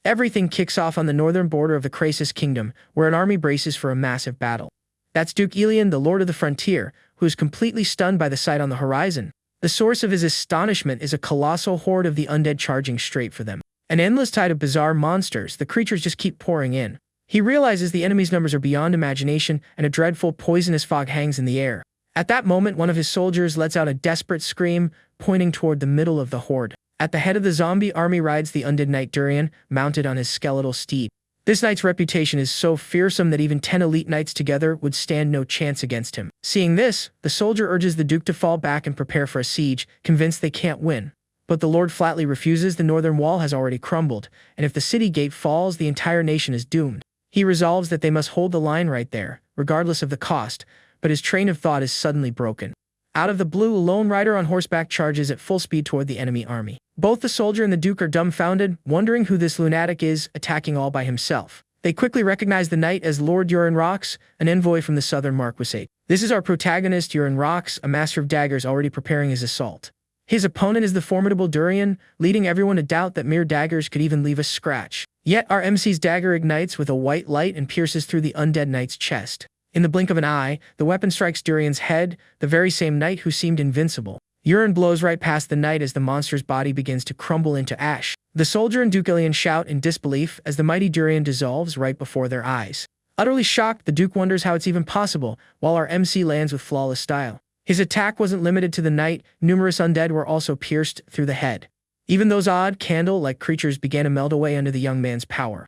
Everything kicks off on the northern border of the Krasis kingdom, where an army braces for a massive battle. That's Duke Elian, the Lord of the Frontier, who is completely stunned by the sight on the horizon. The source of his astonishment is a colossal horde of the undead charging straight for them. An endless tide of bizarre monsters, the creatures just keep pouring in. He realizes the enemy's numbers are beyond imagination, and a dreadful, poisonous fog hangs in the air. At that moment, one of his soldiers lets out a desperate scream, pointing toward the middle of the horde. At the head of the zombie army rides the undead knight Durian, mounted on his skeletal steed. This knight's reputation is so fearsome that even 10 elite knights together would stand no chance against him. Seeing this, the soldier urges the duke to fall back and prepare for a siege, convinced they can't win. But the lord flatly refuses. The northern wall has already crumbled, and if the city gate falls, the entire nation is doomed. He resolves that they must hold the line right there, regardless of the cost, but his train of thought is suddenly broken. Out of the blue, a lone rider on horseback charges at full speed toward the enemy army. Both the soldier and the duke are dumbfounded, wondering who this lunatic is, attacking all by himself. They quickly recognize the knight as Lord Urin Rox, an envoy from the southern Marquisate. This is our protagonist, Urin Rox, a master of daggers already preparing his assault. His opponent is the formidable Durian, leading everyone to doubt that mere daggers could even leave a scratch. Yet our MC's dagger ignites with a white light and pierces through the undead knight's chest. In the blink of an eye, the weapon strikes Durian's head, the very same knight who seemed invincible. Urin blows right past the knight as the monster's body begins to crumble into ash. The soldier and Duke Elian shout in disbelief as the mighty Durian dissolves right before their eyes. Utterly shocked, the duke wonders how it's even possible, while our MC lands with flawless style. His attack wasn't limited to the knight, numerous undead were also pierced through the head. Even those odd, candle-like creatures began to melt away under the young man's power.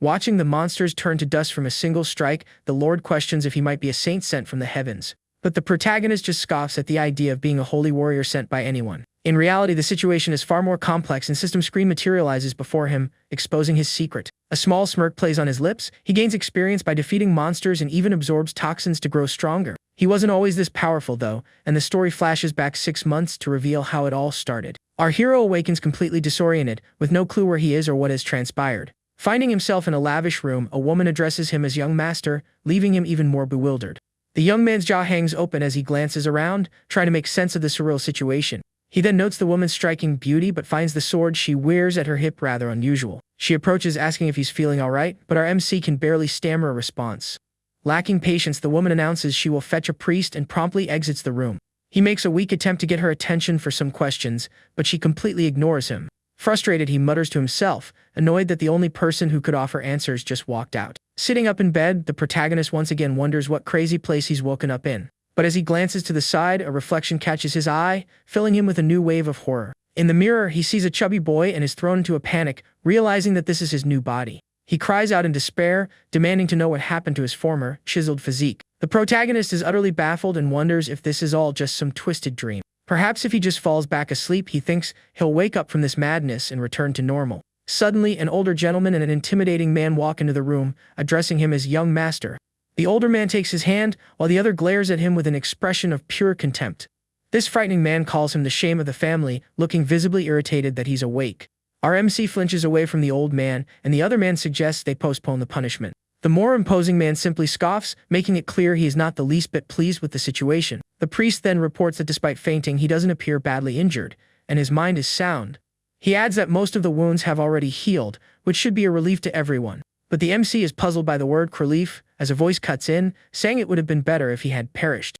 Watching the monsters turn to dust from a single strike, the Lord questions if he might be a saint sent from the heavens. But the protagonist just scoffs at the idea of being a holy warrior sent by anyone. In reality, the situation is far more complex, and System Screen materializes before him, exposing his secret. A small smirk plays on his lips. He gains experience by defeating monsters and even absorbs toxins to grow stronger. He wasn't always this powerful, though, and the story flashes back 6 months to reveal how it all started. Our hero awakens completely disoriented, with no clue where he is or what has transpired. Finding himself in a lavish room, a woman addresses him as young master, leaving him even more bewildered. The young man's jaw hangs open as he glances around, trying to make sense of the surreal situation. He then notes the woman's striking beauty but finds the sword she wears at her hip rather unusual. She approaches asking if he's feeling alright, but our MC can barely stammer a response. Lacking patience, the woman announces she will fetch a priest and promptly exits the room. He makes a weak attempt to get her attention for some questions, but she completely ignores him. Frustrated, he mutters to himself, annoyed that the only person who could offer answers just walked out. Sitting up in bed, the protagonist once again wonders what crazy place he's woken up in. But as he glances to the side, a reflection catches his eye, filling him with a new wave of horror. In the mirror, he sees a chubby boy and is thrown into a panic, realizing that this is his new body. He cries out in despair, demanding to know what happened to his former, chiseled physique. The protagonist is utterly baffled and wonders if this is all just some twisted dream. Perhaps if he just falls back asleep, he thinks he'll wake up from this madness and return to normal. Suddenly, an older gentleman and an intimidating man walk into the room, addressing him as young master. The older man takes his hand, while the other glares at him with an expression of pure contempt. This frightening man calls him the shame of the family, looking visibly irritated that he's awake. Our MC flinches away from the old man, and the other man suggests they postpone the punishment. The more imposing man simply scoffs, making it clear he is not the least bit pleased with the situation. The priest then reports that despite fainting, he doesn't appear badly injured, and his mind is sound. He adds that most of the wounds have already healed, which should be a relief to everyone. But the MC is puzzled by the word relief, as a voice cuts in, saying it would have been better if he had perished.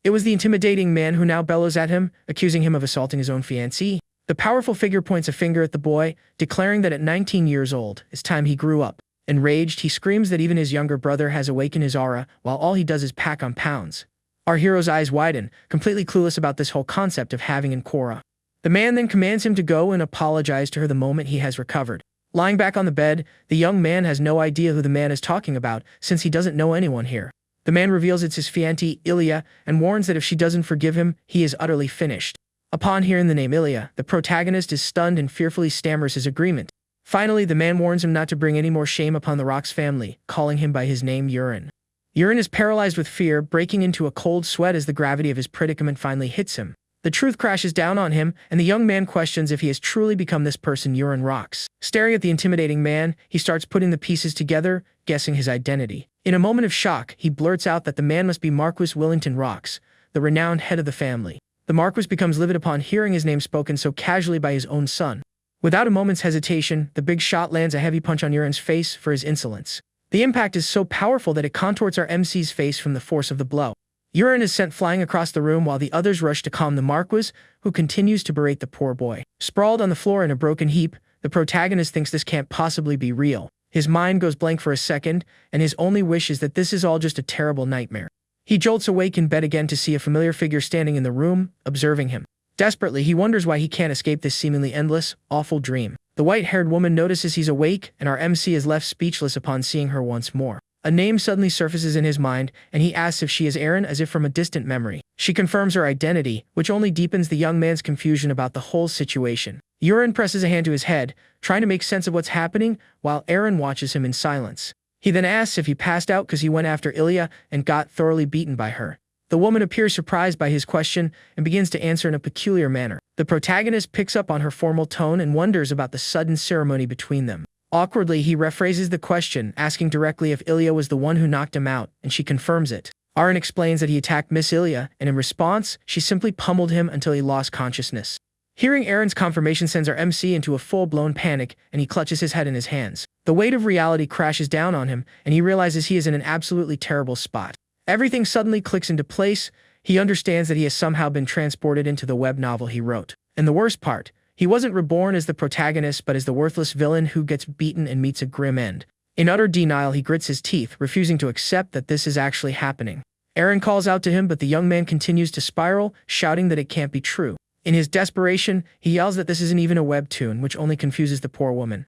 It was the intimidating man who now bellows at him, accusing him of assaulting his own fiancée. The powerful figure points a finger at the boy, declaring that at 19 years old, it's time he grew up. Enraged, he screams that even his younger brother has awakened his aura, while all he does is pack on pounds. Our hero's eyes widen, completely clueless about this whole concept of having an Korra. The man then commands him to go and apologize to her the moment he has recovered. Lying back on the bed, the young man has no idea who the man is talking about, since he doesn't know anyone here. The man reveals it's his fiancée, Ilia, and warns that if she doesn't forgive him, he is utterly finished. Upon hearing the name Ilia, the protagonist is stunned and fearfully stammers his agreement. Finally, the man warns him not to bring any more shame upon the Rox family, calling him by his name Urin. Urin is paralyzed with fear, breaking into a cold sweat as the gravity of his predicament finally hits him. The truth crashes down on him, and the young man questions if he has truly become this person Urin Rox. Staring at the intimidating man, he starts putting the pieces together, guessing his identity. In a moment of shock, he blurts out that the man must be Marquis Willington Rox, the renowned head of the family. The Marquis becomes livid upon hearing his name spoken so casually by his own son. Without a moment's hesitation, the big shot lands a heavy punch on Yuren's face for his insolence. The impact is so powerful that it contorts our MC's face from the force of the blow. Yuren is sent flying across the room while the others rush to calm the Marquis, who continues to berate the poor boy. Sprawled on the floor in a broken heap, the protagonist thinks this can't possibly be real. His mind goes blank for a second, and his only wish is that this is all just a terrible nightmare. He jolts awake in bed again to see a familiar figure standing in the room, observing him. Desperately, he wonders why he can't escape this seemingly endless, awful dream. The white-haired woman notices he's awake, and our MC is left speechless upon seeing her once more. A name suddenly surfaces in his mind, and he asks if she is Eren as if from a distant memory. She confirms her identity, which only deepens the young man's confusion about the whole situation. Yuren presses a hand to his head, trying to make sense of what's happening, while Eren watches him in silence. He then asks if he passed out because he went after Ilia and got thoroughly beaten by her. The woman appears surprised by his question and begins to answer in a peculiar manner. The protagonist picks up on her formal tone and wonders about the sudden ceremony between them. Awkwardly, he rephrases the question, asking directly if Ilia was the one who knocked him out, and she confirms it. Eren explains that he attacked Miss Ilia, and in response, she simply pummeled him until he lost consciousness. Hearing Eren's confirmation sends our MC into a full-blown panic, and he clutches his head in his hands. The weight of reality crashes down on him, and he realizes he is in an absolutely terrible spot. Everything suddenly clicks into place. He understands that he has somehow been transported into the web novel he wrote. And the worst part, he wasn't reborn as the protagonist but as the worthless villain who gets beaten and meets a grim end. In utter denial, he grits his teeth, refusing to accept that this is actually happening. Eren calls out to him, but the young man continues to spiral, shouting that it can't be true. In his desperation, he yells that this isn't even a webtoon, which only confuses the poor woman.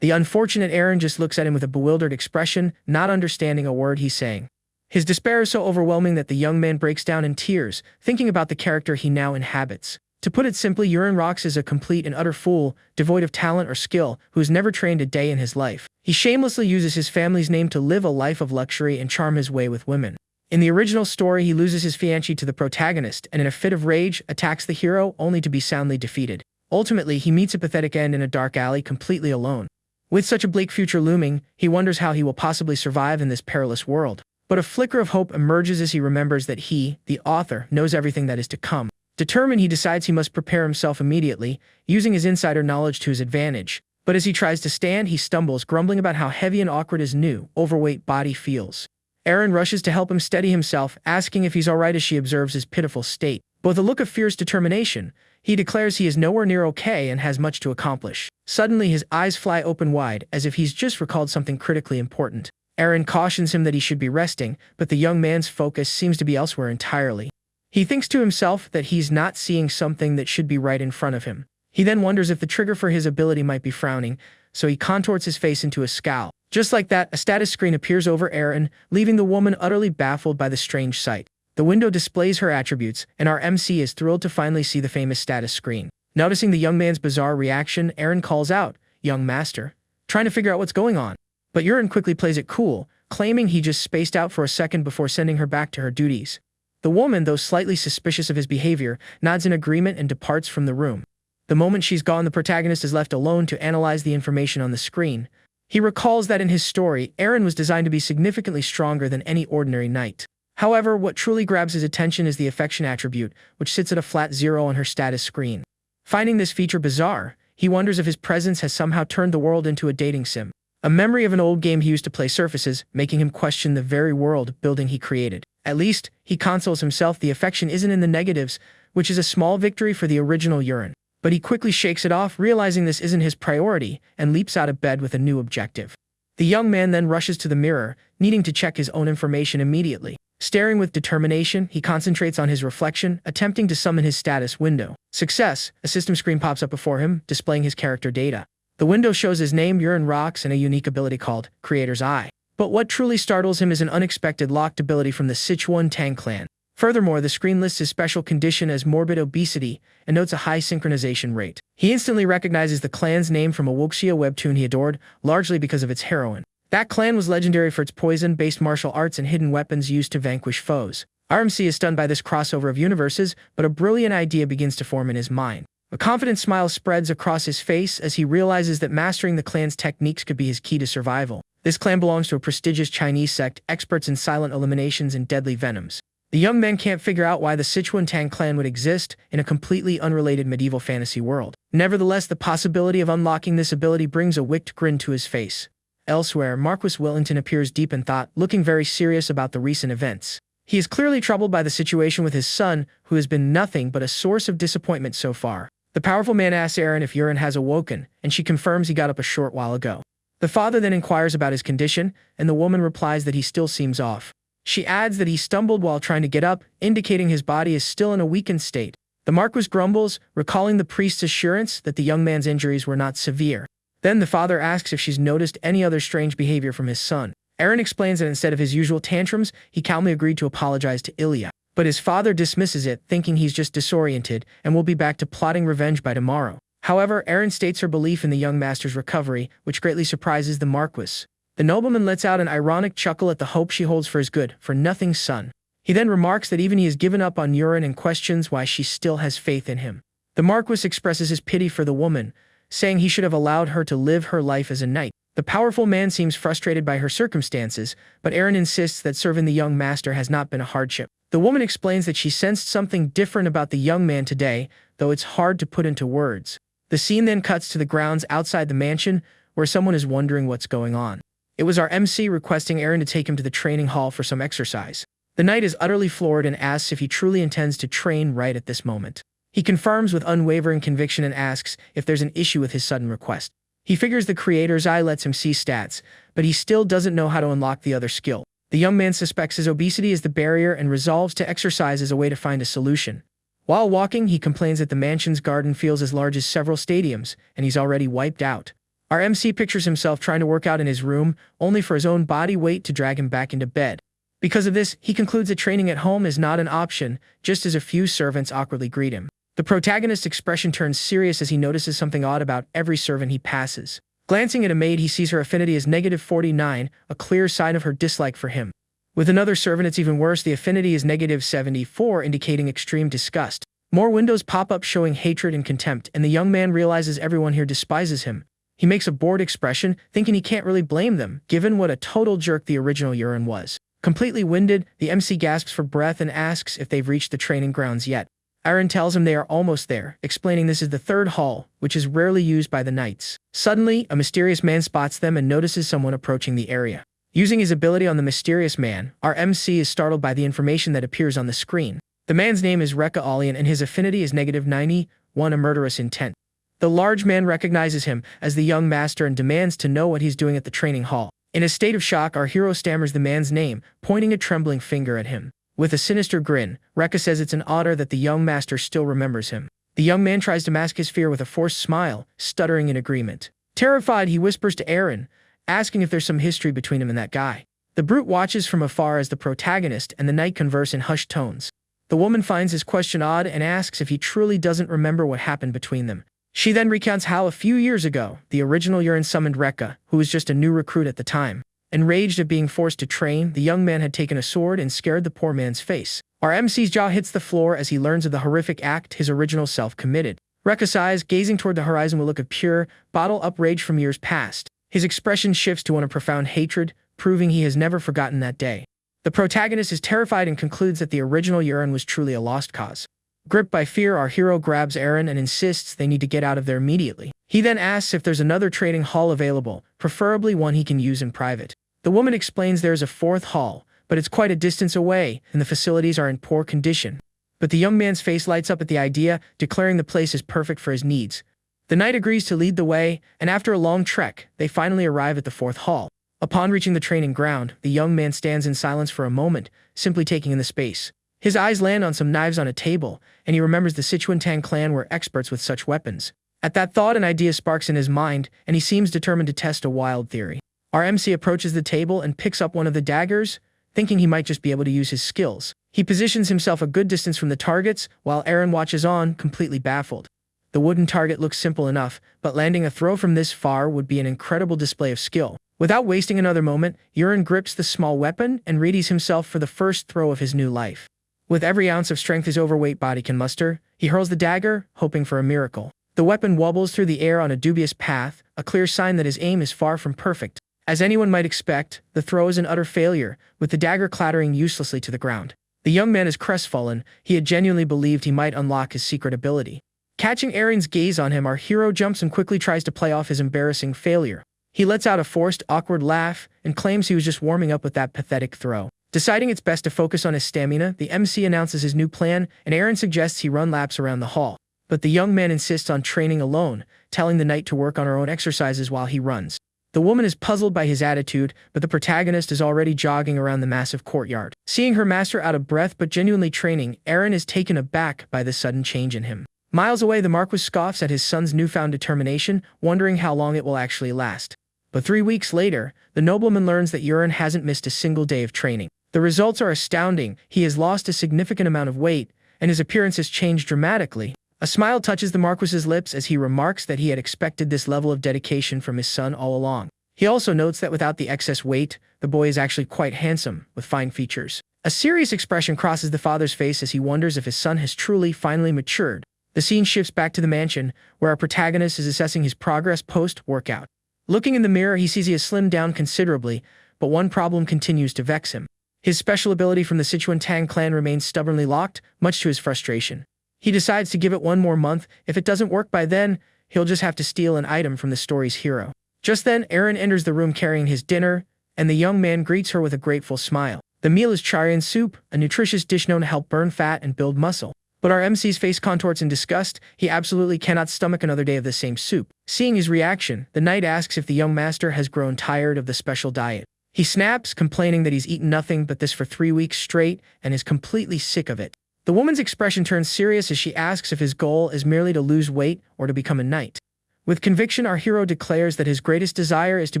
The unfortunate Eren just looks at him with a bewildered expression, not understanding a word he's saying. His despair is so overwhelming that the young man breaks down in tears, thinking about the character he now inhabits. To put it simply, Yuren Rox is a complete and utter fool, devoid of talent or skill, who has never trained a day in his life. He shamelessly uses his family's name to live a life of luxury and charm his way with women. In the original story, he loses his fiancée to the protagonist, and in a fit of rage, attacks the hero, only to be soundly defeated. Ultimately, he meets a pathetic end in a dark alley completely alone. With such a bleak future looming, he wonders how he will possibly survive in this perilous world. But a flicker of hope emerges as he remembers that he, the author, knows everything that is to come. Determined, he decides he must prepare himself immediately, using his insider knowledge to his advantage. But as he tries to stand, he stumbles, grumbling about how heavy and awkward his new, overweight body feels. Eren rushes to help him steady himself, asking if he's alright as she observes his pitiful state. With a look of fierce determination, he declares he is nowhere near okay and has much to accomplish. Suddenly, his eyes fly open wide, as if he's just recalled something critically important. Eren cautions him that he should be resting, but the young man's focus seems to be elsewhere entirely. He thinks to himself that he's not seeing something that should be right in front of him. He then wonders if the trigger for his ability might be frowning, so he contorts his face into a scowl. Just like that, a status screen appears over Eren, leaving the woman utterly baffled by the strange sight. The window displays her attributes, and our MC is thrilled to finally see the famous status screen. Noticing the young man's bizarre reaction, Eren calls out, "Young master," trying to figure out what's going on. But Yuren quickly plays it cool, claiming he just spaced out for a second before sending her back to her duties. The woman, though slightly suspicious of his behavior, nods in agreement and departs from the room. The moment she's gone, the protagonist is left alone to analyze the information on the screen. He recalls that in his story, Eren was designed to be significantly stronger than any ordinary knight. However, what truly grabs his attention is the affection attribute, which sits at a flat 0 on her status screen. Finding this feature bizarre, he wonders if his presence has somehow turned the world into a dating sim. A memory of an old game he used to play surfaces, making him question the very world building he created. At least, he consoles himself the affection isn't in the negatives, which is a small victory for the original Yuren. But he quickly shakes it off, realizing this isn't his priority, and leaps out of bed with a new objective. The young man then rushes to the mirror, needing to check his own information immediately. Staring with determination, he concentrates on his reflection, attempting to summon his status window. Success! A system screen pops up before him, displaying his character data. The window shows his name, Yuren Rox, and a unique ability called Creator's Eye. But what truly startles him is an unexpected locked ability from the Sichuan Tang clan. Furthermore, the screen lists his special condition as morbid obesity and notes a high synchronization rate. He instantly recognizes the clan's name from a wuxia webtoon he adored, largely because of its heroine. That clan was legendary for its poison-based martial arts and hidden weapons used to vanquish foes. RMC is stunned by this crossover of universes, but a brilliant idea begins to form in his mind. A confident smile spreads across his face as he realizes that mastering the clan's techniques could be his key to survival. This clan belongs to a prestigious Chinese sect, experts in silent eliminations and deadly venoms. The young man can't figure out why the Sichuan Tang clan would exist in a completely unrelated medieval fantasy world. Nevertheless, the possibility of unlocking this ability brings a wicked grin to his face. Elsewhere, Marquis Wellington appears deep in thought, looking very serious about the recent events. He is clearly troubled by the situation with his son, who has been nothing but a source of disappointment so far. The powerful man asks Aaron if Yuren has awoken, and she confirms he got up a short while ago. The father then inquires about his condition, and the woman replies that he still seems off. She adds that he stumbled while trying to get up, indicating his body is still in a weakened state. The Marquis grumbles, recalling the priest's assurance that the young man's injuries were not severe. Then the father asks if she's noticed any other strange behavior from his son. Aaron explains that instead of his usual tantrums, he calmly agreed to apologize to Ilya. But his father dismisses it, thinking he's just disoriented and will be back to plotting revenge by tomorrow. However, Aaron states her belief in the young master's recovery, which greatly surprises the Marquis. The nobleman lets out an ironic chuckle at the hope she holds for his good-for-nothing son. He then remarks that even he has given up on Yuren and questions why she still has faith in him. The Marquis expresses his pity for the woman, saying he should have allowed her to live her life as a knight. The powerful man seems frustrated by her circumstances, but Aaron insists that serving the young master has not been a hardship. The woman explains that she sensed something different about the young man today, though it's hard to put into words. The scene then cuts to the grounds outside the mansion, where someone is wondering what's going on. It was our MC requesting Aaron to take him to the training hall for some exercise. The knight is utterly floored and asks if he truly intends to train right at this moment. He confirms with unwavering conviction and asks if there's an issue with his sudden request. He figures the creator's eye lets him see stats, but he still doesn't know how to unlock the other skill. The young man suspects his obesity is the barrier and resolves to exercise as a way to find a solution. While walking, he complains that the mansion's garden feels as large as several stadiums, and he's already wiped out. Our MC pictures himself trying to work out in his room, only for his own body weight to drag him back into bed. Because of this, he concludes that training at home is not an option, just as a few servants awkwardly greet him. The protagonist's expression turns serious as he notices something odd about every servant he passes. Glancing at a maid, he sees her affinity as -49, a clear sign of her dislike for him. With another servant, it's even worse. The affinity is -74, indicating extreme disgust. More windows pop up showing hatred and contempt, and the young man realizes everyone here despises him. He makes a bored expression, thinking he can't really blame them, given what a total jerk the original Yuren was. Completely winded, the MC gasps for breath and asks if they've reached the training grounds yet. Aaron tells him they are almost there, explaining this is the third hall, which is rarely used by the knights. Suddenly, a mysterious man spots them and notices someone approaching the area. Using his ability on the mysterious man, our MC is startled by the information that appears on the screen. The man's name is Rekka Alian and his affinity is -91, a murderous intent. The large man recognizes him as the young master and demands to know what he's doing at the training hall. In a state of shock, our hero stammers the man's name, pointing a trembling finger at him. With a sinister grin, Rekka says it's an honor that the young master still remembers him. The young man tries to mask his fear with a forced smile, stuttering in agreement. Terrified, he whispers to Aaron, asking if there's some history between him and that guy. The brute watches from afar as the protagonist and the knight converse in hushed tones. The woman finds his question odd and asks if he truly doesn't remember what happened between them. She then recounts how a few years ago, the original Yuren summoned Rekka, who was just a new recruit at the time. Enraged at being forced to train, the young man had taken a sword and scared the poor man's face. Our MC's jaw hits the floor as he learns of the horrific act his original self committed. Rekka sighs, gazing toward the horizon with a look of pure, bottled-up rage from years past. His expression shifts to one of profound hatred, proving he has never forgotten that day. The protagonist is terrified and concludes that the original Yuren was truly a lost cause. Gripped by fear, our hero grabs Aaron and insists they need to get out of there immediately. He then asks if there's another training hall available, preferably one he can use in private. The woman explains there's a fourth hall, but it's quite a distance away, and the facilities are in poor condition. But the young man's face lights up at the idea, declaring the place is perfect for his needs. The knight agrees to lead the way, and after a long trek, they finally arrive at the fourth hall. Upon reaching the training ground, the young man stands in silence for a moment, simply taking in the space. His eyes land on some knives on a table, and he remembers the Sichuan Tang clan were experts with such weapons. At that thought, an idea sparks in his mind, and he seems determined to test a wild theory. Our MC approaches the table and picks up one of the daggers, thinking he might just be able to use his skills. He positions himself a good distance from the targets, while Aaron watches on, completely baffled. The wooden target looks simple enough, but landing a throw from this far would be an incredible display of skill. Without wasting another moment, Yuren grips the small weapon and readies himself for the first throw of his new life. With every ounce of strength his overweight body can muster, he hurls the dagger, hoping for a miracle. The weapon wobbles through the air on a dubious path, a clear sign that his aim is far from perfect. As anyone might expect, the throw is an utter failure, with the dagger clattering uselessly to the ground. The young man is crestfallen. He had genuinely believed he might unlock his secret ability. Catching Aaron's gaze on him, our hero jumps and quickly tries to play off his embarrassing failure. He lets out a forced, awkward laugh and claims he was just warming up with that pathetic throw. Deciding it's best to focus on his stamina, the MC announces his new plan, and Aaron suggests he run laps around the hall. But the young man insists on training alone, telling the knight to work on her own exercises while he runs. The woman is puzzled by his attitude, but the protagonist is already jogging around the massive courtyard. Seeing her master out of breath but genuinely training, Aaron is taken aback by the sudden change in him. Miles away, the Marquis scoffs at his son's newfound determination, wondering how long it will actually last. But 3 weeks later, the nobleman learns that Euron hasn't missed a single day of training. The results are astounding. He has lost a significant amount of weight, and his appearance has changed dramatically. A smile touches the Marquis's lips as he remarks that he had expected this level of dedication from his son all along. He also notes that without the excess weight, the boy is actually quite handsome, with fine features. A serious expression crosses the father's face as he wonders if his son has finally matured. The scene shifts back to the mansion, where our protagonist is assessing his progress post-workout. Looking in the mirror, he sees he has slimmed down considerably, but one problem continues to vex him. His special ability from the Sichuan Tang clan remains stubbornly locked, much to his frustration. He decides to give it one more month. If it doesn't work by then, he'll just have to steal an item from the story's hero. Just then, Aaron enters the room carrying his dinner, and the young man greets her with a grateful smile. The meal is charian soup, a nutritious dish known to help burn fat and build muscle. But our MC's face contorts in disgust. He absolutely cannot stomach another day of the same soup. Seeing his reaction, the knight asks if the young master has grown tired of the special diet. He snaps, complaining that he's eaten nothing but this for 3 weeks straight and is completely sick of it. The woman's expression turns serious as she asks if his goal is merely to lose weight or to become a knight. With conviction, our hero declares that his greatest desire is to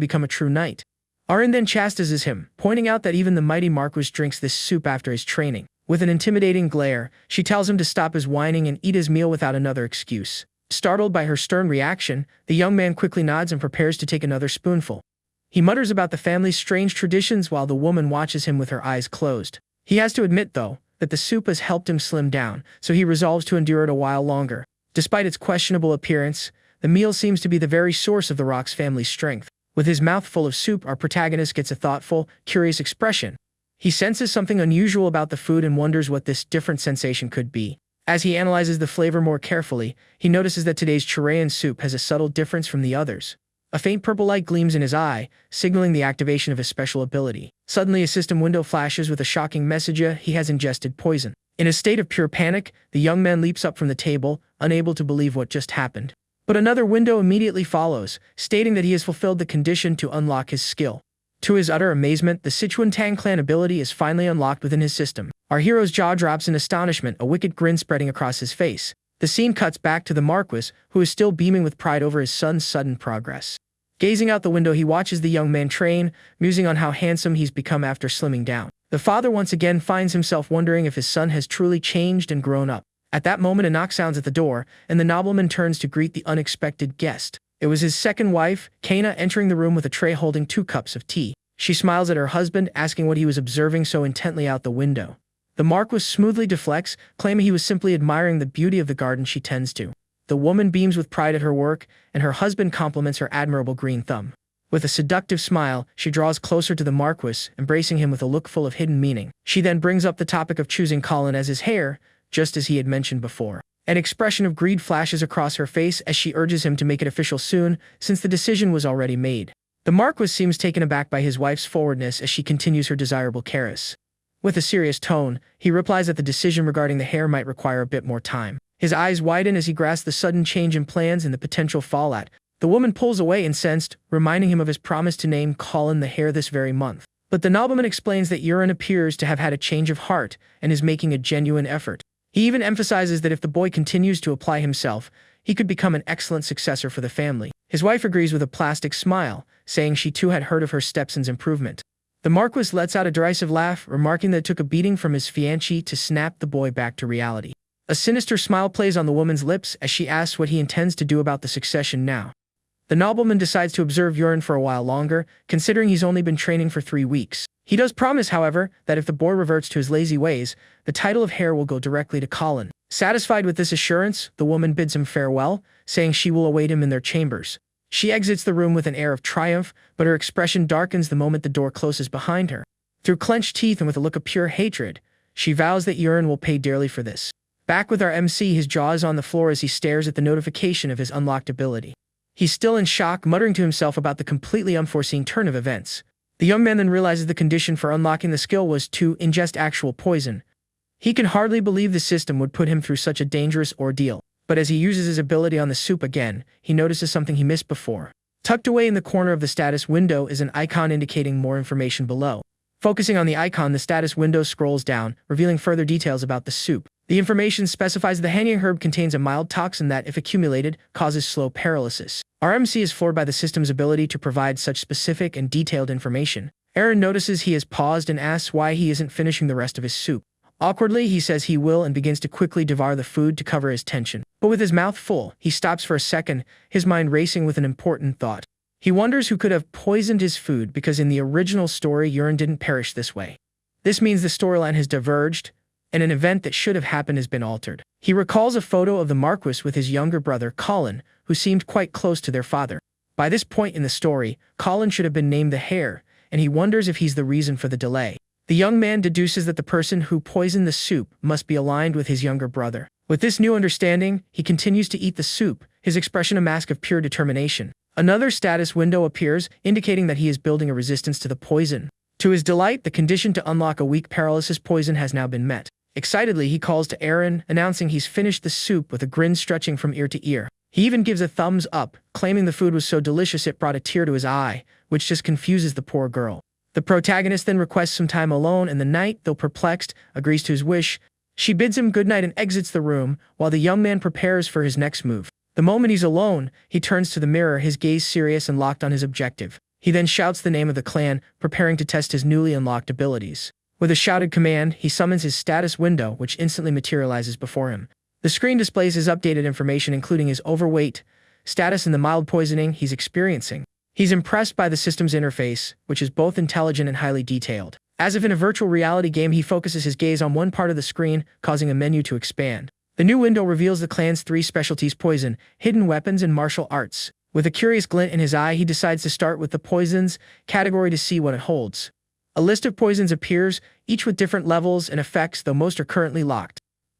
become a true knight. Arryn then chastises him, pointing out that even the mighty Marquis drinks this soup after his training. With an intimidating glare, she tells him to stop his whining and eat his meal without another excuse. Startled by her stern reaction, the young man quickly nods and prepares to take another spoonful. He mutters about the family's strange traditions while the woman watches him with her eyes closed. He has to admit, though, that the soup has helped him slim down, so he resolves to endure it a while longer. Despite its questionable appearance, the meal seems to be the very source of the Rock's family's strength. With his mouth full of soup, our protagonist gets a thoughtful, curious expression. He senses something unusual about the food and wonders what this different sensation could be. As he analyzes the flavor more carefully, he notices that today's charayan soup has a subtle difference from the others. A faint purple light gleams in his eye, signaling the activation of his special ability. Suddenly, a system window flashes with a shocking message: he has ingested poison. In a state of pure panic, the young man leaps up from the table, unable to believe what just happened. But another window immediately follows, stating that he has fulfilled the condition to unlock his skill. To his utter amazement, the Sichuan Tang clan ability is finally unlocked within his system. Our hero's jaw drops in astonishment, a wicked grin spreading across his face. The scene cuts back to the Marquis, who is still beaming with pride over his son's sudden progress. Gazing out the window, he watches the young man train, musing on how handsome he's become after slimming down. The father once again finds himself wondering if his son has truly changed and grown up. At that moment, a knock sounds at the door, and the nobleman turns to greet the unexpected guest. It was his second wife, Kaina, entering the room with a tray holding 2 cups of tea. She smiles at her husband, asking what he was observing so intently out the window. The Marquis smoothly deflects, claiming he was simply admiring the beauty of the garden she tends to. The woman beams with pride at her work, and her husband compliments her admirable green thumb. With a seductive smile, she draws closer to the Marquis, embracing him with a look full of hidden meaning. She then brings up the topic of choosing Colin as his heir, just as he had mentioned before. An expression of greed flashes across her face as she urges him to make it official soon, since the decision was already made. The Marquis seems taken aback by his wife's forwardness as she continues her desirable caress. With a serious tone, he replies that the decision regarding the heir might require a bit more time. His eyes widen as he grasps the sudden change in plans and the potential fallout. The woman pulls away incensed, reminding him of his promise to name Colin the heir this very month. But the nobleman explains that Euron appears to have had a change of heart and is making a genuine effort. He even emphasizes that if the boy continues to apply himself, he could become an excellent successor for the family. His wife agrees with a plastic smile, saying she too had heard of her stepson's improvement. The Marquis lets out a derisive laugh, remarking that it took a beating from his fiancée to snap the boy back to reality. A sinister smile plays on the woman's lips as she asks what he intends to do about the succession now. The nobleman decides to observe Euron for a while longer, considering he's only been training for 3 weeks. He does promise, however, that if the boy reverts to his lazy ways, the title of heir will go directly to Colin. Satisfied with this assurance, the woman bids him farewell, saying she will await him in their chambers. She exits the room with an air of triumph, but her expression darkens the moment the door closes behind her. Through clenched teeth and with a look of pure hatred, She vows that Yurin will pay dearly for this. Back with our MC, his jaw is on the floor as he stares at the notification of his unlocked ability. He's still in shock, muttering to himself about the completely unforeseen turn of events. The young man then realizes the condition for unlocking the skill was to ingest actual poison. He can hardly believe the system would put him through such a dangerous ordeal. But as he uses his ability on the soup again, he notices something he missed before. Tucked away in the corner of the status window is an icon indicating more information below. Focusing on the icon, the status window scrolls down, revealing further details about the soup. The information specifies the hanging herb contains a mild toxin that, if accumulated, causes slow paralysis. Our MC is floored by the system's ability to provide such specific and detailed information. Eren notices he has paused and asks why he isn't finishing the rest of his soup. Awkwardly, he says he will and begins to quickly devour the food to cover his tension. But with his mouth full, he stops for a second, his mind racing with an important thought. He wonders who could have poisoned his food because in the original story, Yurin didn't perish this way. This means the storyline has diverged, and an event that should have happened has been altered. He recalls a photo of the Marquis with his younger brother, Colin, who seemed quite close to their father. By this point in the story, Colin should have been named the Hare, and he wonders if he's the reason for the delay. The young man deduces that the person who poisoned the soup must be aligned with his younger brother. With this new understanding, he continues to eat the soup, his expression a mask of pure determination. Another status window appears, indicating that he is building a resistance to the poison. To his delight, the condition to unlock a weak paralysis poison has now been met. Excitedly, he calls to Eren, announcing he's finished the soup with a grin stretching from ear to ear. He even gives a thumbs up, claiming the food was so delicious it brought a tear to his eye, which just confuses the poor girl. The protagonist then requests some time alone, and the knight, though perplexed, agrees to his wish. She bids him goodnight and exits the room, while the young man prepares for his next move. The moment he's alone, he turns to the mirror, his gaze serious and locked on his objective. He then shouts the name of the clan, preparing to test his newly unlocked abilities. With a shouted command, he summons his status window, which instantly materializes before him. The screen displays his updated information, including his overweight, status, and the mild poisoning he's experiencing. He's impressed by the system's interface, which is both intelligent and highly detailed. As if in a virtual reality game, he focuses his gaze on one part of the screen, causing a menu to expand. The new window reveals the clan's 3 specialties: poison, hidden weapons, and martial arts. With a curious glint in his eye, he decides to start with the poisons category to see what it holds. A list of poisons appears, each with different levels and effects, though most are currently locked.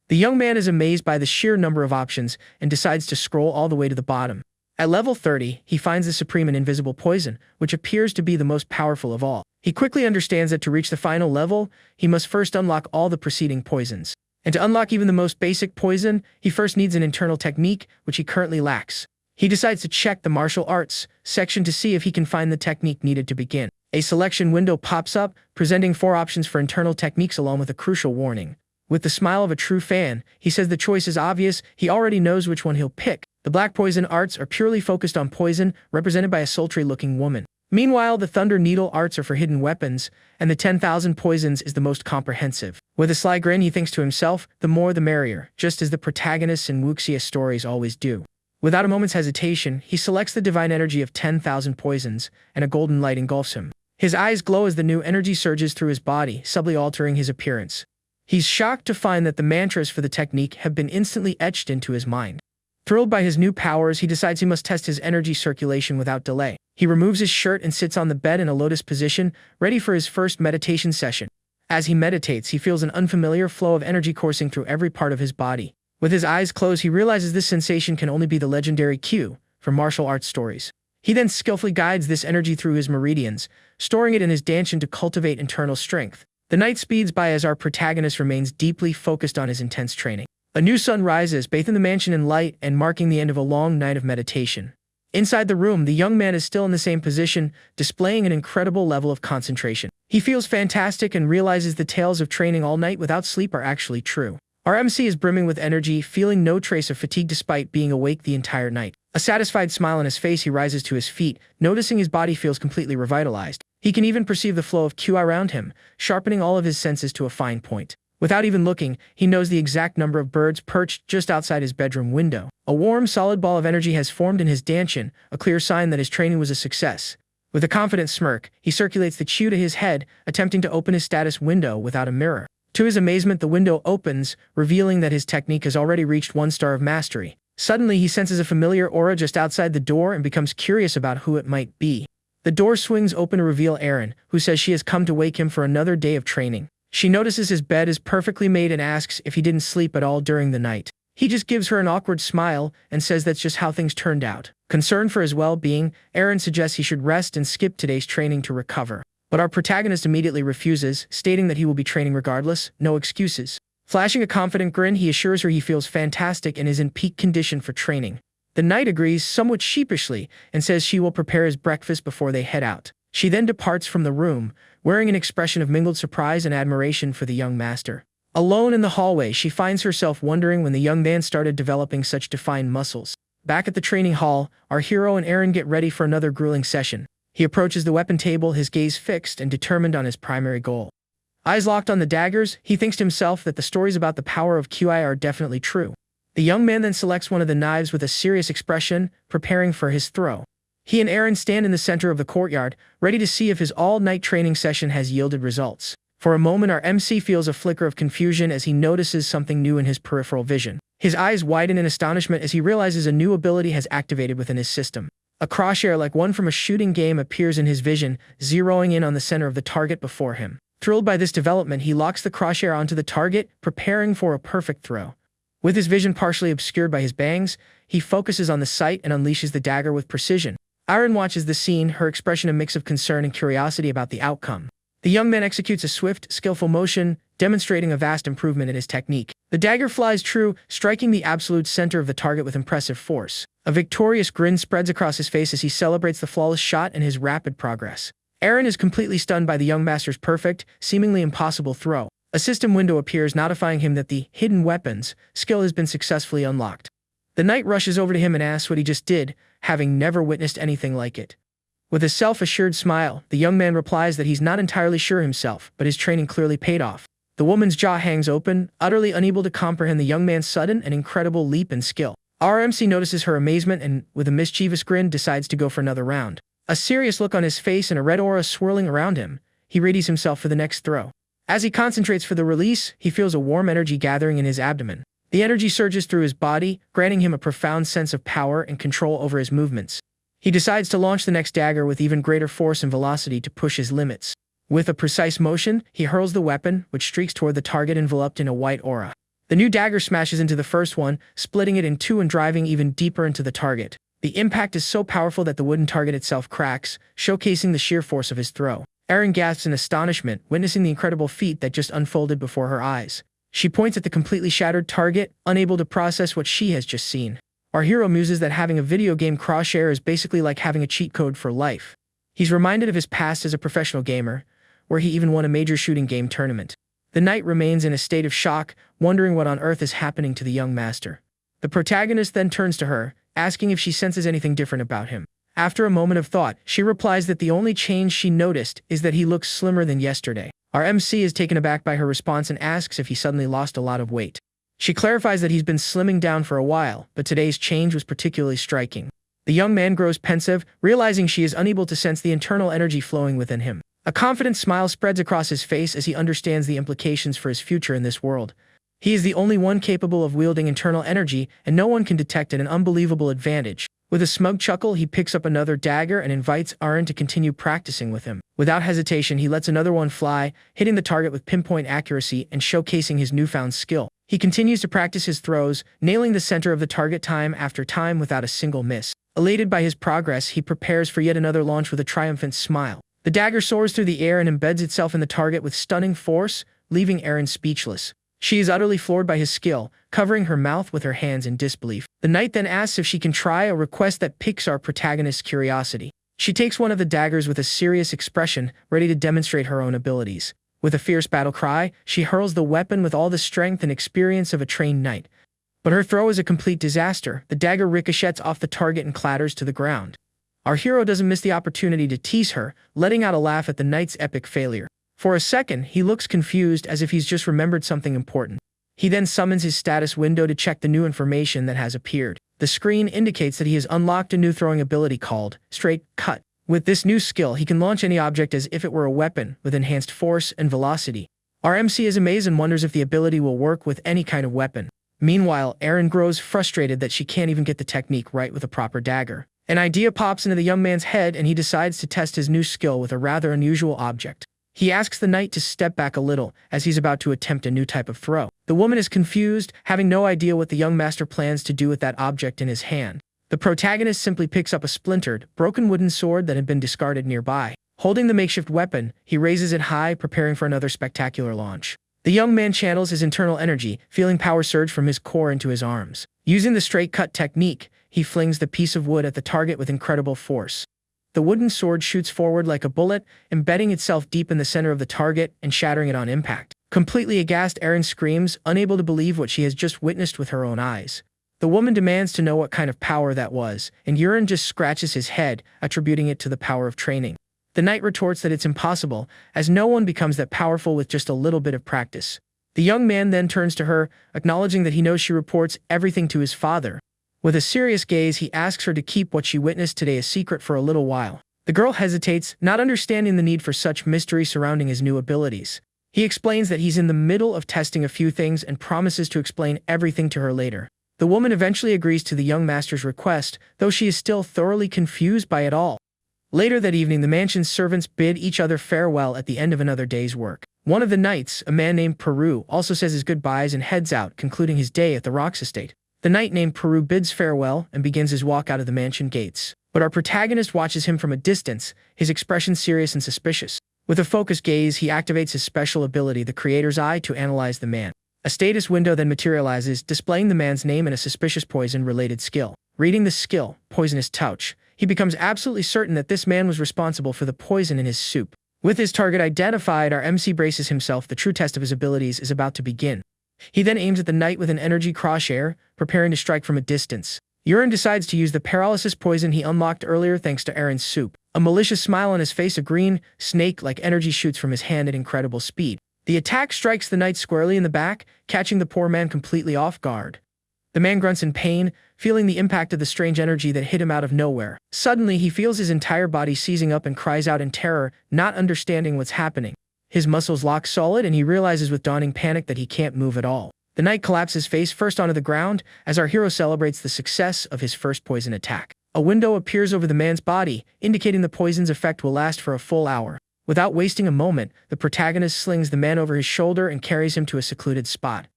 The young man is amazed by the sheer number of options and decides to scroll all the way to the bottom. At level 30, he finds the supreme and invisible poison, which appears to be the most powerful of all. He quickly understands that to reach the final level, he must first unlock all the preceding poisons. And to unlock even the most basic poison, he first needs an internal technique, which he currently lacks. He decides to check the martial arts section to see if he can find the technique needed to begin. A selection window pops up, presenting 4 options for internal techniques along with a crucial warning. With the smile of a true fan, he says the choice is obvious, he already knows which one he'll pick. The black poison arts are purely focused on poison, represented by a sultry-looking woman. Meanwhile, the thunder needle arts are for hidden weapons, and the 10,000 poisons is the most comprehensive. With a sly grin, he thinks to himself, the more the merrier, just as the protagonists in Wuxia stories always do. Without a moment's hesitation, he selects the divine energy of 10,000 poisons, and a golden light engulfs him. His eyes glow as the new energy surges through his body, subtly altering his appearance. He's shocked to find that the mantras for the technique have been instantly etched into his mind. Thrilled by his new powers, he decides he must test his energy circulation without delay. He removes his shirt and sits on the bed in a lotus position, ready for his first meditation session. As he meditates, he feels an unfamiliar flow of energy coursing through every part of his body. With his eyes closed, he realizes this sensation can only be the legendary Q from martial arts stories. He then skillfully guides this energy through his meridians, storing it in his danshin to cultivate internal strength. The night speeds by as our protagonist remains deeply focused on his intense training. A new sun rises, bathing the mansion in light and marking the end of a long night of meditation. Inside the room, the young man is still in the same position, displaying an incredible level of concentration. He feels fantastic and realizes the tales of training all night without sleep are actually true. Our MC is brimming with energy, feeling no trace of fatigue despite being awake the entire night. A satisfied smile on his face, he rises to his feet, noticing his body feels completely revitalized. He can even perceive the flow of Qi around him, sharpening all of his senses to a fine point. Without even looking, he knows the exact number of birds perched just outside his bedroom window. A warm, solid ball of energy has formed in his danshin, a clear sign that his training was a success. With a confident smirk, he circulates the Qi to his head, attempting to open his status window without a mirror. To his amazement, the window opens, revealing that his technique has already reached 1 star of mastery. Suddenly, he senses a familiar aura just outside the door and becomes curious about who it might be. The door swings open to reveal Eren, who says she has come to wake him for another day of training. She notices his bed is perfectly made and asks if he didn't sleep at all during the night. He just gives her an awkward smile and says that's just how things turned out. Concerned for his well-being, Eren suggests he should rest and skip today's training to recover. But our protagonist immediately refuses, stating that he will be training regardless, no excuses. Flashing a confident grin, he assures her he feels fantastic and is in peak condition for training. The knight agrees somewhat sheepishly and says she will prepare his breakfast before they head out. She then departs from the room, wearing an expression of mingled surprise and admiration for the young master. Alone in the hallway, she finds herself wondering when the young man started developing such defined muscles. Back at the training hall, our hero and Eren get ready for another grueling session. He approaches the weapon table, his gaze fixed and determined on his primary goal. Eyes locked on the daggers, he thinks to himself that the stories about the power of QI are definitely true. The young man then selects one of the knives with a serious expression, preparing for his throw. He and Eren stand in the center of the courtyard, ready to see if his all-night training session has yielded results. For a moment, our MC feels a flicker of confusion as he notices something new in his peripheral vision. His eyes widen in astonishment as he realizes a new ability has activated within his system. A crosshair like one from a shooting game appears in his vision, zeroing in on the center of the target before him. Thrilled by this development, he locks the crosshair onto the target, preparing for a perfect throw. With his vision partially obscured by his bangs, he focuses on the sight and unleashes the dagger with precision. Eren watches the scene, her expression a mix of concern and curiosity about the outcome. The young man executes a swift, skillful motion, demonstrating a vast improvement in his technique. The dagger flies true, striking the absolute center of the target with impressive force. A victorious grin spreads across his face as he celebrates the flawless shot and his rapid progress. Eren is completely stunned by the young master's perfect, seemingly impossible throw. A system window appears notifying him that the hidden weapons skill has been successfully unlocked. The knight rushes over to him and asks what he just did, having never witnessed anything like it. With a self-assured smile, the young man replies that he's not entirely sure himself, but his training clearly paid off. The woman's jaw hangs open, utterly unable to comprehend the young man's sudden and incredible leap in skill. Our MC notices her amazement and, with a mischievous grin, decides to go for another round. A serious look on his face and a red aura swirling around him, he readies himself for the next throw. As he concentrates for the release, he feels a warm energy gathering in his abdomen. The energy surges through his body, granting him a profound sense of power and control over his movements. He decides to launch the next dagger with even greater force and velocity to push his limits. With a precise motion, he hurls the weapon, which streaks toward the target enveloped in a white aura. The new dagger smashes into the first one, splitting it in two and driving even deeper into the target. The impact is so powerful that the wooden target itself cracks, showcasing the sheer force of his throw. Eren gasps in astonishment, witnessing the incredible feat that just unfolded before her eyes. She points at the completely shattered target, unable to process what she has just seen. Our hero muses that having a video game crosshair is basically like having a cheat code for life. He's reminded of his past as a professional gamer, where he even won a major shooting game tournament. The knight remains in a state of shock, wondering what on earth is happening to the young master. The protagonist then turns to her, asking if she senses anything different about him. After a moment of thought, she replies that the only change she noticed is that he looks slimmer than yesterday. Our MC is taken aback by her response and asks if he suddenly lost a lot of weight. She clarifies that he's been slimming down for a while, but today's change was particularly striking. The young man grows pensive, realizing she is unable to sense the internal energy flowing within him. A confident smile spreads across his face as he understands the implications for his future in this world. He is the only one capable of wielding internal energy, and no one can detect it, an unbelievable advantage. With a smug chuckle, he picks up another dagger and invites Eren to continue practicing with him. Without hesitation, he lets another one fly, hitting the target with pinpoint accuracy and showcasing his newfound skill. He continues to practice his throws, nailing the center of the target time after time without a single miss. Elated by his progress, he prepares for yet another launch with a triumphant smile. The dagger soars through the air and embeds itself in the target with stunning force, leaving Eren speechless. She is utterly floored by his skill, covering her mouth with her hands in disbelief. The knight then asks if she can try, a request that piques our protagonist's curiosity. She takes one of the daggers with a serious expression, ready to demonstrate her own abilities. With a fierce battle cry, she hurls the weapon with all the strength and experience of a trained knight. But her throw is a complete disaster. The dagger ricochets off the target and clatters to the ground. Our hero doesn't miss the opportunity to tease her, letting out a laugh at the knight's epic failure. For a second, he looks confused as if he's just remembered something important. He then summons his status window to check the new information that has appeared. The screen indicates that he has unlocked a new throwing ability called Straight Cut. With this new skill, he can launch any object as if it were a weapon, with enhanced force and velocity. Our MC is amazed and wonders if the ability will work with any kind of weapon. Meanwhile, Eren grows frustrated that she can't even get the technique right with a proper dagger. An idea pops into the young man's head and he decides to test his new skill with a rather unusual object. He asks the knight to step back a little as he's about to attempt a new type of throw. The woman is confused, having no idea what the young master plans to do with that object in his hand. The protagonist simply picks up a splintered, broken wooden sword that had been discarded nearby. Holding the makeshift weapon, he raises it high, preparing for another spectacular launch. The young man channels his internal energy, feeling power surge from his core into his arms. Using the straight cut technique, he flings the piece of wood at the target with incredible force. The wooden sword shoots forward like a bullet, embedding itself deep in the center of the target and shattering it on impact. Completely aghast, Erin screams, unable to believe what she has just witnessed with her own eyes. The woman demands to know what kind of power that was, and Euron just scratches his head, attributing it to the power of training. The knight retorts that it's impossible, as no one becomes that powerful with just a little bit of practice. The young man then turns to her, acknowledging that he knows she reports everything to his father. With a serious gaze, he asks her to keep what she witnessed today a secret for a little while. The girl hesitates, not understanding the need for such mystery surrounding his new abilities. He explains that he's in the middle of testing a few things and promises to explain everything to her later. The woman eventually agrees to the young master's request, though she is still thoroughly confused by it all. Later that evening, the mansion's servants bid each other farewell at the end of another day's work. One of the knights, a man named Peru, also says his goodbyes and heads out, concluding his day at the Rocks estate. The knight named Peru bids farewell and begins his walk out of the mansion gates. But our protagonist watches him from a distance, his expression serious and suspicious. With a focused gaze, he activates his special ability, the Creator's Eye, to analyze the man. A status window then materializes, displaying the man's name and a suspicious poison-related skill. Reading the skill, Poisonous Touch, he becomes absolutely certain that this man was responsible for the poison in his soup. With his target identified, our MC braces himself. The true test of his abilities is about to begin. He then aims at the knight with an energy crosshair, preparing to strike from a distance. Euron decides to use the paralysis poison he unlocked earlier thanks to Erin's soup. A malicious smile on his face, a green, snake-like energy shoots from his hand at incredible speed. The attack strikes the knight squarely in the back, catching the poor man completely off guard. The man grunts in pain, feeling the impact of the strange energy that hit him out of nowhere. Suddenly, he feels his entire body seizing up and cries out in terror, not understanding what's happening. His muscles lock solid, and he realizes with dawning panic that he can't move at all. The knight collapses face first onto the ground as our hero celebrates the success of his first poison attack. A window appears over the man's body, indicating the poison's effect will last for a full hour. Without wasting a moment, the protagonist slings the man over his shoulder and carries him to a secluded spot.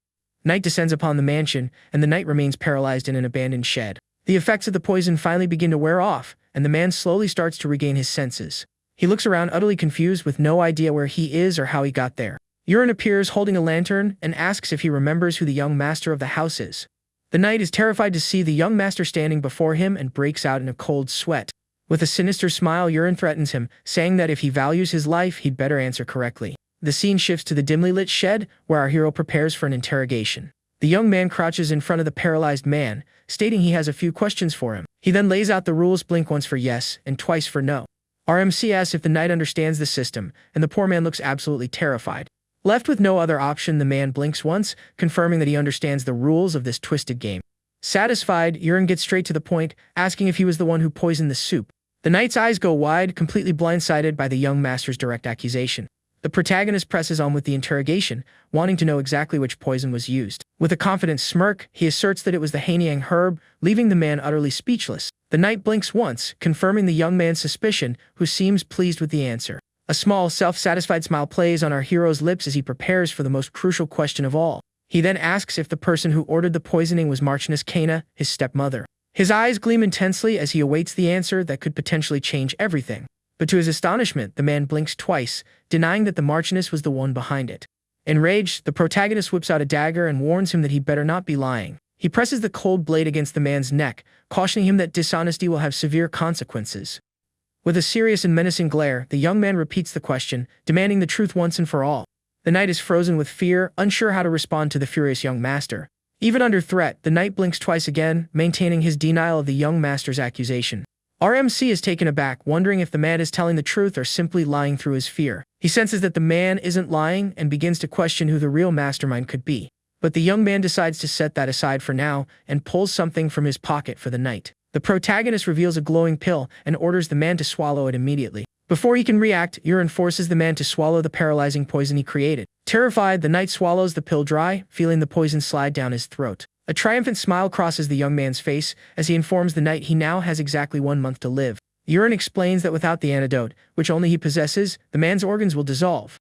Night descends upon the mansion, and the knight remains paralyzed in an abandoned shed. The effects of the poison finally begin to wear off, and the man slowly starts to regain his senses. He looks around utterly confused with no idea where he is or how he got there. Euron appears holding a lantern and asks if he remembers who the young master of the house is. The knight is terrified to see the young master standing before him and breaks out in a cold sweat. With a sinister smile, Euron threatens him, saying that if he values his life, he'd better answer correctly. The scene shifts to the dimly lit shed, where our hero prepares for an interrogation. The young man crouches in front of the paralyzed man, stating he has a few questions for him. He then lays out the rules, blink once for yes and twice for no. RMC asks if the knight understands the system, and the poor man looks absolutely terrified. Left with no other option, the man blinks once, confirming that he understands the rules of this twisted game. Satisfied, Euron gets straight to the point, asking if he was the one who poisoned the soup. The knight's eyes go wide, completely blindsided by the young master's direct accusation. The protagonist presses on with the interrogation, wanting to know exactly which poison was used. With a confident smirk, he asserts that it was the Haniang herb, leaving the man utterly speechless. The knight blinks once, confirming the young man's suspicion, who seems pleased with the answer. A small, self-satisfied smile plays on our hero's lips as he prepares for the most crucial question of all. He then asks if the person who ordered the poisoning was Marchioness Kaina, his stepmother. His eyes gleam intensely as he awaits the answer that could potentially change everything. But to his astonishment, the man blinks twice, denying that the Marchioness was the one behind it. Enraged, the protagonist whips out a dagger and warns him that he better not be lying. He presses the cold blade against the man's neck, cautioning him that dishonesty will have severe consequences. With a serious and menacing glare, the young man repeats the question, demanding the truth once and for all. The knight is frozen with fear, unsure how to respond to the furious young master. Even under threat, the knight blinks twice again, maintaining his denial of the young master's accusation. RMC is taken aback, wondering if the man is telling the truth or simply lying through his fear. He senses that the man isn't lying and begins to question who the real mastermind could be. But the young man decides to set that aside for now and pulls something from his pocket for the knight. The protagonist reveals a glowing pill and orders the man to swallow it immediately. Before he can react, Euron forces the man to swallow the paralyzing poison he created. Terrified, the knight swallows the pill dry, feeling the poison slide down his throat. A triumphant smile crosses the young man's face as he informs the knight he now has exactly 1 month to live. Urine explains that without the antidote, which only he possesses, the man's organs will dissolve.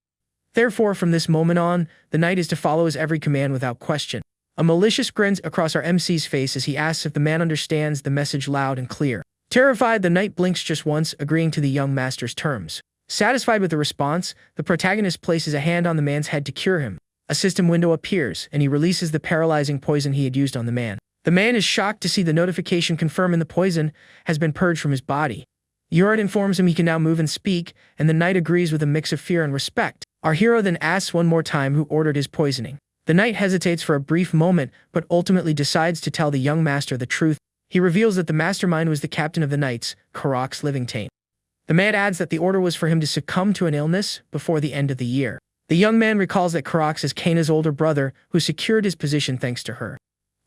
Therefore, from this moment on, the knight is to follow his every command without question. A malicious grin across our MC's face as he asks if the man understands the message loud and clear. Terrified, the knight blinks just once, agreeing to the young master's terms. Satisfied with the response, the protagonist places a hand on the man's head to cure him. A system window appears, and he releases the paralyzing poison he had used on the man. The man is shocked to see the notification confirming the poison has been purged from his body. Urine informs him he can now move and speak, and the knight agrees with a mix of fear and respect. Our hero then asks one more time who ordered his poisoning. The knight hesitates for a brief moment, but ultimately decides to tell the young master the truth. He reveals that the mastermind was the captain of the knights, Karox Livingstane. The man adds that the order was for him to succumb to an illness before the end of the year. The young man recalls that Karox is Kaina's older brother, who secured his position thanks to her.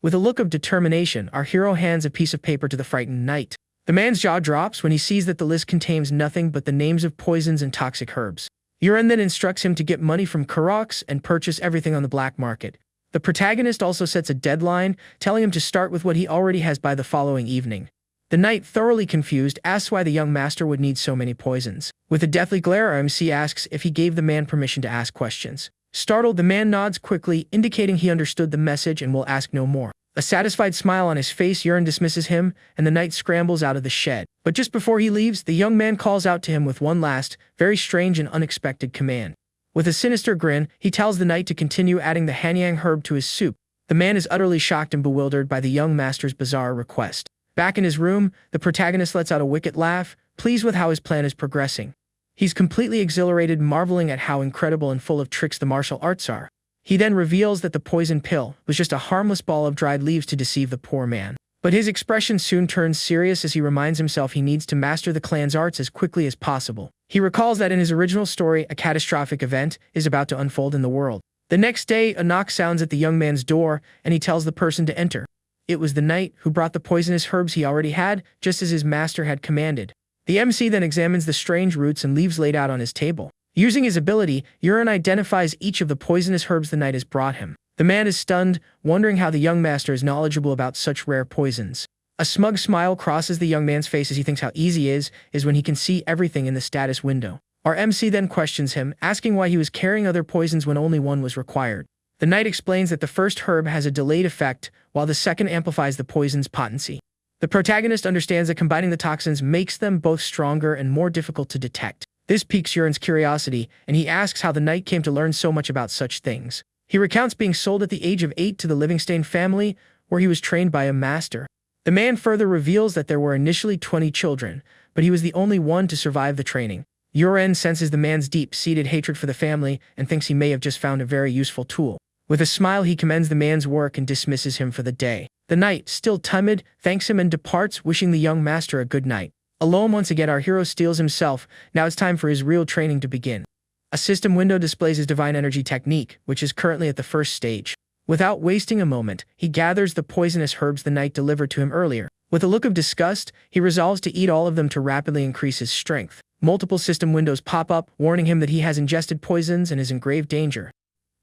With a look of determination, our hero hands a piece of paper to the frightened knight. The man's jaw drops when he sees that the list contains nothing but the names of poisons and toxic herbs. Urine then instructs him to get money from Karox and purchase everything on the black market. The protagonist also sets a deadline, telling him to start with what he already has by the following evening. The knight, thoroughly confused, asks why the young master would need so many poisons. With a deathly glare, our MC asks if he gave the man permission to ask questions. Startled, the man nods quickly, indicating he understood the message and will ask no more. A satisfied smile on his face, Urine dismisses him, and the knight scrambles out of the shed. But just before he leaves, the young man calls out to him with one last, very strange and unexpected command. With a sinister grin, he tells the knight to continue adding the Hanyang herb to his soup. The man is utterly shocked and bewildered by the young master's bizarre request. Back in his room, the protagonist lets out a wicked laugh, pleased with how his plan is progressing. He's completely exhilarated, marveling at how incredible and full of tricks the martial arts are. He then reveals that the poison pill was just a harmless ball of dried leaves to deceive the poor man. But his expression soon turns serious as he reminds himself he needs to master the clan's arts as quickly as possible. He recalls that in his original story, a catastrophic event is about to unfold in the world. The next day, a knock sounds at the young man's door, and he tells the person to enter. It was the knight who brought the poisonous herbs he already had, just as his master had commanded. The MC then examines the strange roots and leaves laid out on his table. Using his ability, Urine identifies each of the poisonous herbs the knight has brought him. The man is stunned, wondering how the young master is knowledgeable about such rare poisons. A smug smile crosses the young man's face as he thinks how easy it is when he can see everything in the status window. Our MC then questions him, asking why he was carrying other poisons when only one was required. The knight explains that the first herb has a delayed effect, while the second amplifies the poison's potency. The protagonist understands that combining the toxins makes them both stronger and more difficult to detect. This piques Urine's curiosity, and he asks how the knight came to learn so much about such things. He recounts being sold at the age of 8 to the Livingstane family, where he was trained by a master. The man further reveals that there were initially 20 children, but he was the only one to survive the training. Urine senses the man's deep-seated hatred for the family and thinks he may have just found a very useful tool. With a smile, he commends the man's work and dismisses him for the day. The knight, still timid, thanks him and departs, wishing the young master a good night. Alone once again, our hero steels himself. Now it's time for his real training to begin. A system window displays his divine energy technique, which is currently at the first stage. Without wasting a moment, he gathers the poisonous herbs the knight delivered to him earlier. With a look of disgust, he resolves to eat all of them to rapidly increase his strength. Multiple system windows pop up, warning him that he has ingested poisons and is in grave danger.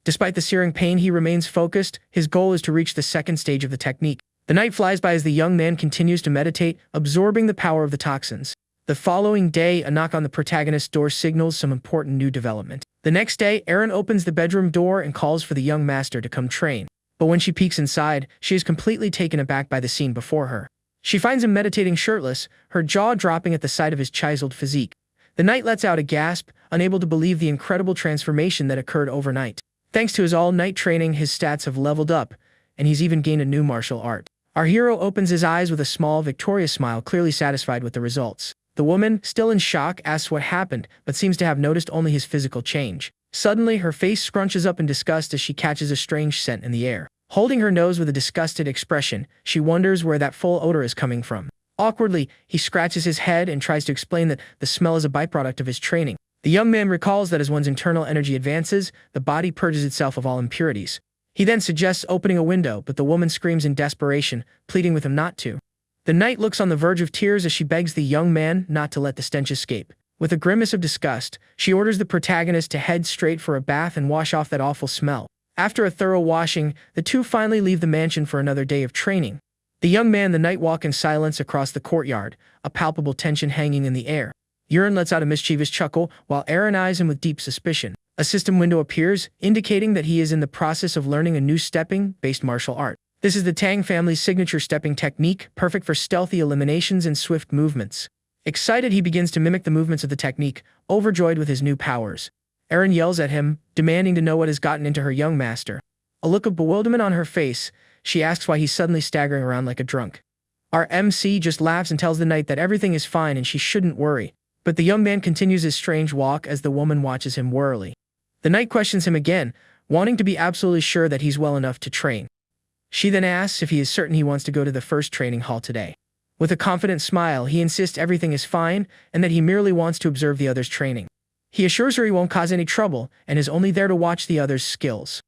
Despite the searing pain, he remains focused. His goal is to reach the second stage of the technique. The night flies by as the young man continues to meditate, absorbing the power of the toxins. The following day, a knock on the protagonist's door signals some important new development. The next day, Erin opens the bedroom door and calls for the young master to come train. But when she peeks inside, she is completely taken aback by the scene before her. She finds him meditating shirtless, her jaw dropping at the sight of his chiseled physique. The knight lets out a gasp, unable to believe the incredible transformation that occurred overnight. Thanks to his all-night training, his stats have leveled up, and he's even gained a new martial art. Our hero opens his eyes with a small, victorious smile, clearly satisfied with the results. The woman, still in shock, asks what happened, but seems to have noticed only his physical change. Suddenly, her face scrunches up in disgust as she catches a strange scent in the air. Holding her nose with a disgusted expression, she wonders where that full odor is coming from. Awkwardly, he scratches his head and tries to explain that the smell is a byproduct of his training. The young man recalls that as one's internal energy advances, the body purges itself of all impurities. He then suggests opening a window, but the woman screams in desperation, pleading with him not to. The knight looks on the verge of tears as she begs the young man not to let the stench escape. With a grimace of disgust, she orders the protagonist to head straight for a bath and wash off that awful smell. After a thorough washing, the two finally leave the mansion for another day of training. The young man and the knight walk in silence across the courtyard, a palpable tension hanging in the air. Euron lets out a mischievous chuckle, while Aaron eyes him with deep suspicion. A system window appears, indicating that he is in the process of learning a new stepping-based martial art. This is the Tang family's signature stepping technique, perfect for stealthy eliminations and swift movements. Excited, he begins to mimic the movements of the technique, overjoyed with his new powers. Aaron yells at him, demanding to know what has gotten into her young master. A look of bewilderment on her face, she asks why he's suddenly staggering around like a drunk. Our MC just laughs and tells the knight that everything is fine and she shouldn't worry. But the young man continues his strange walk as the woman watches him warily. The knight questions him again, wanting to be absolutely sure that he's well enough to train. She then asks if he is certain he wants to go to the first training hall today. With a confident smile, he insists everything is fine and that he merely wants to observe the others training. He assures her he won't cause any trouble and is only there to watch the others' skills.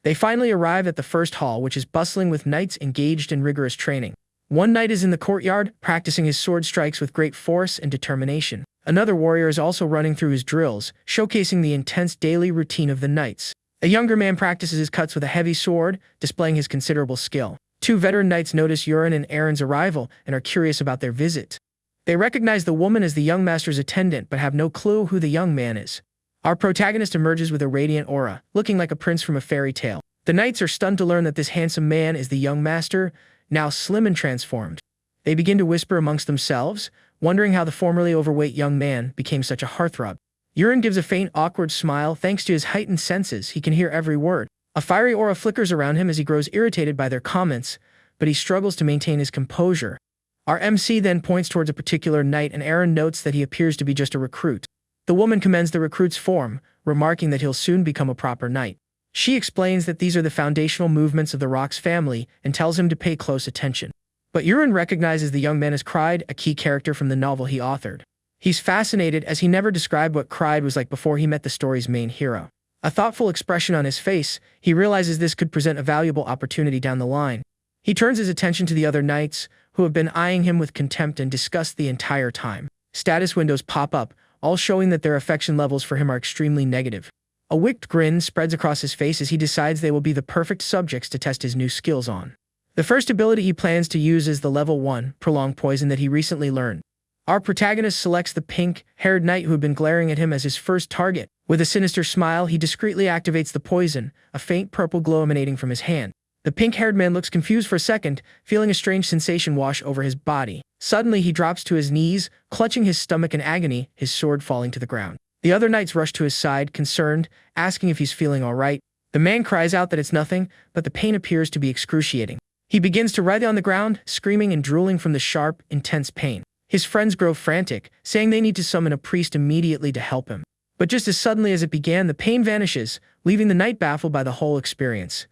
They finally arrive at the first hall, which is bustling with knights engaged in rigorous training. One knight is in the courtyard, practicing his sword strikes with great force and determination. Another warrior is also running through his drills, showcasing the intense daily routine of the knights. A younger man practices his cuts with a heavy sword, displaying his considerable skill. Two veteran knights notice Euron and Aaron's arrival and are curious about their visit. They recognize the woman as the young master's attendant but have no clue who the young man is. Our protagonist emerges with a radiant aura, looking like a prince from a fairy tale. The knights are stunned to learn that this handsome man is the young master, now slim and transformed. They begin to whisper amongst themselves, wondering how the formerly overweight young man became such a heartthrob. Euron gives a faint, awkward smile. Thanks to his heightened senses, he can hear every word. A fiery aura flickers around him as he grows irritated by their comments, but he struggles to maintain his composure. Our MC then points towards a particular knight and Aaron notes that he appears to be just a recruit. The woman commends the recruit's form, remarking that he'll soon become a proper knight. She explains that these are the foundational movements of the Rox family and tells him to pay close attention. But Euron recognizes the young man as Kryde, a key character from the novel he authored. He's fascinated as he never described what Kryde was like before he met the story's main hero. A thoughtful expression on his face, he realizes this could present a valuable opportunity down the line. He turns his attention to the other knights, who have been eyeing him with contempt and disgust the entire time. Status windows pop up, all showing that their affection levels for him are extremely negative. A wicked grin spreads across his face as he decides they will be the perfect subjects to test his new skills on. The first ability he plans to use is the level 1, Prolonged Poison that he recently learned. Our protagonist selects the pink-haired knight who had been glaring at him as his first target. With a sinister smile, he discreetly activates the poison, a faint purple glow emanating from his hand. The pink-haired man looks confused for a second, feeling a strange sensation wash over his body. Suddenly, he drops to his knees, clutching his stomach in agony, his sword falling to the ground. The other knights rush to his side, concerned, asking if he's feeling all right. The man cries out that it's nothing, but the pain appears to be excruciating. He begins to writhe on the ground, screaming and drooling from the sharp, intense pain. His friends grow frantic, saying they need to summon a priest immediately to help him. But just as suddenly as it began, the pain vanishes, leaving the knight baffled by the whole experience.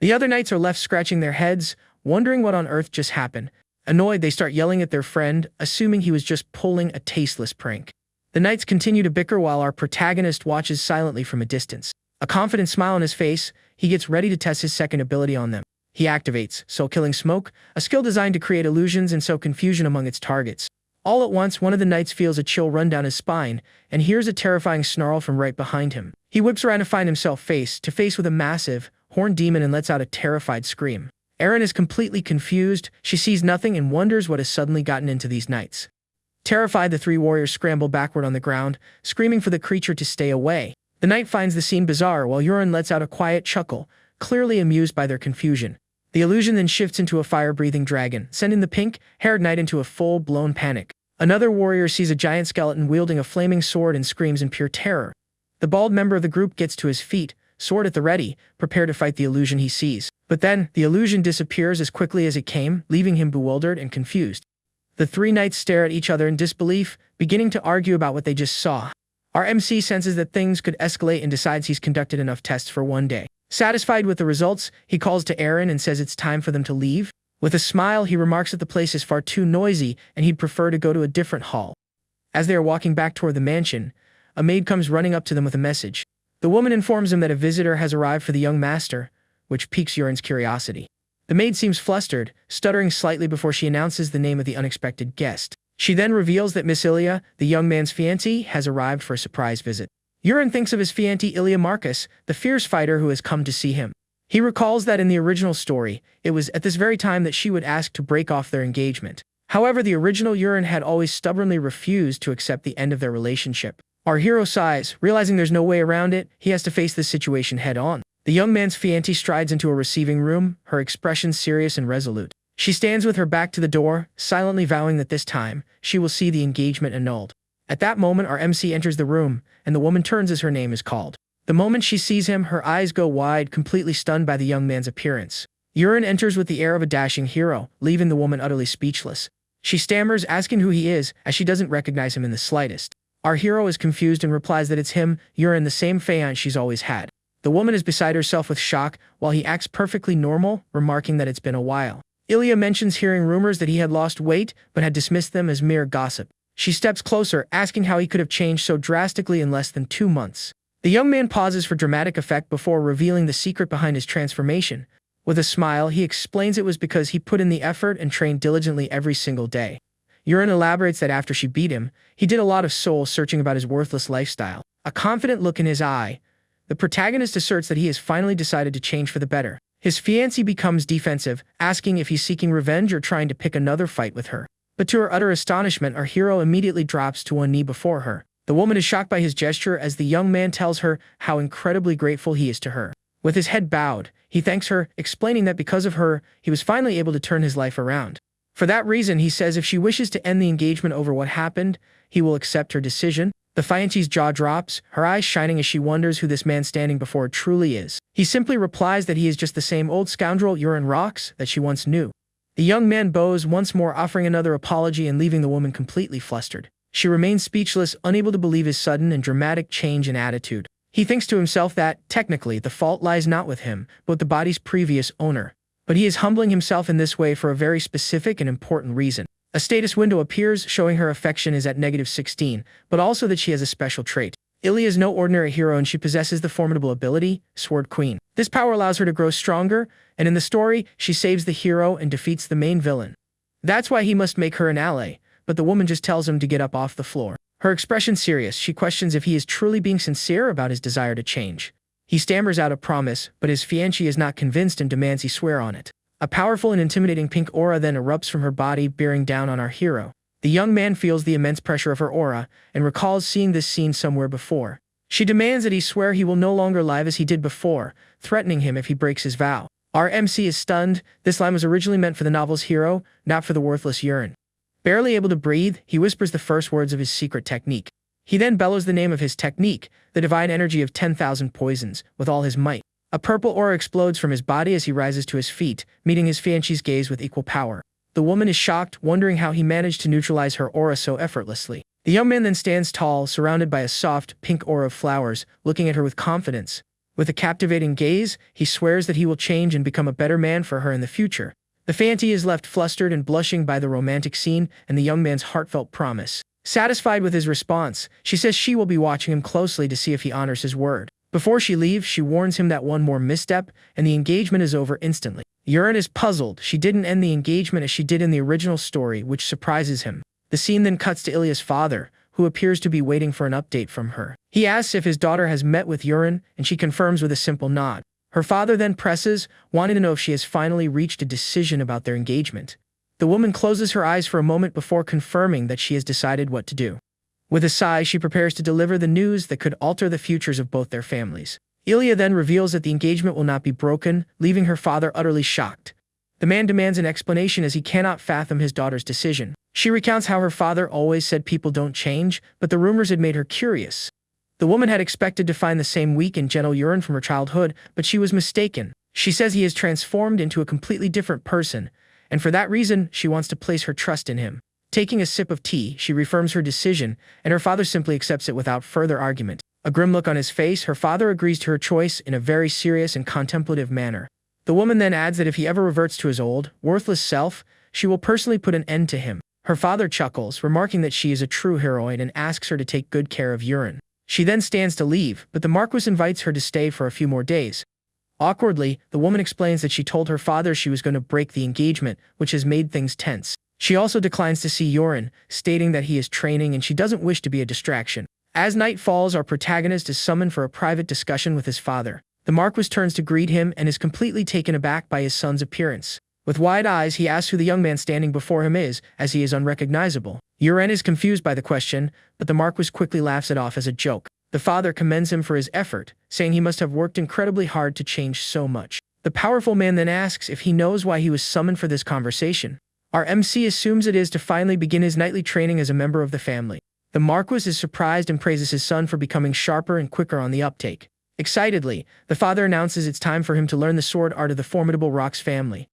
The other knights are left scratching their heads, wondering what on earth just happened. Annoyed, they start yelling at their friend, assuming he was just pulling a tasteless prank. The knights continue to bicker while our protagonist watches silently from a distance. A confident smile on his face, he gets ready to test his second ability on them. He activates Soul-Killing Smoke, a skill designed to create illusions and sow confusion among its targets. All at once, one of the knights feels a chill run down his spine and hears a terrifying snarl from right behind him. He whips around to find himself face to face with a massive, horned demon and lets out a terrified scream. Aaron is completely confused. She sees nothing and wonders what has suddenly gotten into these knights. Terrified, the three warriors scramble backward on the ground, screaming for the creature to stay away. The knight finds the scene bizarre while Euron lets out a quiet chuckle, clearly amused by their confusion. The illusion then shifts into a fire-breathing dragon, sending the pink-haired knight into a full-blown panic. Another warrior sees a giant skeleton wielding a flaming sword and screams in pure terror. The bald member of the group gets to his feet, sword at the ready, prepared to fight the illusion he sees. But then, the illusion disappears as quickly as it came, leaving him bewildered and confused. The three knights stare at each other in disbelief, beginning to argue about what they just saw. Our MC senses that things could escalate and decides he's conducted enough tests for one day. Satisfied with the results, he calls to Aaron and says it's time for them to leave. With a smile, he remarks that the place is far too noisy and he'd prefer to go to a different hall. As they are walking back toward the mansion, a maid comes running up to them with a message. The woman informs him that a visitor has arrived for the young master, which piques Euron's curiosity. The maid seems flustered, stuttering slightly before she announces the name of the unexpected guest. She then reveals that Miss Ilia, the young man's fiancée, has arrived for a surprise visit. Euron thinks of his fiancé Ilia Marcus, the fierce fighter who has come to see him. He recalls that in the original story, it was at this very time that she would ask to break off their engagement. However, the original Yurin had always stubbornly refused to accept the end of their relationship. Our hero sighs, realizing there's no way around it. He has to face this situation head-on. The young man's fiancée strides into a receiving room, her expression serious and resolute. She stands with her back to the door, silently vowing that this time, she will see the engagement annulled. At that moment, our MC enters the room, and the woman turns as her name is called. The moment she sees him, her eyes go wide, completely stunned by the young man's appearance. Yurin enters with the air of a dashing hero, leaving the woman utterly speechless. She stammers, asking who he is, as she doesn't recognize him in the slightest. Our hero is confused and replies that it's him, Yurin, the same fiancé she's always had. The woman is beside herself with shock, while he acts perfectly normal, remarking that it's been a while. Ilya mentions hearing rumors that he had lost weight, but had dismissed them as mere gossip. She steps closer, asking how he could have changed so drastically in less than 2 months. The young man pauses for dramatic effect before revealing the secret behind his transformation. With a smile, he explains it was because he put in the effort and trained diligently every single day. Yurin elaborates that after she beat him, he did a lot of soul-searching about his worthless lifestyle. A confident look in his eye, the protagonist asserts that he has finally decided to change for the better. His fiancée becomes defensive, asking if he's seeking revenge or trying to pick another fight with her. But to her utter astonishment, our hero immediately drops to one knee before her. The woman is shocked by his gesture as the young man tells her how incredibly grateful he is to her. With his head bowed, he thanks her, explaining that because of her, he was finally able to turn his life around. For that reason, he says if she wishes to end the engagement over what happened, he will accept her decision. The fiancée's jaw drops, her eyes shining as she wonders who this man standing before her truly is. He simply replies that he is just the same old scoundrel Yurin Rocks that she once knew. The young man bows once more, offering another apology and leaving the woman completely flustered. She remains speechless, unable to believe his sudden and dramatic change in attitude. He thinks to himself that, technically, the fault lies not with him, but with the body's previous owner. But he is humbling himself in this way for a very specific and important reason. A status window appears, showing her affection is at -16, but also that she has a special trait. Ilya is no ordinary hero and she possesses the formidable ability, Sword Queen. This power allows her to grow stronger, and in the story, she saves the hero and defeats the main villain. That's why he must make her an ally, but the woman just tells him to get up off the floor. Her expression serious, she questions if he is truly being sincere about his desire to change. He stammers out a promise, but his fiancée is not convinced and demands he swear on it. A powerful and intimidating pink aura then erupts from her body, bearing down on our hero. The young man feels the immense pressure of her aura, and recalls seeing this scene somewhere before. She demands that he swear he will no longer lie as he did before, threatening him if he breaks his vow. Our MC is stunned. This line was originally meant for the novel's hero, not for the worthless Yurin. Barely able to breathe, he whispers the first words of his secret technique. He then bellows the name of his technique, the divine energy of 10,000 poisons, with all his might. A purple aura explodes from his body as he rises to his feet, meeting his fiancée's gaze with equal power. The woman is shocked, wondering how he managed to neutralize her aura so effortlessly. The young man then stands tall, surrounded by a soft, pink aura of flowers, looking at her with confidence. With a captivating gaze, he swears that he will change and become a better man for her in the future. The fiancée is left flustered and blushing by the romantic scene and the young man's heartfelt promise. Satisfied with his response, she says she will be watching him closely to see if he honors his word. Before she leaves, she warns him that one more misstep, and the engagement is over instantly. Yurin is puzzled. She didn't end the engagement as she did in the original story, which surprises him. The scene then cuts to Ilya's father, who appears to be waiting for an update from her. He asks if his daughter has met with Yurin, and she confirms with a simple nod. Her father then presses, wanting to know if she has finally reached a decision about their engagement. The woman closes her eyes for a moment before confirming that she has decided what to do. With a sigh, she prepares to deliver the news that could alter the futures of both their families. Ilya then reveals that the engagement will not be broken, leaving her father utterly shocked. The man demands an explanation as he cannot fathom his daughter's decision. She recounts how her father always said people don't change, but the rumors had made her curious. The woman had expected to find the same weak and gentle Yurin from her childhood, but she was mistaken. She says he has transformed into a completely different person, and for that reason, she wants to place her trust in him. Taking a sip of tea, she reaffirms her decision, and her father simply accepts it without further argument. A grim look on his face, her father agrees to her choice in a very serious and contemplative manner. The woman then adds that if he ever reverts to his old, worthless self, she will personally put an end to him. Her father chuckles, remarking that she is a true heroine and asks her to take good care of Yurin. She then stands to leave, but the Marquis invites her to stay for a few more days. Awkwardly, the woman explains that she told her father she was going to break the engagement, which has made things tense. She also declines to see Yurin, stating that he is training and she doesn't wish to be a distraction. As night falls, our protagonist is summoned for a private discussion with his father. The Marquis turns to greet him and is completely taken aback by his son's appearance. With wide eyes, he asks who the young man standing before him is, as he is unrecognizable. Uren is confused by the question, but the Marquis quickly laughs it off as a joke. The father commends him for his effort, saying he must have worked incredibly hard to change so much. The powerful man then asks if he knows why he was summoned for this conversation. Our MC assumes it is to finally begin his nightly training as a member of the family. The Marquis is surprised and praises his son for becoming sharper and quicker on the uptake. Excitedly, the father announces it's time for him to learn the sword art of the formidable Rox family.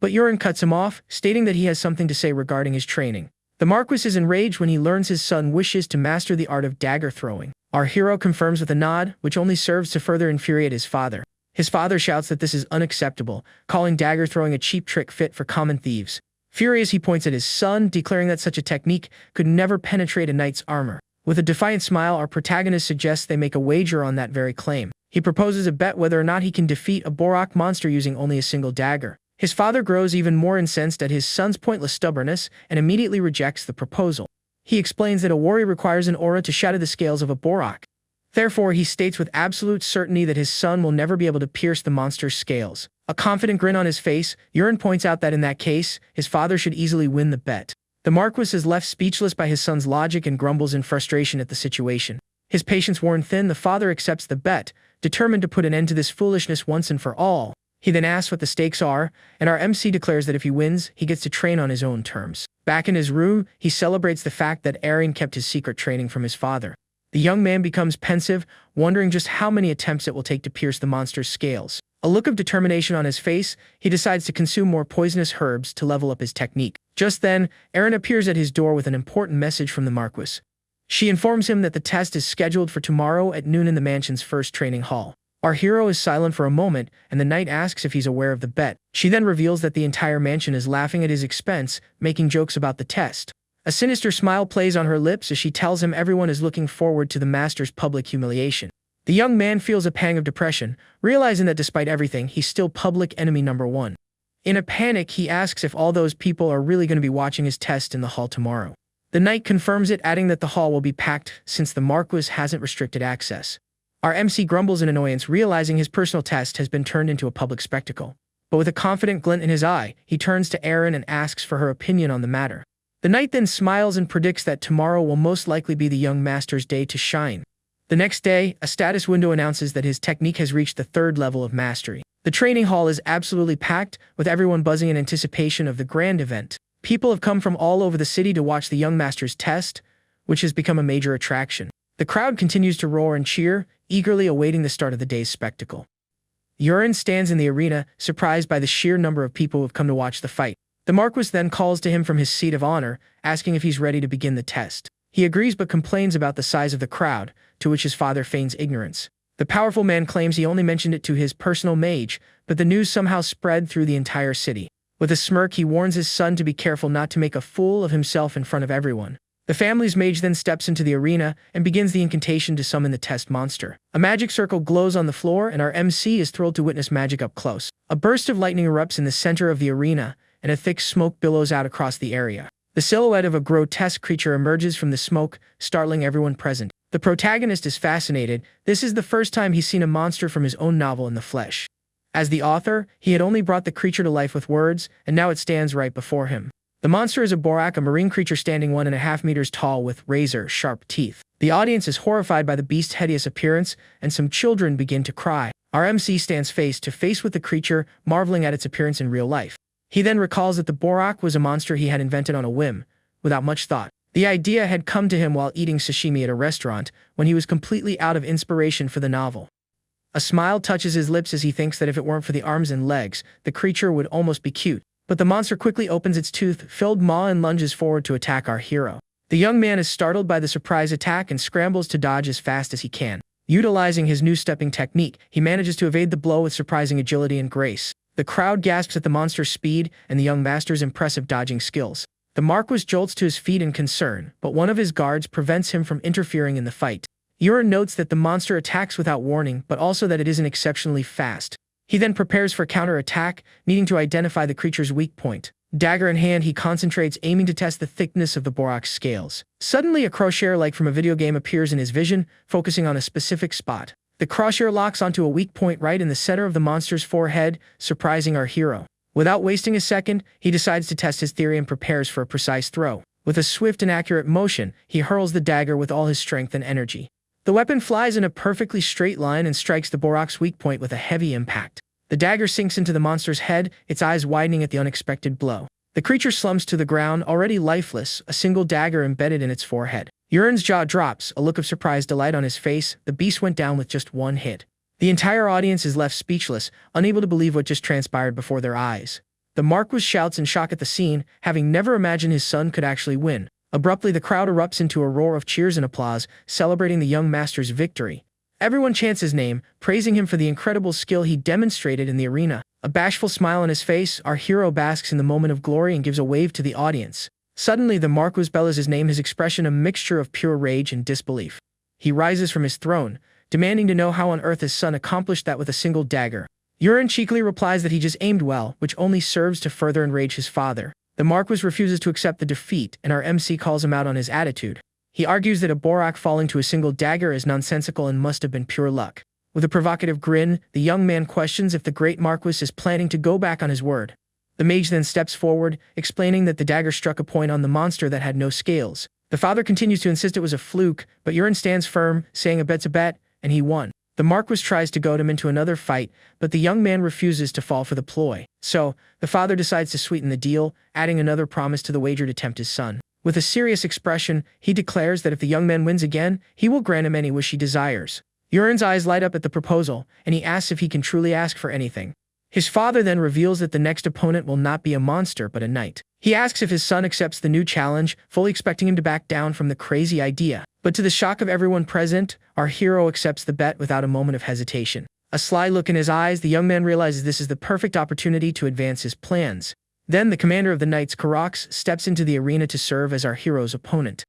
But Uren cuts him off, stating that he has something to say regarding his training. The Marquis is enraged when he learns his son wishes to master the art of dagger throwing. Our hero confirms with a nod, which only serves to further infuriate his father. His father shouts that this is unacceptable, calling dagger throwing a cheap trick fit for common thieves. Furious, he points at his son, declaring that such a technique could never penetrate a knight's armor. With a defiant smile, our protagonist suggests they make a wager on that very claim. He proposes a bet whether or not he can defeat a Borak monster using only a single dagger. His father grows even more incensed at his son's pointless stubbornness and immediately rejects the proposal. He explains that a warrior requires an aura to shatter the scales of a Borak. Therefore, he states with absolute certainty that his son will never be able to pierce the monster's scales. A confident grin on his face, Uren points out that in that case, his father should easily win the bet. The Marquis is left speechless by his son's logic and grumbles in frustration at the situation. His patience worn thin, the father accepts the bet, determined to put an end to this foolishness once and for all. He then asks what the stakes are, and our MC declares that if he wins, he gets to train on his own terms. Back in his room, he celebrates the fact that Eren kept his secret training from his father. The young man becomes pensive, wondering just how many attempts it will take to pierce the monster's scales. A look of determination on his face, he decides to consume more poisonous herbs to level up his technique. Just then, Eren appears at his door with an important message from the Marquis. She informs him that the test is scheduled for tomorrow at noon in the mansion's first training hall. Our hero is silent for a moment, and the knight asks if he's aware of the bet. She then reveals that the entire mansion is laughing at his expense, making jokes about the test. A sinister smile plays on her lips as she tells him everyone is looking forward to the master's public humiliation. The young man feels a pang of depression, realizing that despite everything, he's still public enemy number one. In a panic, he asks if all those people are really going to be watching his test in the hall tomorrow. The knight confirms it, adding that the hall will be packed since the Marquis hasn't restricted access. Our MC grumbles in annoyance, realizing his personal test has been turned into a public spectacle. But with a confident glint in his eye, he turns to Eren and asks for her opinion on the matter. The knight then smiles and predicts that tomorrow will most likely be the young master's day to shine. The next day, a status window announces that his technique has reached the 3rd level of mastery. The training hall is absolutely packed, with everyone buzzing in anticipation of the grand event. People have come from all over the city to watch the young master's test, which has become a major attraction. The crowd continues to roar and cheer, eagerly awaiting the start of the day's spectacle. Uren stands in the arena, surprised by the sheer number of people who have come to watch the fight. The Marquis then calls to him from his seat of honor, asking if he's ready to begin the test. He agrees but complains about the size of the crowd, to which his father feigns ignorance. The powerful man claims he only mentioned it to his personal mage, but the news somehow spread through the entire city. With a smirk, he warns his son to be careful not to make a fool of himself in front of everyone. The family's mage then steps into the arena and begins the incantation to summon the test monster. A magic circle glows on the floor, and our MC is thrilled to witness magic up close. A burst of lightning erupts in the center of the arena, and a thick smoke billows out across the area. The silhouette of a grotesque creature emerges from the smoke, startling everyone present. The protagonist is fascinated. This is the first time he's seen a monster from his own novel in the flesh. As the author, he had only brought the creature to life with words, and now it stands right before him. The monster is a Borak, a marine creature standing 1.5 meters tall with razor-sharp teeth. The audience is horrified by the beast's hideous appearance, and some children begin to cry. Our MC stands face to face with the creature, marveling at its appearance in real life. He then recalls that the Borak was a monster he had invented on a whim, without much thought. The idea had come to him while eating sashimi at a restaurant, when he was completely out of inspiration for the novel. A smile touches his lips as he thinks that if it weren't for the arms and legs, the creature would almost be cute. But the monster quickly opens its tooth-filled maw and lunges forward to attack our hero. The young man is startled by the surprise attack and scrambles to dodge as fast as he can. Utilizing his new stepping technique, he manages to evade the blow with surprising agility and grace. The crowd gasps at the monster's speed and the young master's impressive dodging skills. The Marquis jolts to his feet in concern, but one of his guards prevents him from interfering in the fight. Uren notes that the monster attacks without warning, but also that it isn't exceptionally fast. He then prepares for counter-attack, needing to identify the creature's weak point. Dagger in hand, he concentrates, aiming to test the thickness of the Borak's scales. Suddenly, a crochet like from a video game appears in his vision, focusing on a specific spot. The crusher locks onto a weak point right in the center of the monster's forehead, surprising our hero. Without wasting a second, he decides to test his theory and prepares for a precise throw. With a swift and accurate motion, he hurls the dagger with all his strength and energy. The weapon flies in a perfectly straight line and strikes the Borak's weak point with a heavy impact. The dagger sinks into the monster's head, its eyes widening at the unexpected blow. The creature slumps to the ground, already lifeless, a single dagger embedded in its forehead. Urian's jaw drops, a look of surprised delight on his face. The beast went down with just one hit. The entire audience is left speechless, unable to believe what just transpired before their eyes. The Marquis shouts in shock at the scene, having never imagined his son could actually win. Abruptly, the crowd erupts into a roar of cheers and applause, celebrating the young master's victory. Everyone chants his name, praising him for the incredible skill he demonstrated in the arena. A bashful smile on his face, our hero basks in the moment of glory and gives a wave to the audience. Suddenly, the Marquis bellows his name, his expression a mixture of pure rage and disbelief. He rises from his throne, demanding to know how on earth his son accomplished that with a single dagger. Urian cheekily replies that he just aimed well, which only serves to further enrage his father. The Marquis refuses to accept the defeat, and our MC calls him out on his attitude. He argues that a Borak falling to a single dagger is nonsensical and must have been pure luck. With a provocative grin, the young man questions if the great Marquis is planning to go back on his word. The mage then steps forward, explaining that the dagger struck a point on the monster that had no scales. The father continues to insist it was a fluke, but Urian stands firm, saying a bet's a bet, and he won. The Marquis tries to goad him into another fight, but the young man refuses to fall for the ploy. So, the father decides to sweeten the deal, adding another promise to the wager to tempt his son. With a serious expression, he declares that if the young man wins again, he will grant him any wish he desires. Urian's eyes light up at the proposal, and he asks if he can truly ask for anything. His father then reveals that the next opponent will not be a monster but a knight. He asks if his son accepts the new challenge, fully expecting him to back down from the crazy idea. But to the shock of everyone present, our hero accepts the bet without a moment of hesitation. A sly look in his eyes, the young man realizes this is the perfect opportunity to advance his plans. Then the commander of the Knights, Karax, steps into the arena to serve as our hero's opponent.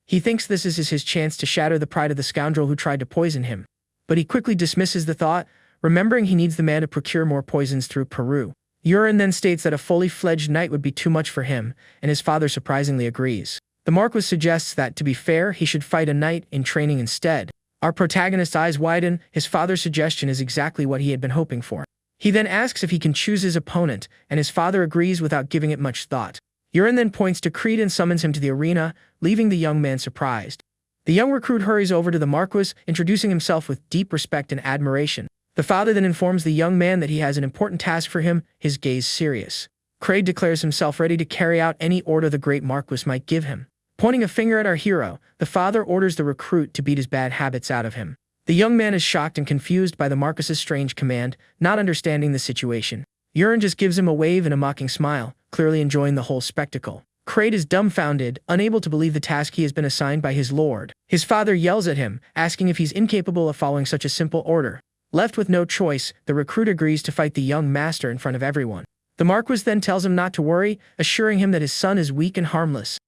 He thinks this is his chance to shatter the pride of the scoundrel who tried to poison him. But he quickly dismisses the thought, remembering he needs the man to procure more poisons through Peru. Urian then states that a fully fledged knight would be too much for him, and his father surprisingly agrees. The Marquis suggests that, to be fair, he should fight a knight in training instead. Our protagonist's eyes widen, his father's suggestion is exactly what he had been hoping for. He then asks if he can choose his opponent, and his father agrees without giving it much thought. Urian then points to Creed and summons him to the arena, leaving the young man surprised. The young recruit hurries over to the Marquis, introducing himself with deep respect and admiration. The father then informs the young man that he has an important task for him, his gaze serious. Creed declares himself ready to carry out any order the great Marquis might give him. Pointing a finger at our hero, the father orders the recruit to beat his bad habits out of him. The young man is shocked and confused by the Marquis's strange command, not understanding the situation. Urian just gives him a wave and a mocking smile, clearly enjoying the whole spectacle. Creed is dumbfounded, unable to believe the task he has been assigned by his lord. His father yells at him, asking if he's incapable of following such a simple order. Left with no choice, the recruit agrees to fight the young master in front of everyone. The Marquis then tells him not to worry, assuring him that his son is weak and harmless.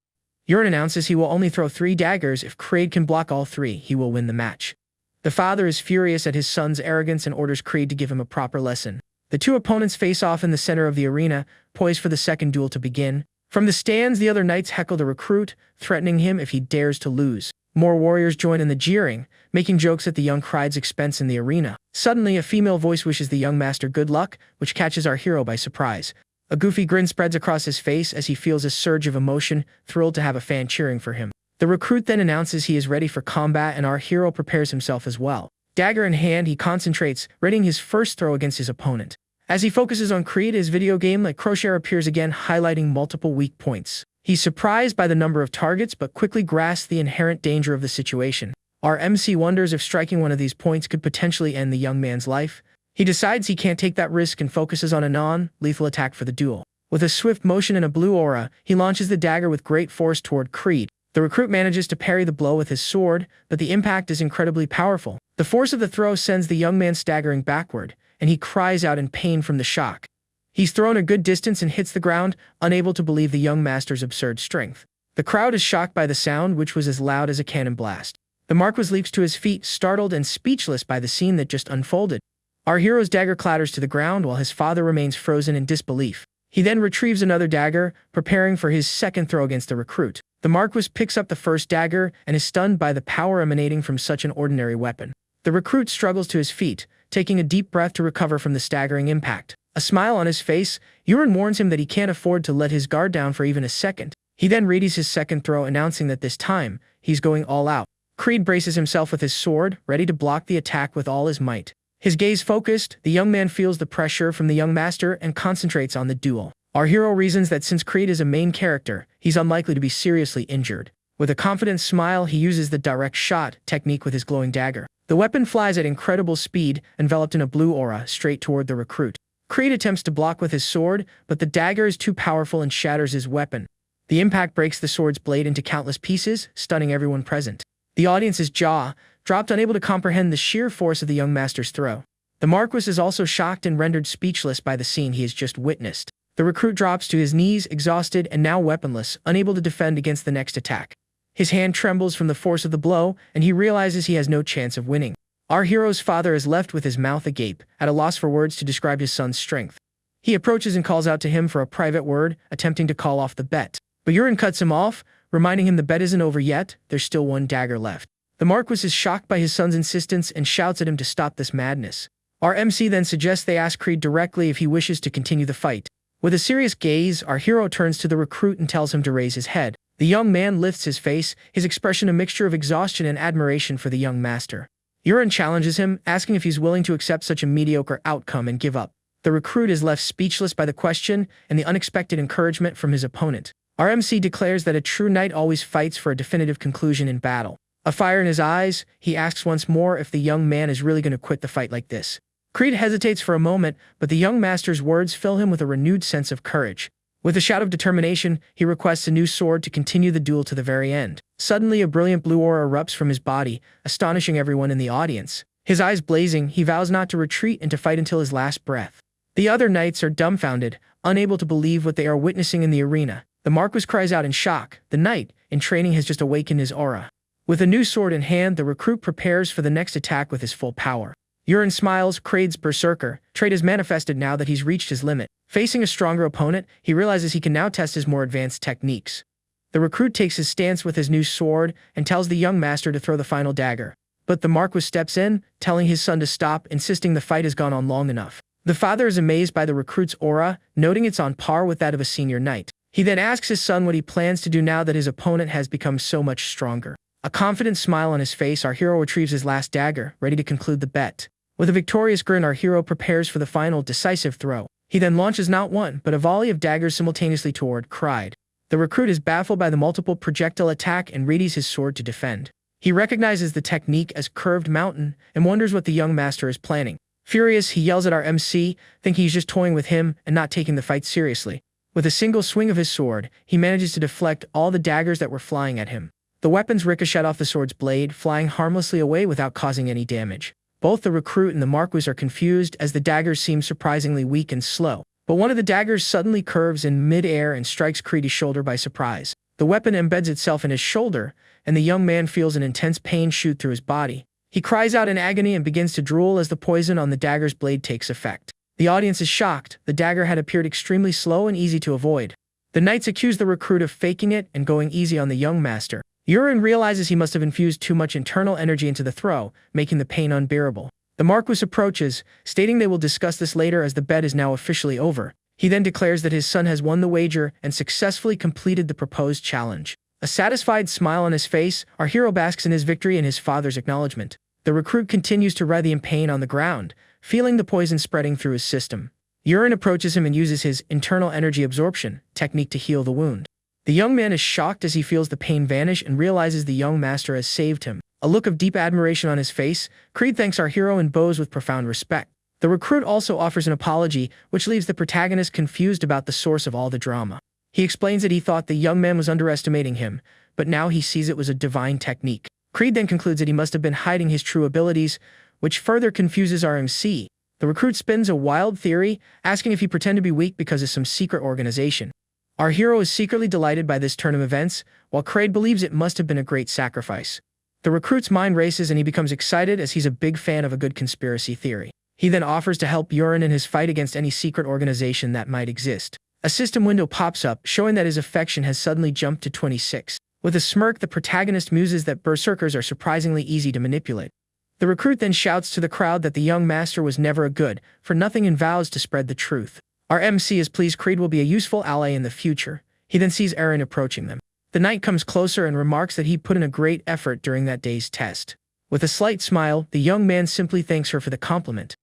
Urian announces he will only throw 3 daggers. If Creed can block all 3, he will win the match. The father is furious at his son's arrogance and orders Creed to give him a proper lesson. The two opponents face off in the center of the arena, poised for the second duel to begin. From the stands, the other knights heckle the recruit, threatening him if he dares to lose. More warriors join in the jeering, making jokes at the young Creed's expense in the arena. Suddenly, a female voice wishes the young master good luck, which catches our hero by surprise. A goofy grin spreads across his face as he feels a surge of emotion, thrilled to have a fan cheering for him. The recruit then announces he is ready for combat, and our hero prepares himself as well. Dagger in hand, he concentrates, readying his first throw against his opponent. As he focuses on Creed, his video game like Crochet appears again, highlighting multiple weak points. He's surprised by the number of targets, but quickly grasps the inherent danger of the situation. Our MC wonders if striking one of these points could potentially end the young man's life. He decides he can't take that risk and focuses on a non-lethal attack for the duel. With a swift motion and a blue aura, he launches the dagger with great force toward Creed. The recruit manages to parry the blow with his sword, but the impact is incredibly powerful. The force of the throw sends the young man staggering backward, and he cries out in pain from the shock. He's thrown a good distance and hits the ground, unable to believe the young master's absurd strength. The crowd is shocked by the sound, which was as loud as a cannon blast. The Marquis leaps to his feet, startled and speechless by the scene that just unfolded. Our hero's dagger clatters to the ground while his father remains frozen in disbelief. He then retrieves another dagger, preparing for his second throw against the recruit. The Marquis picks up the first dagger and is stunned by the power emanating from such an ordinary weapon. The recruit struggles to his feet, taking a deep breath to recover from the staggering impact. A smile on his face, Yurin warns him that he can't afford to let his guard down for even a second. He then readies his second throw, announcing that this time, he's going all out. Creed braces himself with his sword, ready to block the attack with all his might. His gaze focused, the young man feels the pressure from the young master and concentrates on the duel. Our hero reasons that since Creed is a main character, he's unlikely to be seriously injured. With a confident smile, he uses the direct shot technique with his glowing dagger. The weapon flies at incredible speed, enveloped in a blue aura, straight toward the recruit. Creed attempts to block with his sword, but the dagger is too powerful and shatters his weapon. The impact breaks the sword's blade into countless pieces, stunning everyone present. The audience's jaw dropped, unable to comprehend the sheer force of the young master's throw. The Marquis is also shocked and rendered speechless by the scene he has just witnessed. The recruit drops to his knees, exhausted and now weaponless, unable to defend against the next attack. His hand trembles from the force of the blow, and he realizes he has no chance of winning. Our hero's father is left with his mouth agape, at a loss for words to describe his son's strength. He approaches and calls out to him for a private word, attempting to call off the bet. But Yurin cuts him off, reminding him the bet isn't over yet, there's still one dagger left. The Marquis is shocked by his son's insistence and shouts at him to stop this madness. Our MC then suggests they ask Creed directly if he wishes to continue the fight. With a serious gaze, our hero turns to the recruit and tells him to raise his head. The young man lifts his face, his expression a mixture of exhaustion and admiration for the young master. Yurin challenges him, asking if he's willing to accept such a mediocre outcome and give up. The recruit is left speechless by the question and the unexpected encouragement from his opponent. Our MC declares that a true knight always fights for a definitive conclusion in battle. A fire in his eyes, he asks once more if the young man is really going to quit the fight like this. Creed hesitates for a moment, but the young master's words fill him with a renewed sense of courage. With a shout of determination, he requests a new sword to continue the duel to the very end. Suddenly, a brilliant blue aura erupts from his body, astonishing everyone in the audience. His eyes blazing, he vows not to retreat and to fight until his last breath. The other knights are dumbfounded, unable to believe what they are witnessing in the arena. The Marquis cries out in shock. The knight, in training, has just awakened his aura. With a new sword in hand, the recruit prepares for the next attack with his full power. Yurin smiles. Creed's berserker trait is manifested now that he's reached his limit. Facing a stronger opponent, he realizes he can now test his more advanced techniques. The recruit takes his stance with his new sword and tells the young master to throw the final dagger. But the Marquis steps in, telling his son to stop, insisting the fight has gone on long enough. The father is amazed by the recruit's aura, noting it's on par with that of a senior knight. He then asks his son what he plans to do now that his opponent has become so much stronger. A confident smile on his face, our hero retrieves his last dagger, ready to conclude the bet. With a victorious grin, our hero prepares for the final, decisive throw. He then launches not one, but a volley of daggers simultaneously toward Creed. The recruit is baffled by the multiple projectile attack and readies his sword to defend. He recognizes the technique as curved mountain and wonders what the young master is planning. Furious, he yells at our MC, thinking he's just toying with him and not taking the fight seriously. With a single swing of his sword, he manages to deflect all the daggers that were flying at him. The weapons ricochet off the sword's blade, flying harmlessly away without causing any damage. Both the recruit and the Marquis are confused as the daggers seem surprisingly weak and slow. But one of the daggers suddenly curves in mid-air and strikes Creed's shoulder by surprise. The weapon embeds itself in his shoulder, and the young man feels an intense pain shoot through his body. He cries out in agony and begins to drool as the poison on the dagger's blade takes effect. The audience is shocked. The dagger had appeared extremely slow and easy to avoid. The knights accuse the recruit of faking it and going easy on the young master. Yurin realizes he must have infused too much internal energy into the throw, making the pain unbearable. The Marquis approaches, stating they will discuss this later as the bet is now officially over. He then declares that his son has won the wager and successfully completed the proposed challenge. A satisfied smile on his face, our hero basks in his victory and his father's acknowledgement. The recruit continues to writhe in pain on the ground, feeling the poison spreading through his system. Yurin approaches him and uses his internal energy absorption technique to heal the wound. The young man is shocked as he feels the pain vanish and realizes the young master has saved him. A look of deep admiration on his face, Creed thanks our hero and bows with profound respect. The recruit also offers an apology, which leaves the protagonist confused about the source of all the drama. He explains that he thought the young man was underestimating him, but now he sees it was a divine technique. Creed then concludes that he must have been hiding his true abilities, which further confuses our MC. The recruit spins a wild theory, asking if he pretended to be weak because of some secret organization. Our hero is secretly delighted by this turn of events, while Creed believes it must have been a great sacrifice. The recruit's mind races and he becomes excited as he's a big fan of a good conspiracy theory. He then offers to help Yurin in his fight against any secret organization that might exist. A system window pops up, showing that his affection has suddenly jumped to 26. With a smirk, the protagonist muses that berserkers are surprisingly easy to manipulate. The recruit then shouts to the crowd that the young master was never a good for nothing and vows to spread the truth. Our MC is pleased Creed will be a useful ally in the future. He then sees Eren approaching them. The knight comes closer and remarks that he put in a great effort during that day's test. With a slight smile, the young man simply thanks her for the compliment.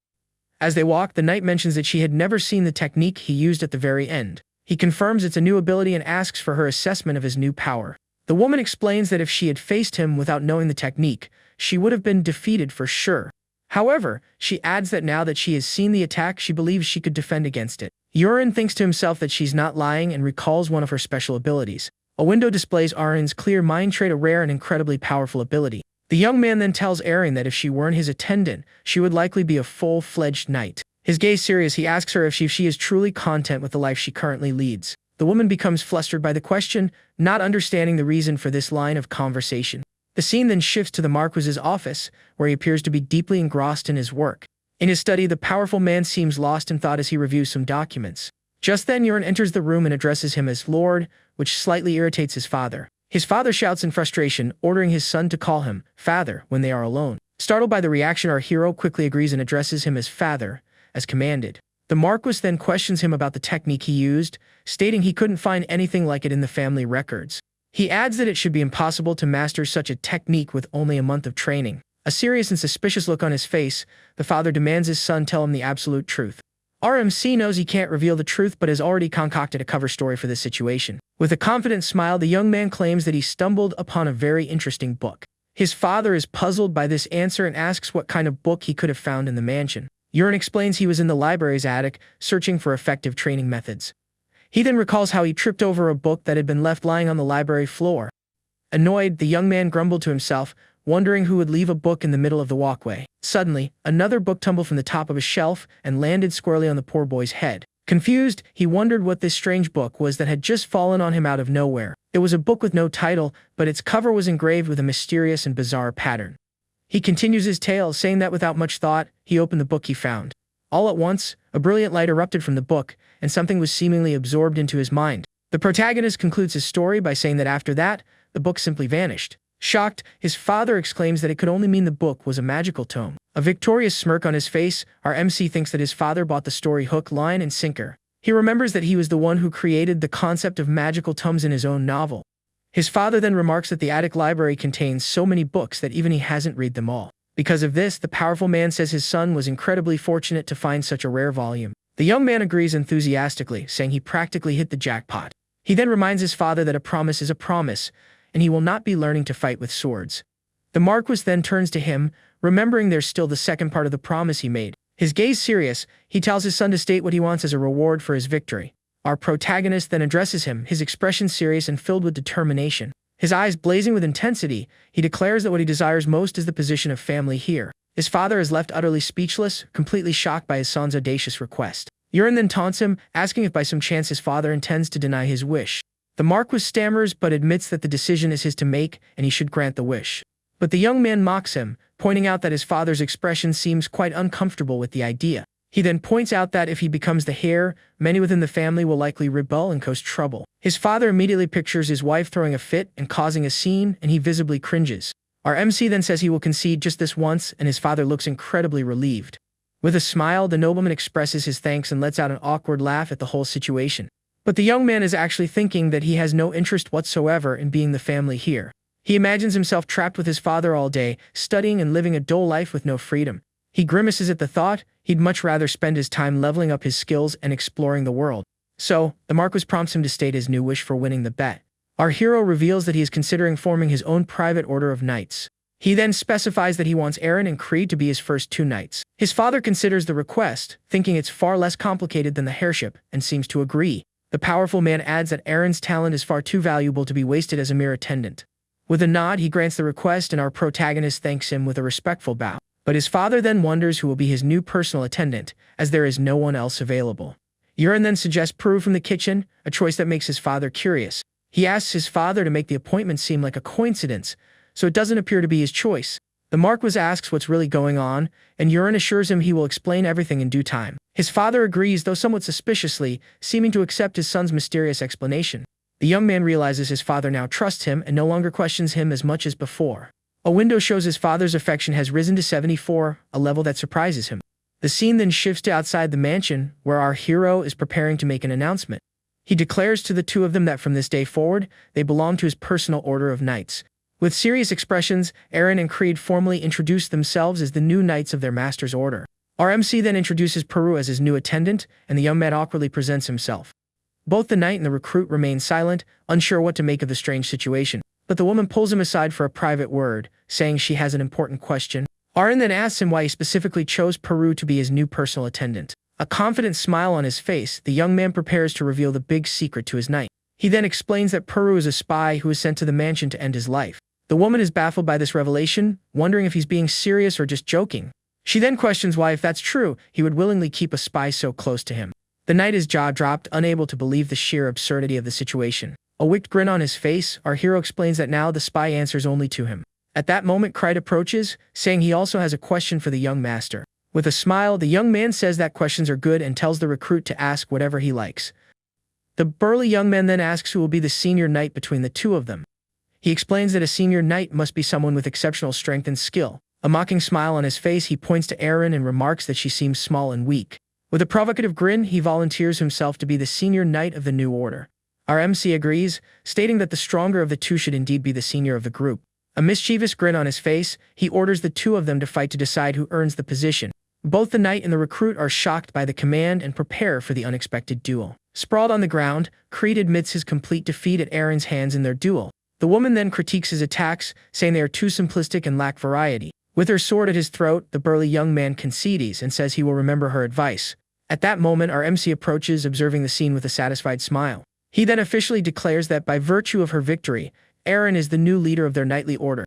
As they walk, the knight mentions that she had never seen the technique he used at the very end. He confirms it's a new ability and asks for her assessment of his new power. The woman explains that if she had faced him without knowing the technique, she would have been defeated for sure. However, she adds that now that she has seen the attack, she believes she could defend against it. Eren thinks to himself that she's not lying and recalls one of her special abilities. A window displays Eren's clear mind trait, a rare and incredibly powerful ability. The young man then tells Eren that if she weren't his attendant, she would likely be a full-fledged knight. His gaze serious, he asks her if she is truly content with the life she currently leads. The woman becomes flustered by the question, not understanding the reason for this line of conversation. The scene then shifts to the Marquis's office, where he appears to be deeply engrossed in his work. In his study, the powerful man seems lost in thought as he reviews some documents. Just then, Eren enters the room and addresses him as Lord, which slightly irritates his father. His father shouts in frustration, ordering his son to call him Father when they are alone. Startled by the reaction, our hero quickly agrees and addresses him as Father, as commanded. The Marquis then questions him about the technique he used, stating he couldn't find anything like it in the family records. He adds that it should be impossible to master such a technique with only a month of training. A serious and suspicious look on his face, the father demands his son tell him the absolute truth. RMC knows he can't reveal the truth but has already concocted a cover story for this situation. With a confident smile, the young man claims that he stumbled upon a very interesting book. His father is puzzled by this answer and asks what kind of book he could have found in the mansion. Eren explains he was in the library's attic, searching for effective training methods. He then recalls how he tripped over a book that had been left lying on the library floor. Annoyed, the young man grumbled to himself, wondering who would leave a book in the middle of the walkway. Suddenly, another book tumbled from the top of a shelf and landed squarely on the poor boy's head. Confused, he wondered what this strange book was that had just fallen on him out of nowhere. It was a book with no title, but its cover was engraved with a mysterious and bizarre pattern. He continues his tale, saying that without much thought, he opened the book he found. All at once, a brilliant light erupted from the book, and something was seemingly absorbed into his mind. The protagonist concludes his story by saying that after that, the book simply vanished. Shocked, his father exclaims that it could only mean the book was a magical tome. A victorious smirk on his face, our MC thinks that his father bought the story hook, line, and sinker. He remembers that he was the one who created the concept of magical tomes in his own novel. His father then remarks that the attic library contains so many books that even he hasn't read them all. Because of this, the powerful man says his son was incredibly fortunate to find such a rare volume. The young man agrees enthusiastically, saying he practically hit the jackpot. He then reminds his father that a promise is a promise, and he will not be learning to fight with swords. The Marquis then turns to him, remembering there's still the second part of the promise he made. His gaze serious, he tells his son to state what he wants as a reward for his victory. Our protagonist then addresses him, his expression serious and filled with determination. His eyes blazing with intensity, he declares that what he desires most is the position of family here. His father is left utterly speechless, completely shocked by his son's audacious request. Eren then taunts him, asking if by some chance his father intends to deny his wish. The Marquis stammers but admits that the decision is his to make and he should grant the wish. But the young man mocks him, pointing out that his father's expression seems quite uncomfortable with the idea. He then points out that if he becomes the heir, many within the family will likely rebel and cause trouble. His father immediately pictures his wife throwing a fit and causing a scene, and he visibly cringes. Our MC then says he will concede just this once, and his father looks incredibly relieved. With a smile, the nobleman expresses his thanks and lets out an awkward laugh at the whole situation. But the young man is actually thinking that he has no interest whatsoever in being the family here. He imagines himself trapped with his father all day, studying and living a dull life with no freedom. He grimaces at the thought. He'd much rather spend his time leveling up his skills and exploring the world. So, the Marquis prompts him to state his new wish for winning the bet. Our hero reveals that he is considering forming his own private order of knights. He then specifies that he wants Eren and Creed to be his first two knights. His father considers the request, thinking it's far less complicated than the heirship, and seems to agree. The powerful man adds that Eren's talent is far too valuable to be wasted as a mere attendant. With a nod, he grants the request and our protagonist thanks him with a respectful bow. But his father then wonders who will be his new personal attendant, as there is no one else available. Eren then suggests Prue from the kitchen, a choice that makes his father curious. He asks his father to make the appointment seem like a coincidence, so it doesn't appear to be his choice. The Marquis asks what's really going on, and Eren assures him he will explain everything in due time. His father agrees, though somewhat suspiciously, seeming to accept his son's mysterious explanation. The young man realizes his father now trusts him and no longer questions him as much as before. A window shows his father's affection has risen to 74, a level that surprises him. The scene then shifts to outside the mansion, where our hero is preparing to make an announcement. He declares to the two of them that from this day forward, they belong to his personal order of knights. With serious expressions, Eren and Creed formally introduce themselves as the new knights of their master's order. Our MC then introduces Peru as his new attendant, and the young man awkwardly presents himself. Both the knight and the recruit remain silent, unsure what to make of the strange situation. But the woman pulls him aside for a private word, saying she has an important question. Eren then asks him why he specifically chose Peru to be his new personal attendant. A confident smile on his face, the young man prepares to reveal the big secret to his knight. He then explains that Peru is a spy who was sent to the mansion to end his life. The woman is baffled by this revelation, wondering if he's being serious or just joking. She then questions why, if that's true, he would willingly keep a spy so close to him. The knight is jaw-dropped, unable to believe the sheer absurdity of the situation. A wicked grin on his face, our hero explains that now the spy answers only to him. At that moment, Kreid approaches, saying he also has a question for the young master. With a smile, the young man says that questions are good and tells the recruit to ask whatever he likes. The burly young man then asks who will be the senior knight between the two of them. He explains that a senior knight must be someone with exceptional strength and skill. A mocking smile on his face, he points to Eren and remarks that she seems small and weak. With a provocative grin, he volunteers himself to be the senior knight of the new order. Our MC agrees, stating that the stronger of the two should indeed be the senior of the group. A mischievous grin on his face, he orders the two of them to fight to decide who earns the position. Both the knight and the recruit are shocked by the command and prepare for the unexpected duel. Sprawled on the ground, Creed admits his complete defeat at Eren's hands in their duel. The woman then critiques his attacks, saying they are too simplistic and lack variety. With her sword at his throat, the burly young man concedes and says he will remember her advice. At that moment, our MC approaches, observing the scene with a satisfied smile. He then officially declares that by virtue of her victory, Eren is the new leader of their knightly order.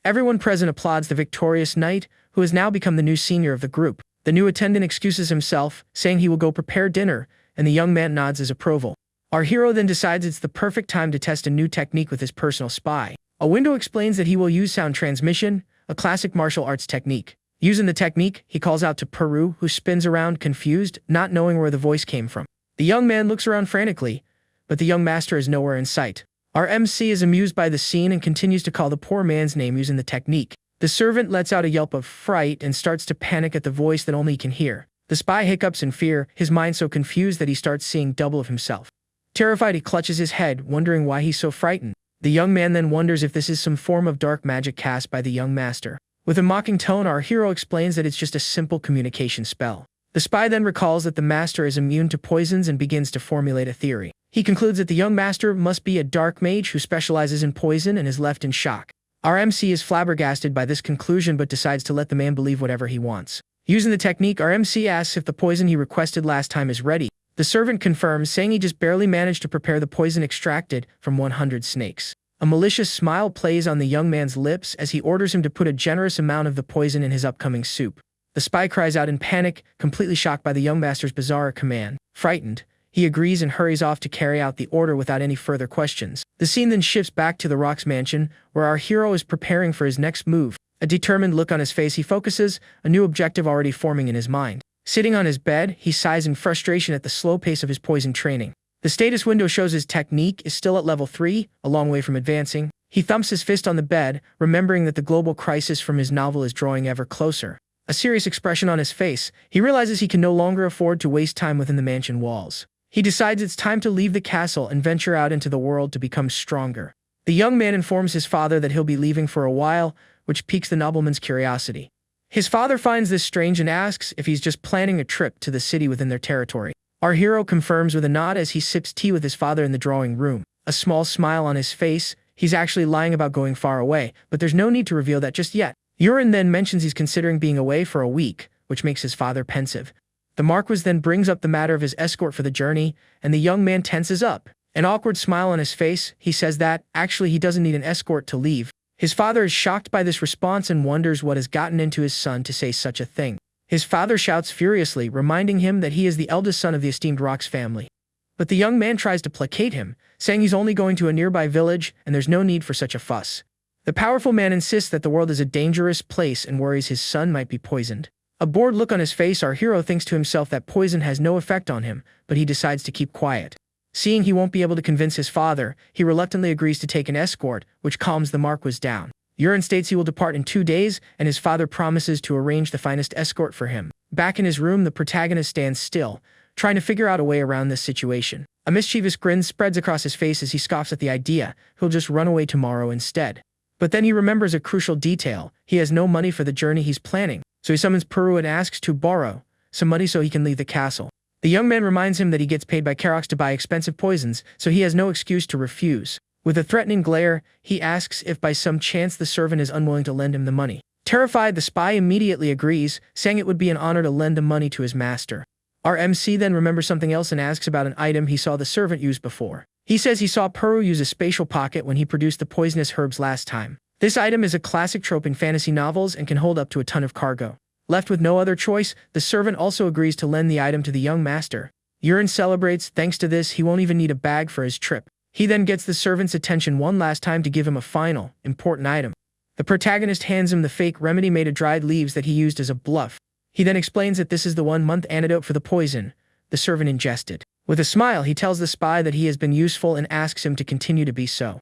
Everyone present applauds the victorious knight, who has now become the new senior of the group. The new attendant excuses himself, saying he will go prepare dinner, and the young man nods his approval. Our hero then decides it's the perfect time to test a new technique with his personal spy. A window explains that he will use sound transmission, a classic martial arts technique. Using the technique, he calls out to Peru, who spins around confused, not knowing where the voice came from. The young man looks around frantically, but the young master is nowhere in sight. Our MC is amused by the scene and continues to call the poor man's name using the technique. The servant lets out a yelp of fright and starts to panic at the voice that only he can hear. The spy hiccups in fear, his mind so confused that he starts seeing double of himself. Terrified, he clutches his head, wondering why he's so frightened. The young man then wonders if this is some form of dark magic cast by the young master. With a mocking tone, our hero explains that it's just a simple communication spell. The spy then recalls that the master is immune to poisons and begins to formulate a theory. He concludes that the young master must be a dark mage who specializes in poison and is left in shock. Our MC is flabbergasted by this conclusion but decides to let the man believe whatever he wants. Using the technique, our MC asks if the poison he requested last time is ready. The servant confirms, saying he just barely managed to prepare the poison extracted from 100 snakes. A malicious smile plays on the young man's lips as he orders him to put a generous amount of the poison in his upcoming soup. The spy cries out in panic, completely shocked by the young master's bizarre command. Frightened, he agrees and hurries off to carry out the order without any further questions. The scene then shifts back to the Rock's mansion, where our hero is preparing for his next move. A determined look on his face, he focuses, a new objective already forming in his mind. Sitting on his bed, he sighs in frustration at the slow pace of his poison training. The status window shows his technique is still at level 3, a long way from advancing. He thumps his fist on the bed, remembering that the global crisis from his novel is drawing ever closer. A serious expression on his face, he realizes he can no longer afford to waste time within the mansion walls. He decides it's time to leave the castle and venture out into the world to become stronger. The young man informs his father that he'll be leaving for a while, which piques the nobleman's curiosity. His father finds this strange and asks if he's just planning a trip to the city within their territory. Our hero confirms with a nod as he sips tea with his father in the drawing room. A small smile on his face, he's actually lying about going far away, but there's no need to reveal that just yet. Euron then mentions he's considering being away for a week, which makes his father pensive. The Marquis then brings up the matter of his escort for the journey, and the young man tenses up. An awkward smile on his face, he says that, actually, he doesn't need an escort to leave. His father is shocked by this response and wonders what has gotten into his son to say such a thing. His father shouts furiously, reminding him that he is the eldest son of the esteemed Rock's family. But the young man tries to placate him, saying he's only going to a nearby village and there's no need for such a fuss. The powerful man insists that the world is a dangerous place and worries his son might be poisoned. A bored look on his face, our hero thinks to himself that poison has no effect on him, but he decides to keep quiet. Seeing he won't be able to convince his father, he reluctantly agrees to take an escort, which calms the Marquis down. Yurin states he will depart in 2 days, and his father promises to arrange the finest escort for him. Back in his room, the protagonist stands still, trying to figure out a way around this situation. A mischievous grin spreads across his face as he scoffs at the idea he'll just run away tomorrow instead. But then he remembers a crucial detail. He has no money for the journey he's planning, so he summons Puru and asks to borrow some money so he can leave the castle. The young man reminds him that he gets paid by Karox to buy expensive poisons, so he has no excuse to refuse. With a threatening glare, he asks if by some chance the servant is unwilling to lend him the money. Terrified, the spy immediately agrees, saying it would be an honor to lend the money to his master. Our MC then remembers something else and asks about an item he saw the servant use before. He says he saw Puru use a spatial pocket when he produced the poisonous herbs last time. This item is a classic trope in fantasy novels and can hold up to a ton of cargo. Left with no other choice, the servant also agrees to lend the item to the young master. Yurin celebrates. Thanks to this, he won't even need a bag for his trip. He then gets the servant's attention one last time to give him a final, important item. The protagonist hands him the fake remedy made of dried leaves that he used as a bluff. He then explains that this is the 1-month antidote for the poison the servant ingested. With a smile, he tells the spy that he has been useful and asks him to continue to be so.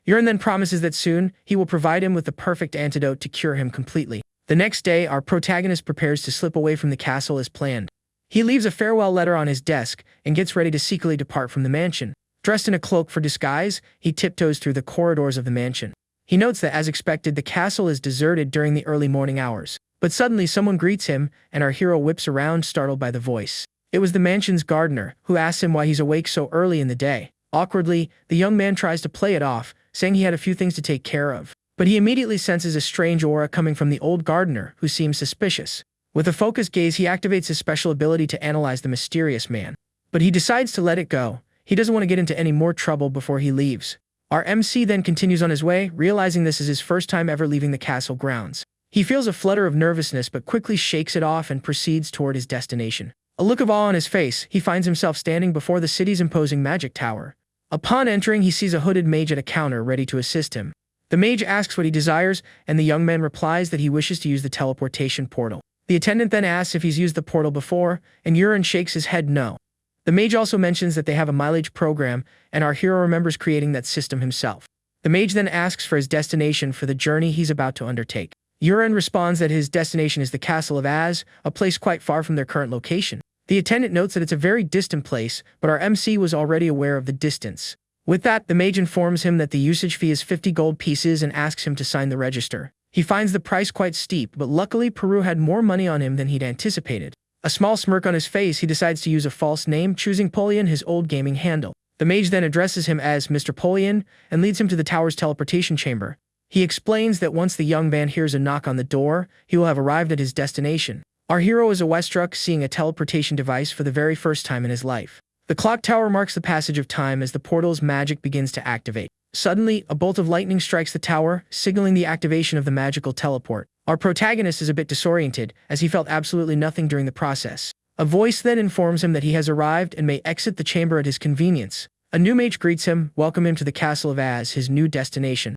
Yurin then promises that soon, he will provide him with the perfect antidote to cure him completely. The next day, our protagonist prepares to slip away from the castle as planned. He leaves a farewell letter on his desk and gets ready to secretly depart from the mansion. Dressed in a cloak for disguise, he tiptoes through the corridors of the mansion. He notes that, as expected, the castle is deserted during the early morning hours. But suddenly someone greets him, and our hero whips around, startled by the voice. It was the mansion's gardener, who asks him why he's awake so early in the day. Awkwardly, the young man tries to play it off, saying he had a few things to take care of. But he immediately senses a strange aura coming from the old gardener, who seems suspicious. With a focused gaze, he activates his special ability to analyze the mysterious man. But he decides to let it go. He doesn't want to get into any more trouble before he leaves. Our MC then continues on his way, realizing this is his first time ever leaving the castle grounds. He feels a flutter of nervousness but quickly shakes it off and proceeds toward his destination. A look of awe on his face, he finds himself standing before the city's imposing magic tower. Upon entering, he sees a hooded mage at a counter ready to assist him. The mage asks what he desires, and the young man replies that he wishes to use the teleportation portal. The attendant then asks if he's used the portal before, and Yurin shakes his head no. The mage also mentions that they have a mileage program, and our hero remembers creating that system himself. The mage then asks for his destination for the journey he's about to undertake. Yurin responds that his destination is the Castle of Az, a place quite far from their current location. The attendant notes that it's a very distant place, but our MC was already aware of the distance. With that, the mage informs him that the usage fee is 50 gold pieces and asks him to sign the register. He finds the price quite steep, but luckily Puru had more money on him than he'd anticipated. A small smirk on his face, he decides to use a false name, choosing Polian, his old gaming handle. The mage then addresses him as Mr. Polian and leads him to the tower's teleportation chamber. He explains that once the young man hears a knock on the door, he will have arrived at his destination. Our hero is awestruck, seeing a teleportation device for the very first time in his life. The clock tower marks the passage of time as the portal's magic begins to activate. Suddenly, a bolt of lightning strikes the tower, signaling the activation of the magical teleport. Our protagonist is a bit disoriented, as he felt absolutely nothing during the process. A voice then informs him that he has arrived and may exit the chamber at his convenience. A new mage greets him, welcoming him to the Castle of Az, his new destination.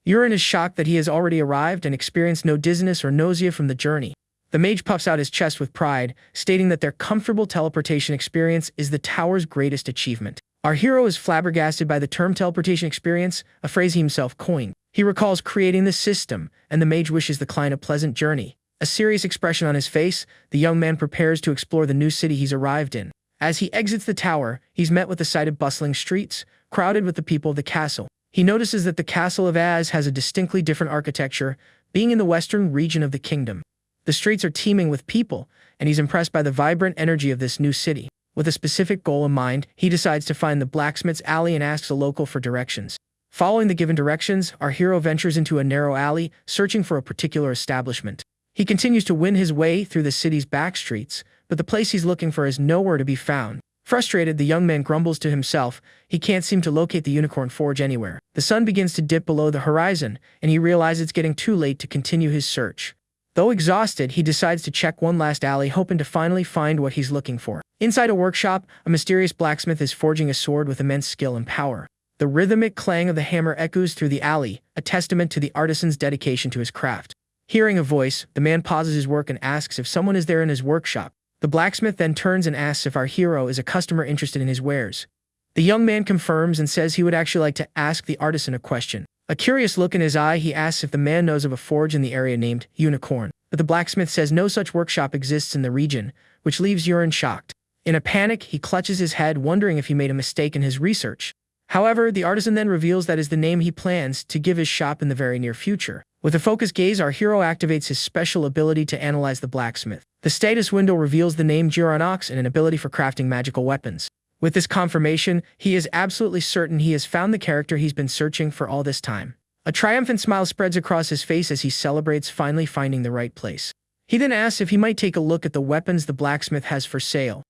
Yurin is shocked that he has already arrived and experienced no dizziness or nausea from the journey. The mage puffs out his chest with pride, stating that their comfortable teleportation experience is the tower's greatest achievement. Our hero is flabbergasted by the term teleportation experience, a phrase he himself coined. He recalls creating the system, and the mage wishes the client a pleasant journey. A serious expression on his face, the young man prepares to explore the new city he's arrived in. As he exits the tower, he's met with the sight of bustling streets, crowded with the people of the castle. He notices that the Castle of Az has a distinctly different architecture, being in the western region of the kingdom. The streets are teeming with people, and he's impressed by the vibrant energy of this new city. With a specific goal in mind, he decides to find the blacksmith's alley and asks a local for directions. Following the given directions, our hero ventures into a narrow alley, searching for a particular establishment. He continues to win his way through the city's back streets, but the place he's looking for is nowhere to be found. Frustrated, the young man grumbles to himself. He can't seem to locate the Unicorn Forge anywhere. The sun begins to dip below the horizon, and he realizes it's getting too late to continue his search. Though exhausted, he decides to check one last alley, hoping to finally find what he's looking for. Inside a workshop, a mysterious blacksmith is forging a sword with immense skill and power. The rhythmic clang of the hammer echoes through the alley, a testament to the artisan's dedication to his craft. Hearing a voice, the man pauses his work and asks if someone is there in his workshop. The blacksmith then turns and asks if our hero is a customer interested in his wares. The young man confirms and says he would actually like to ask the artisan a question. A curious look in his eye, he asks if the man knows of a forge in the area named Unicorn, but the blacksmith says no such workshop exists in the region, which leaves Yurin shocked. In a panic, he clutches his head, wondering if he made a mistake in his research. However, the artisan then reveals that is the name he plans to give his shop in the very near future. With a focused gaze, our hero activates his special ability to analyze the blacksmith. The status window reveals the name Jironox and an ability for crafting magical weapons. With this confirmation, he is absolutely certain he has found the character he's been searching for all this time. A triumphant smile spreads across his face as he celebrates finally finding the right place. He then asks if he might take a look at the weapons the blacksmith has for sale.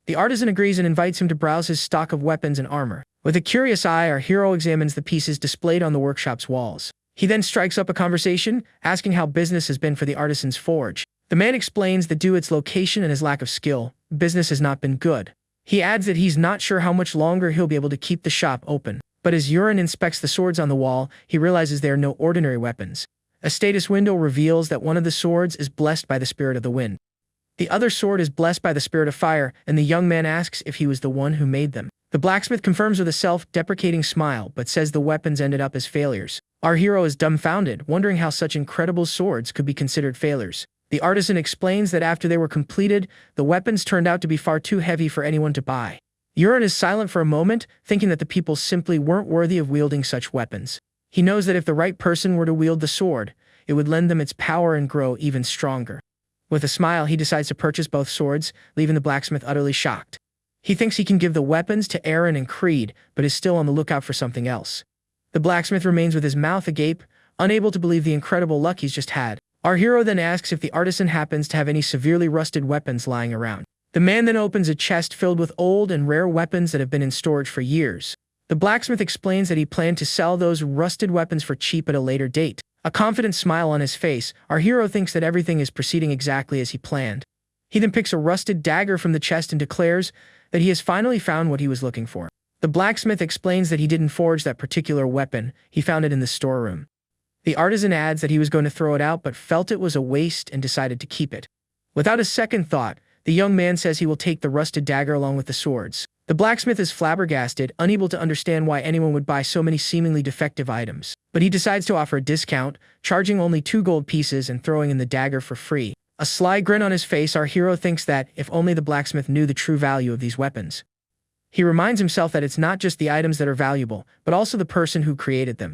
The artisan agrees and invites him to browse his stock of weapons and armor. With a curious eye, our hero examines the pieces displayed on the workshop's walls. He then strikes up a conversation, asking how business has been for the artisan's forge. The man explains that due to its location and his lack of skill, business has not been good. He adds that he's not sure how much longer he'll be able to keep the shop open. But as Yurin inspects the swords on the wall, he realizes they are no ordinary weapons. A status window reveals that one of the swords is blessed by the spirit of the wind. The other sword is blessed by the spirit of fire, and the young man asks if he was the one who made them. The blacksmith confirms with a self-deprecating smile, but says the weapons ended up as failures. Our hero is dumbfounded, wondering how such incredible swords could be considered failures. The artisan explains that after they were completed, the weapons turned out to be far too heavy for anyone to buy. Yurin is silent for a moment, thinking that the people simply weren't worthy of wielding such weapons. He knows that if the right person were to wield the sword, it would lend them its power and grow even stronger. With a smile, he decides to purchase both swords, leaving the blacksmith utterly shocked. He thinks he can give the weapons to Aaron and Creed, but is still on the lookout for something else. The blacksmith remains with his mouth agape, unable to believe the incredible luck he's just had. Our hero then asks if the artisan happens to have any severely rusted weapons lying around. The man then opens a chest filled with old and rare weapons that have been in storage for years. The blacksmith explains that he planned to sell those rusted weapons for cheap at a later date. A confident smile on his face, our hero thinks that everything is proceeding exactly as he planned. He then picks a rusted dagger from the chest and declares that he has finally found what he was looking for. The blacksmith explains that he didn't forge that particular weapon, he found it in the storeroom. The artisan adds that he was going to throw it out but felt it was a waste and decided to keep it. Without a second thought, the young man says he will take the rusted dagger along with the swords. The blacksmith is flabbergasted, unable to understand why anyone would buy so many seemingly defective items. But he decides to offer a discount, charging only 2 gold pieces and throwing in the dagger for free. A sly grin on his face, our hero thinks that if only the blacksmith knew the true value of these weapons. He reminds himself that it's not just the items that are valuable, but also the person who created them.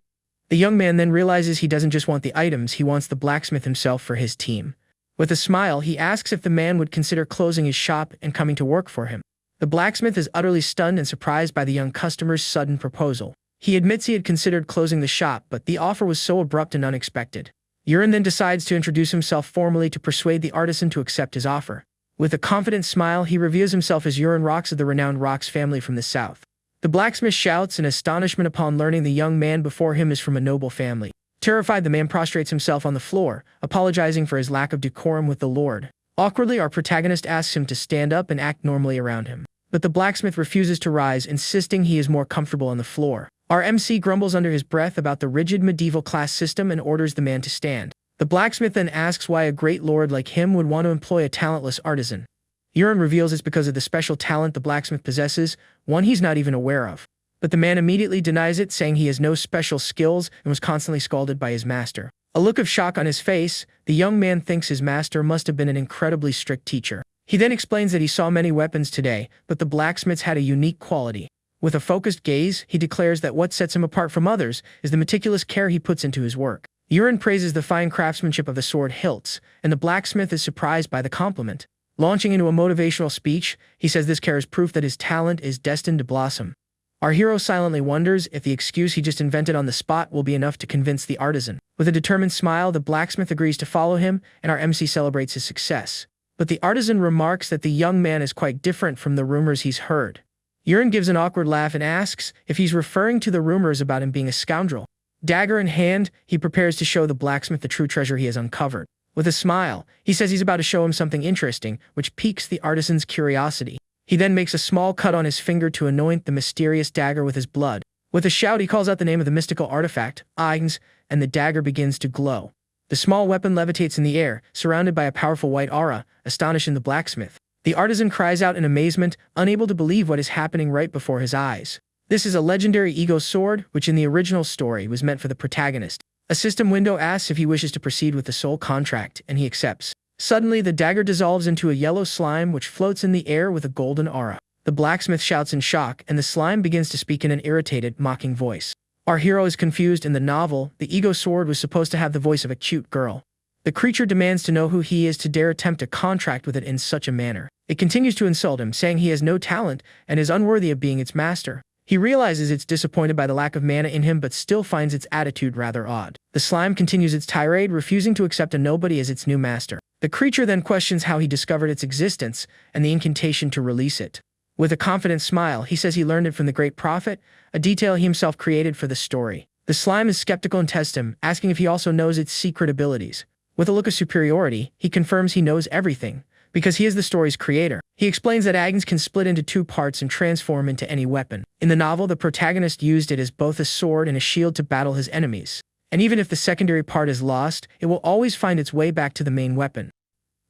The young man then realizes he doesn't just want the items, he wants the blacksmith himself for his team. With a smile, he asks if the man would consider closing his shop and coming to work for him. The blacksmith is utterly stunned and surprised by the young customer's sudden proposal. He admits he had considered closing the shop, but the offer was so abrupt and unexpected. Yurin then decides to introduce himself formally to persuade the artisan to accept his offer. With a confident smile, he reveals himself as Yurin Rox of the renowned Rox family from the south. The blacksmith shouts in astonishment upon learning the young man before him is from a noble family. Terrified, the man prostrates himself on the floor, apologizing for his lack of decorum with the Lord. Awkwardly, our protagonist asks him to stand up and act normally around him. But the blacksmith refuses to rise, insisting he is more comfortable on the floor. Our MC grumbles under his breath about the rigid medieval class system and orders the man to stand. The blacksmith then asks why a great lord like him would want to employ a talentless artisan. Yurin reveals it's because of the special talent the blacksmith possesses, one he's not even aware of. But the man immediately denies it, saying he has no special skills and was constantly scolded by his master. A look of shock on his face, the young man thinks his master must have been an incredibly strict teacher. He then explains that he saw many weapons today, but the blacksmith's had a unique quality. With a focused gaze, he declares that what sets him apart from others is the meticulous care he puts into his work. Yurin praises the fine craftsmanship of the sword hilts, and the blacksmith is surprised by the compliment. Launching into a motivational speech, he says this care is proof that his talent is destined to blossom. Our hero silently wonders if the excuse he just invented on the spot will be enough to convince the artisan. With a determined smile, the blacksmith agrees to follow him, and our MC celebrates his success. But the artisan remarks that the young man is quite different from the rumors he's heard. Yurin gives an awkward laugh and asks if he's referring to the rumors about him being a scoundrel. Dagger in hand, he prepares to show the blacksmith the true treasure he has uncovered. With a smile, he says he's about to show him something interesting, which piques the artisan's curiosity. He then makes a small cut on his finger to anoint the mysterious dagger with his blood. With a shout, he calls out the name of the mystical artifact, Aigns, and the dagger begins to glow. The small weapon levitates in the air, surrounded by a powerful white aura, astonishing the blacksmith. The artisan cries out in amazement, unable to believe what is happening right before his eyes. This is a legendary ego sword, which in the original story was meant for the protagonist. A system window asks if he wishes to proceed with the soul contract, and he accepts. Suddenly, the dagger dissolves into a yellow slime which floats in the air with a golden aura. The blacksmith shouts in shock, and the slime begins to speak in an irritated, mocking voice. Our hero is confused. In the novel, the ego sword was supposed to have the voice of a cute girl. The creature demands to know who he is to dare attempt a contract with it in such a manner. It continues to insult him, saying he has no talent and is unworthy of being its master. He realizes it's disappointed by the lack of mana in him but still finds its attitude rather odd. The slime continues its tirade, refusing to accept a nobody as its new master. The creature then questions how he discovered its existence and the incantation to release it. With a confident smile, he says he learned it from the Great Prophet, a detail he himself created for the story. The slime is skeptical and tests him, asking if he also knows its secret abilities. With a look of superiority, he confirms he knows everything, because he is the story's creator. He explains that Agnes can split into two parts and transform into any weapon. In the novel, the protagonist used it as both a sword and a shield to battle his enemies. And even if the secondary part is lost, it will always find its way back to the main weapon.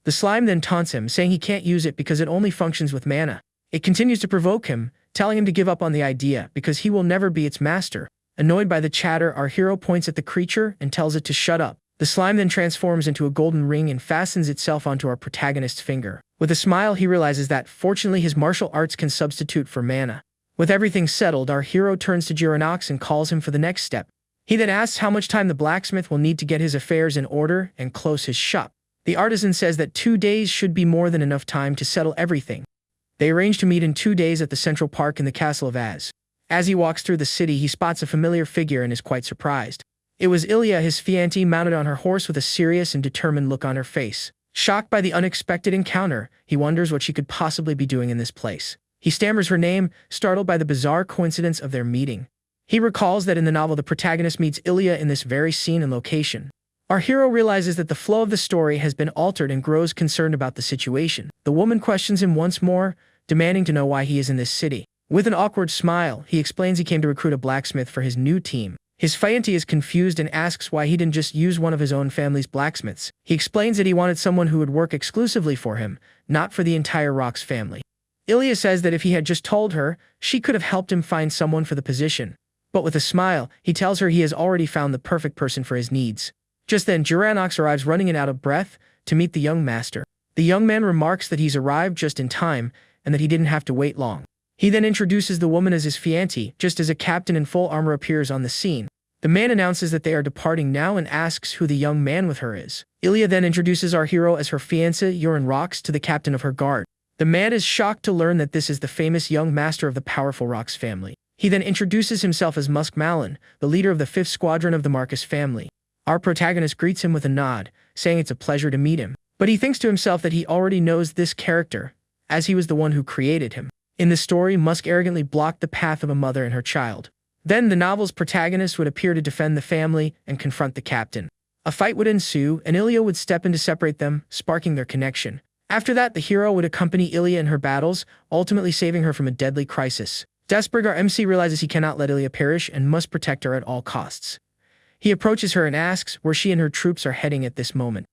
The slime then taunts him, saying he can't use it because it only functions with mana. It continues to provoke him, telling him to give up on the idea because he will never be its master. Annoyed by the chatter, our hero points at the creature and tells it to shut up. The slime then transforms into a golden ring and fastens itself onto our protagonist's finger. With a smile, he realizes that, fortunately, his martial arts can substitute for mana. With everything settled, our hero turns to Geronox and calls him for the next step. He then asks how much time the blacksmith will need to get his affairs in order and close his shop. The artisan says that 2 days should be more than enough time to settle everything. They arrange to meet in 2 days at the Central Park in the Castle of Az. As he walks through the city, he spots a familiar figure and is quite surprised. It was Ilya, his fiancée, mounted on her horse with a serious and determined look on her face. Shocked by the unexpected encounter, he wonders what she could possibly be doing in this place. He stammers her name, startled by the bizarre coincidence of their meeting. He recalls that in the novel the protagonist meets Ilya in this very scene and location. Our hero realizes that the flow of the story has been altered and grows concerned about the situation. The woman questions him once more, demanding to know why he is in this city. With an awkward smile, he explains he came to recruit a blacksmith for his new team. His fiancée is confused and asks why he didn't just use one of his own family's blacksmiths. He explains that he wanted someone who would work exclusively for him, not for the entire Rox family. Ilya says that if he had just told her, she could have helped him find someone for the position. But with a smile, he tells her he has already found the perfect person for his needs. Just then, Geronox arrives running and out of breath to meet the young master. The young man remarks that he's arrived just in time and that he didn't have to wait long. He then introduces the woman as his fiancée, just as a captain in full armor appears on the scene. The man announces that they are departing now and asks who the young man with her is. Ilya then introduces our hero as her fiancé, Yoren Rox, to the captain of her guard. The man is shocked to learn that this is the famous young master of the powerful Rox family. He then introduces himself as Musk Malin, the leader of the 5th Squadron of the Marcus family. Our protagonist greets him with a nod, saying it's a pleasure to meet him. But he thinks to himself that he already knows this character, as he was the one who created him. In the story, Musk arrogantly blocked the path of a mother and her child. Then the novel's protagonist would appear to defend the family and confront the captain. A fight would ensue, and Ilya would step in to separate them, sparking their connection. After that, the hero would accompany Ilya in her battles, ultimately saving her from a deadly crisis. Desberg, our MC, realizes he cannot let Ilya perish and must protect her at all costs. He approaches her and asks where she and her troops are heading at this moment.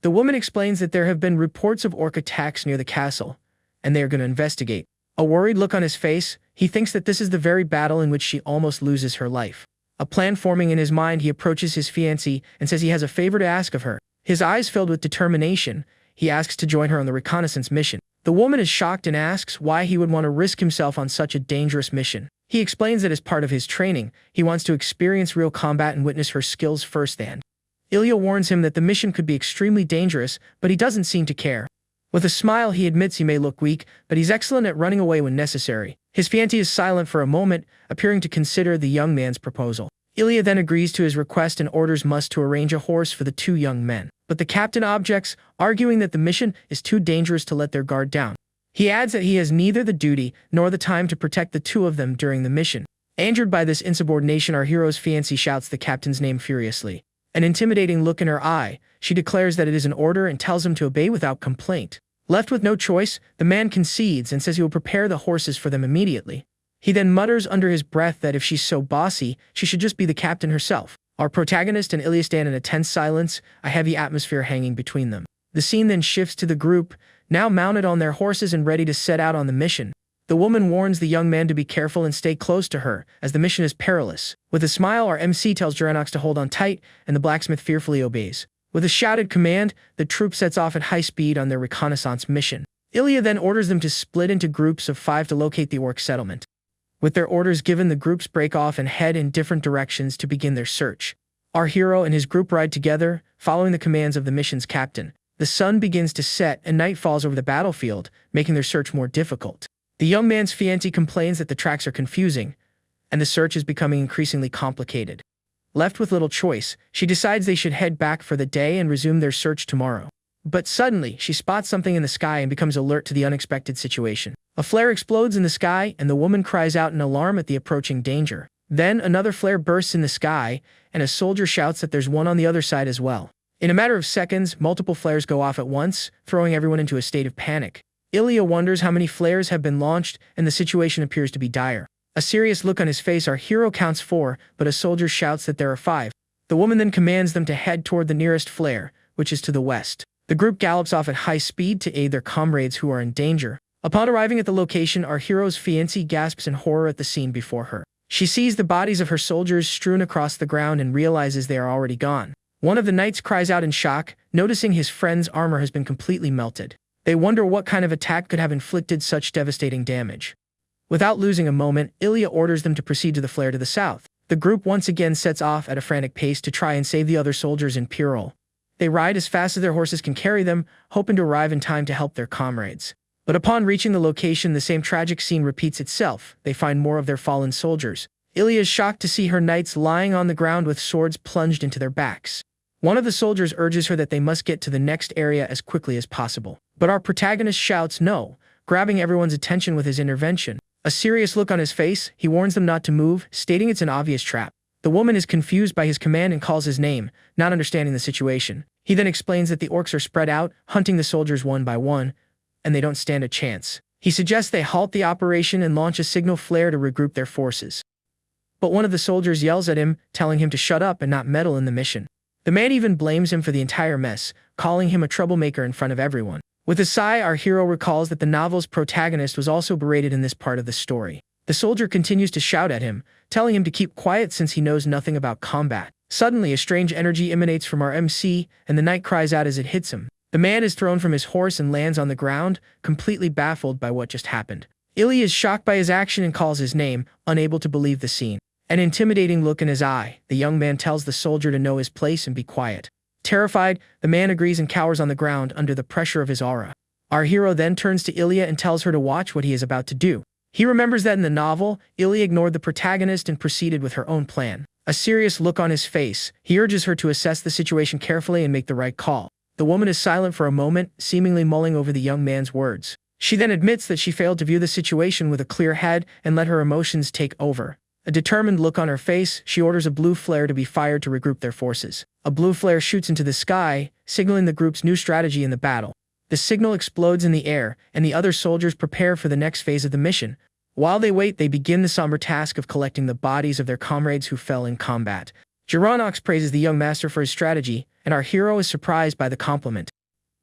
The woman explains that there have been reports of orc attacks near the castle, and they are going to investigate. A worried look on his face, he thinks that this is the very battle in which she almost loses her life. A plan forming in his mind, he approaches his fiancée and says he has a favor to ask of her. His eyes filled with determination, he asks to join her on the reconnaissance mission. The woman is shocked and asks why he would want to risk himself on such a dangerous mission. He explains that as part of his training, he wants to experience real combat and witness her skills firsthand. Ilya warns him that the mission could be extremely dangerous, but he doesn't seem to care. With a smile, he admits he may look weak, but he's excellent at running away when necessary. His fiancée is silent for a moment, appearing to consider the young man's proposal. Ilya then agrees to his request and orders Musk to arrange a horse for the two young men. But the captain objects, arguing that the mission is too dangerous to let their guard down. He adds that he has neither the duty nor the time to protect the two of them during the mission. Angered by this insubordination, our hero's fiancée shouts the captain's name furiously. An intimidating look in her eye, she declares that it is an order and tells him to obey without complaint. Left with no choice, the man concedes and says he will prepare the horses for them immediately. He then mutters under his breath that if she's so bossy, she should just be the captain herself. Our protagonist and Ilya stand in a tense silence, a heavy atmosphere hanging between them. The scene then shifts to the group, now mounted on their horses and ready to set out on the mission. The woman warns the young man to be careful and stay close to her, as the mission is perilous. With a smile, our MC tells Geronox to hold on tight, and the blacksmith fearfully obeys. With a shouted command, the troop sets off at high speed on their reconnaissance mission. Ilya then orders them to split into groups of 5 to locate the orc settlement. With their orders given, the groups break off and head in different directions to begin their search. Our hero and his group ride together, following the commands of the mission's captain. The sun begins to set and night falls over the battlefield, making their search more difficult. The young man's fiancée complains that the tracks are confusing, and the search is becoming increasingly complicated. Left with little choice, she decides they should head back for the day and resume their search tomorrow. But suddenly, she spots something in the sky and becomes alert to the unexpected situation. A flare explodes in the sky, and the woman cries out in alarm at the approaching danger. Then, another flare bursts in the sky, and a soldier shouts that there's one on the other side as well. In a matter of seconds, multiple flares go off at once, throwing everyone into a state of panic. Ilya wonders how many flares have been launched, and the situation appears to be dire. A serious look on his face, our hero counts 4, but a soldier shouts that there are 5. The woman then commands them to head toward the nearest flare, which is to the west. The group gallops off at high speed to aid their comrades who are in danger. Upon arriving at the location, our hero's fiancé gasps in horror at the scene before her. She sees the bodies of her soldiers strewn across the ground and realizes they are already gone. One of the knights cries out in shock, noticing his friend's armor has been completely melted. They wonder what kind of attack could have inflicted such devastating damage. Without losing a moment, Ilya orders them to proceed to the flare to the south. The group once again sets off at a frantic pace to try and save the other soldiers in Pirol. They ride as fast as their horses can carry them, hoping to arrive in time to help their comrades. But upon reaching the location, the same tragic scene repeats itself. They find more of their fallen soldiers. Ilya is shocked to see her knights lying on the ground with swords plunged into their backs. One of the soldiers urges her that they must get to the next area as quickly as possible. But our protagonist shouts no, grabbing everyone's attention with his intervention. A serious look on his face, he warns them not to move, stating it's an obvious trap. The woman is confused by his command and calls his name, not understanding the situation. He then explains that the orcs are spread out, hunting the soldiers one by one, and they don't stand a chance. He suggests they halt the operation and launch a signal flare to regroup their forces. But one of the soldiers yells at him, telling him to shut up and not meddle in the mission. The man even blames him for the entire mess, calling him a troublemaker in front of everyone. With a sigh, our hero recalls that the novel's protagonist was also berated in this part of the story. The soldier continues to shout at him, telling him to keep quiet since he knows nothing about combat. Suddenly, a strange energy emanates from our MC, and the knight cries out as it hits him. The man is thrown from his horse and lands on the ground, completely baffled by what just happened. Ilya is shocked by his action and calls his name, unable to believe the scene. An intimidating look in his eye, the young man tells the soldier to know his place and be quiet. Terrified, the man agrees and cowers on the ground under the pressure of his aura. Our hero then turns to Ilya and tells her to watch what he is about to do. He remembers that in the novel, Ilya ignored the protagonist and proceeded with her own plan. A serious look on his face, he urges her to assess the situation carefully and make the right call. The woman is silent for a moment, seemingly mulling over the young man's words. She then admits that she failed to view the situation with a clear head and let her emotions take over. A determined look on her face, she orders a blue flare to be fired to regroup their forces. A blue flare shoots into the sky, signaling the group's new strategy in the battle. The signal explodes in the air, and the other soldiers prepare for the next phase of the mission. While they wait, they begin the somber task of collecting the bodies of their comrades who fell in combat. Geronox praises the young master for his strategy, and our hero is surprised by the compliment.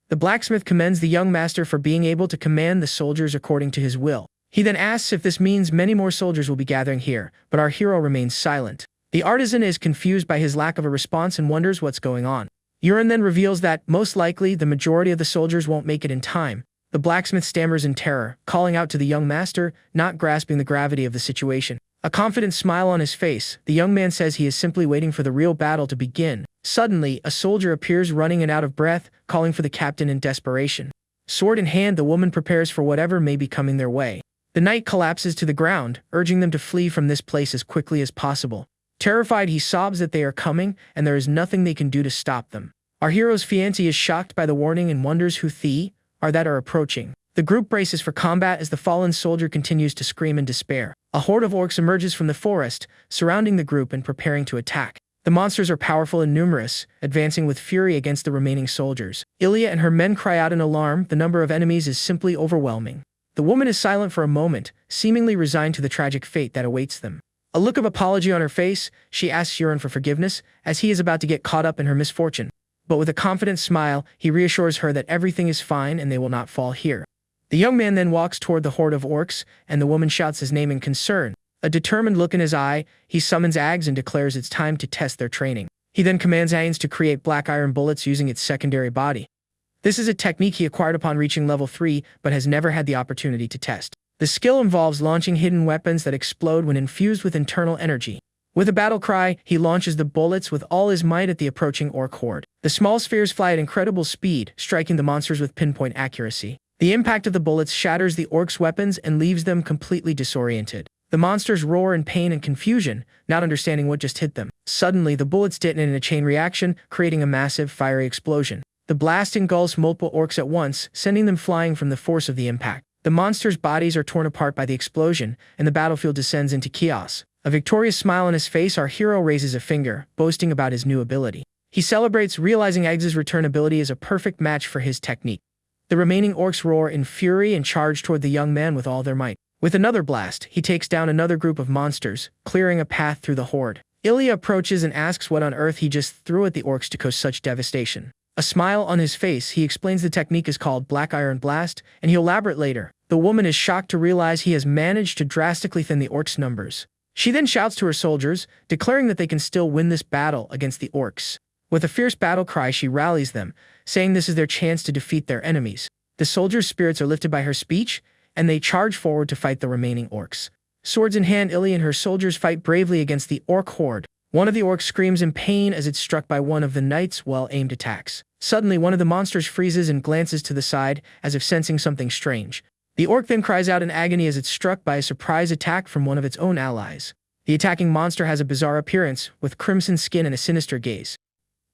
The blacksmith commends the young master for being able to command the soldiers according to his will. He then asks if this means many more soldiers will be gathering here, but our hero remains silent. The artisan is confused by his lack of a response and wonders what's going on. Urin then reveals that, most likely, the majority of the soldiers won't make it in time. The blacksmith stammers in terror, calling out to the young master, not grasping the gravity of the situation. A confident smile on his face, the young man says he is simply waiting for the real battle to begin. Suddenly, a soldier appears running and out of breath, calling for the captain in desperation. Sword in hand, the woman prepares for whatever may be coming their way. The knight collapses to the ground, urging them to flee from this place as quickly as possible. Terrified, he sobs that they are coming, and there is nothing they can do to stop them. Our hero's fiancée is shocked by the warning and wonders who they are approaching. The group braces for combat as the fallen soldier continues to scream in despair. A horde of orcs emerges from the forest, surrounding the group and preparing to attack. The monsters are powerful and numerous, advancing with fury against the remaining soldiers. Ilya and her men cry out in alarm. The number of enemies is simply overwhelming. The woman is silent for a moment, seemingly resigned to the tragic fate that awaits them. A look of apology on her face, she asks Urin for forgiveness, as he is about to get caught up in her misfortune. But with a confident smile, he reassures her that everything is fine and they will not fall here. The young man then walks toward the horde of orcs, and the woman shouts his name in concern. A determined look in his eye, he summons Ags and declares it's time to test their training. He then commands Ains to create black iron bullets using its secondary body. This is a technique he acquired upon reaching level 3, but has never had the opportunity to test. The skill involves launching hidden weapons that explode when infused with internal energy. With a battle cry, he launches the bullets with all his might at the approaching orc horde. The small spheres fly at incredible speed, striking the monsters with pinpoint accuracy. The impact of the bullets shatters the orcs' weapons and leaves them completely disoriented. The monsters roar in pain and confusion, not understanding what just hit them. Suddenly, the bullets detonate in a chain reaction, creating a massive, fiery explosion. The blast engulfs multiple orcs at once, sending them flying from the force of the impact. The monsters' bodies are torn apart by the explosion, and the battlefield descends into chaos. A victorious smile on his face, our hero raises a finger, boasting about his new ability. He celebrates, realizing Eggs' return ability is a perfect match for his technique. The remaining orcs roar in fury and charge toward the young man with all their might. With another blast, he takes down another group of monsters, clearing a path through the horde. Ilya approaches and asks what on earth he just threw at the orcs to cause such devastation. A smile on his face, he explains the technique is called Black Iron Blast, and he'll elaborate later. The woman is shocked to realize he has managed to drastically thin the orcs' numbers. She then shouts to her soldiers, declaring that they can still win this battle against the orcs. With a fierce battle cry, she rallies them, saying this is their chance to defeat their enemies. The soldiers' spirits are lifted by her speech, and they charge forward to fight the remaining orcs. Swords in hand, Ilya and her soldiers fight bravely against the orc horde. One of the orcs screams in pain as it's struck by one of the knight's well-aimed attacks. Suddenly, one of the monsters freezes and glances to the side, as if sensing something strange. The orc then cries out in agony as it's struck by a surprise attack from one of its own allies. The attacking monster has a bizarre appearance, with crimson skin and a sinister gaze.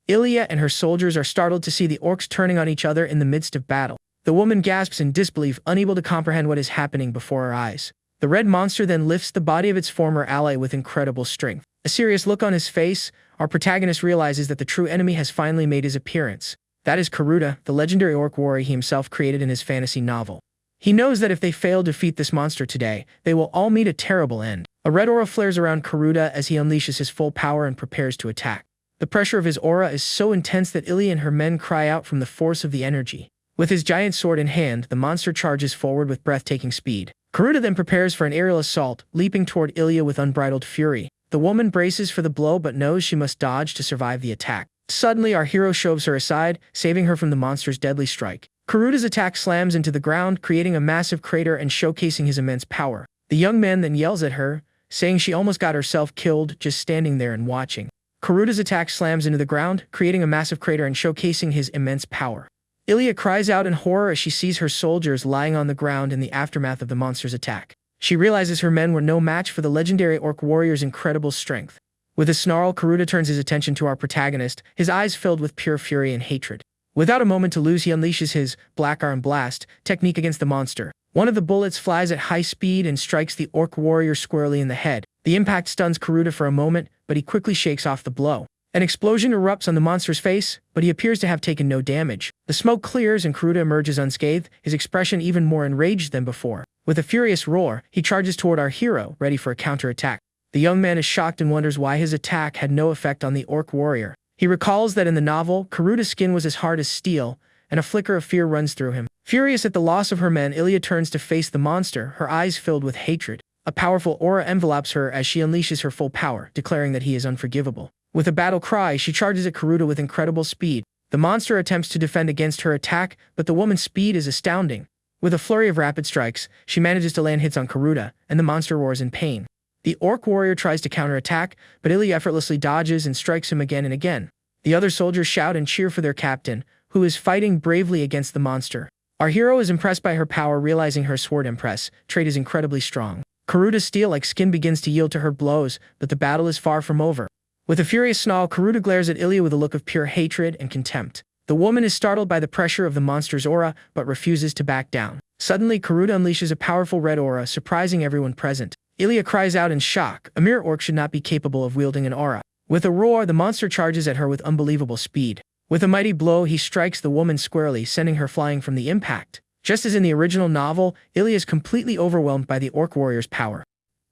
Ilya and her soldiers are startled to see the orcs turning on each other in the midst of battle. The woman gasps in disbelief, unable to comprehend what is happening before her eyes. The red monster then lifts the body of its former ally with incredible strength. A serious look on his face, our protagonist realizes that the true enemy has finally made his appearance. That is Karuta, the legendary orc warrior he himself created in his fantasy novel. He knows that if they fail to defeat this monster today, they will all meet a terrible end. A red aura flares around Karuta as he unleashes his full power and prepares to attack. The pressure of his aura is so intense that Ilya and her men cry out from the force of the energy. With his giant sword in hand, the monster charges forward with breathtaking speed. Karuta then prepares for an aerial assault, leaping toward Ilya with unbridled fury. The woman braces for the blow but knows she must dodge to survive the attack. Suddenly, our hero shoves her aside, saving her from the monster's deadly strike. Karuta's attack slams into the ground, creating a massive crater and showcasing his immense power. The young man then yells at her, saying she almost got herself killed just standing there and watching. Karuta's attack slams into the ground, creating a massive crater and showcasing his immense power. Ilya cries out in horror as she sees her soldiers lying on the ground in the aftermath of the monster's attack. She realizes her men were no match for the legendary orc warrior's incredible strength. With a snarl, Karuta turns his attention to our protagonist, his eyes filled with pure fury and hatred. Without a moment to lose, he unleashes his Black Iron Blast technique against the monster. One of the bullets flies at high speed and strikes the orc warrior squarely in the head. The impact stuns Karuta for a moment, but he quickly shakes off the blow. An explosion erupts on the monster's face, but he appears to have taken no damage. The smoke clears and Karuta emerges unscathed, his expression even more enraged than before. With a furious roar, he charges toward our hero, ready for a counterattack. The young man is shocked and wonders why his attack had no effect on the orc warrior. He recalls that in the novel, Karuta's skin was as hard as steel, and a flicker of fear runs through him. Furious at the loss of her men, Ilya turns to face the monster, her eyes filled with hatred. A powerful aura envelops her as she unleashes her full power, declaring that he is unforgivable. With a battle cry, she charges at Karuta with incredible speed. The monster attempts to defend against her attack, but the woman's speed is astounding. With a flurry of rapid strikes, she manages to land hits on Karuta, and the monster roars in pain. The orc warrior tries to counterattack, but Ilya effortlessly dodges and strikes him again and again. The other soldiers shout and cheer for their captain, who is fighting bravely against the monster. Our hero is impressed by her power, realizing her sword empress trait is incredibly strong. Karuta's steel-like skin begins to yield to her blows, but the battle is far from over. With a furious snarl, Karuta glares at Ilya with a look of pure hatred and contempt. The woman is startled by the pressure of the monster's aura, but refuses to back down. Suddenly, Karuta unleashes a powerful red aura, surprising everyone present. Ilya cries out in shock. A mere orc should not be capable of wielding an aura. With a roar, the monster charges at her with unbelievable speed. With a mighty blow, he strikes the woman squarely, sending her flying from the impact. Just as in the original novel, Ilya is completely overwhelmed by the orc warrior's power.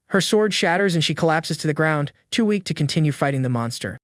Her sword shatters and she collapses to the ground, too weak to continue fighting the monster.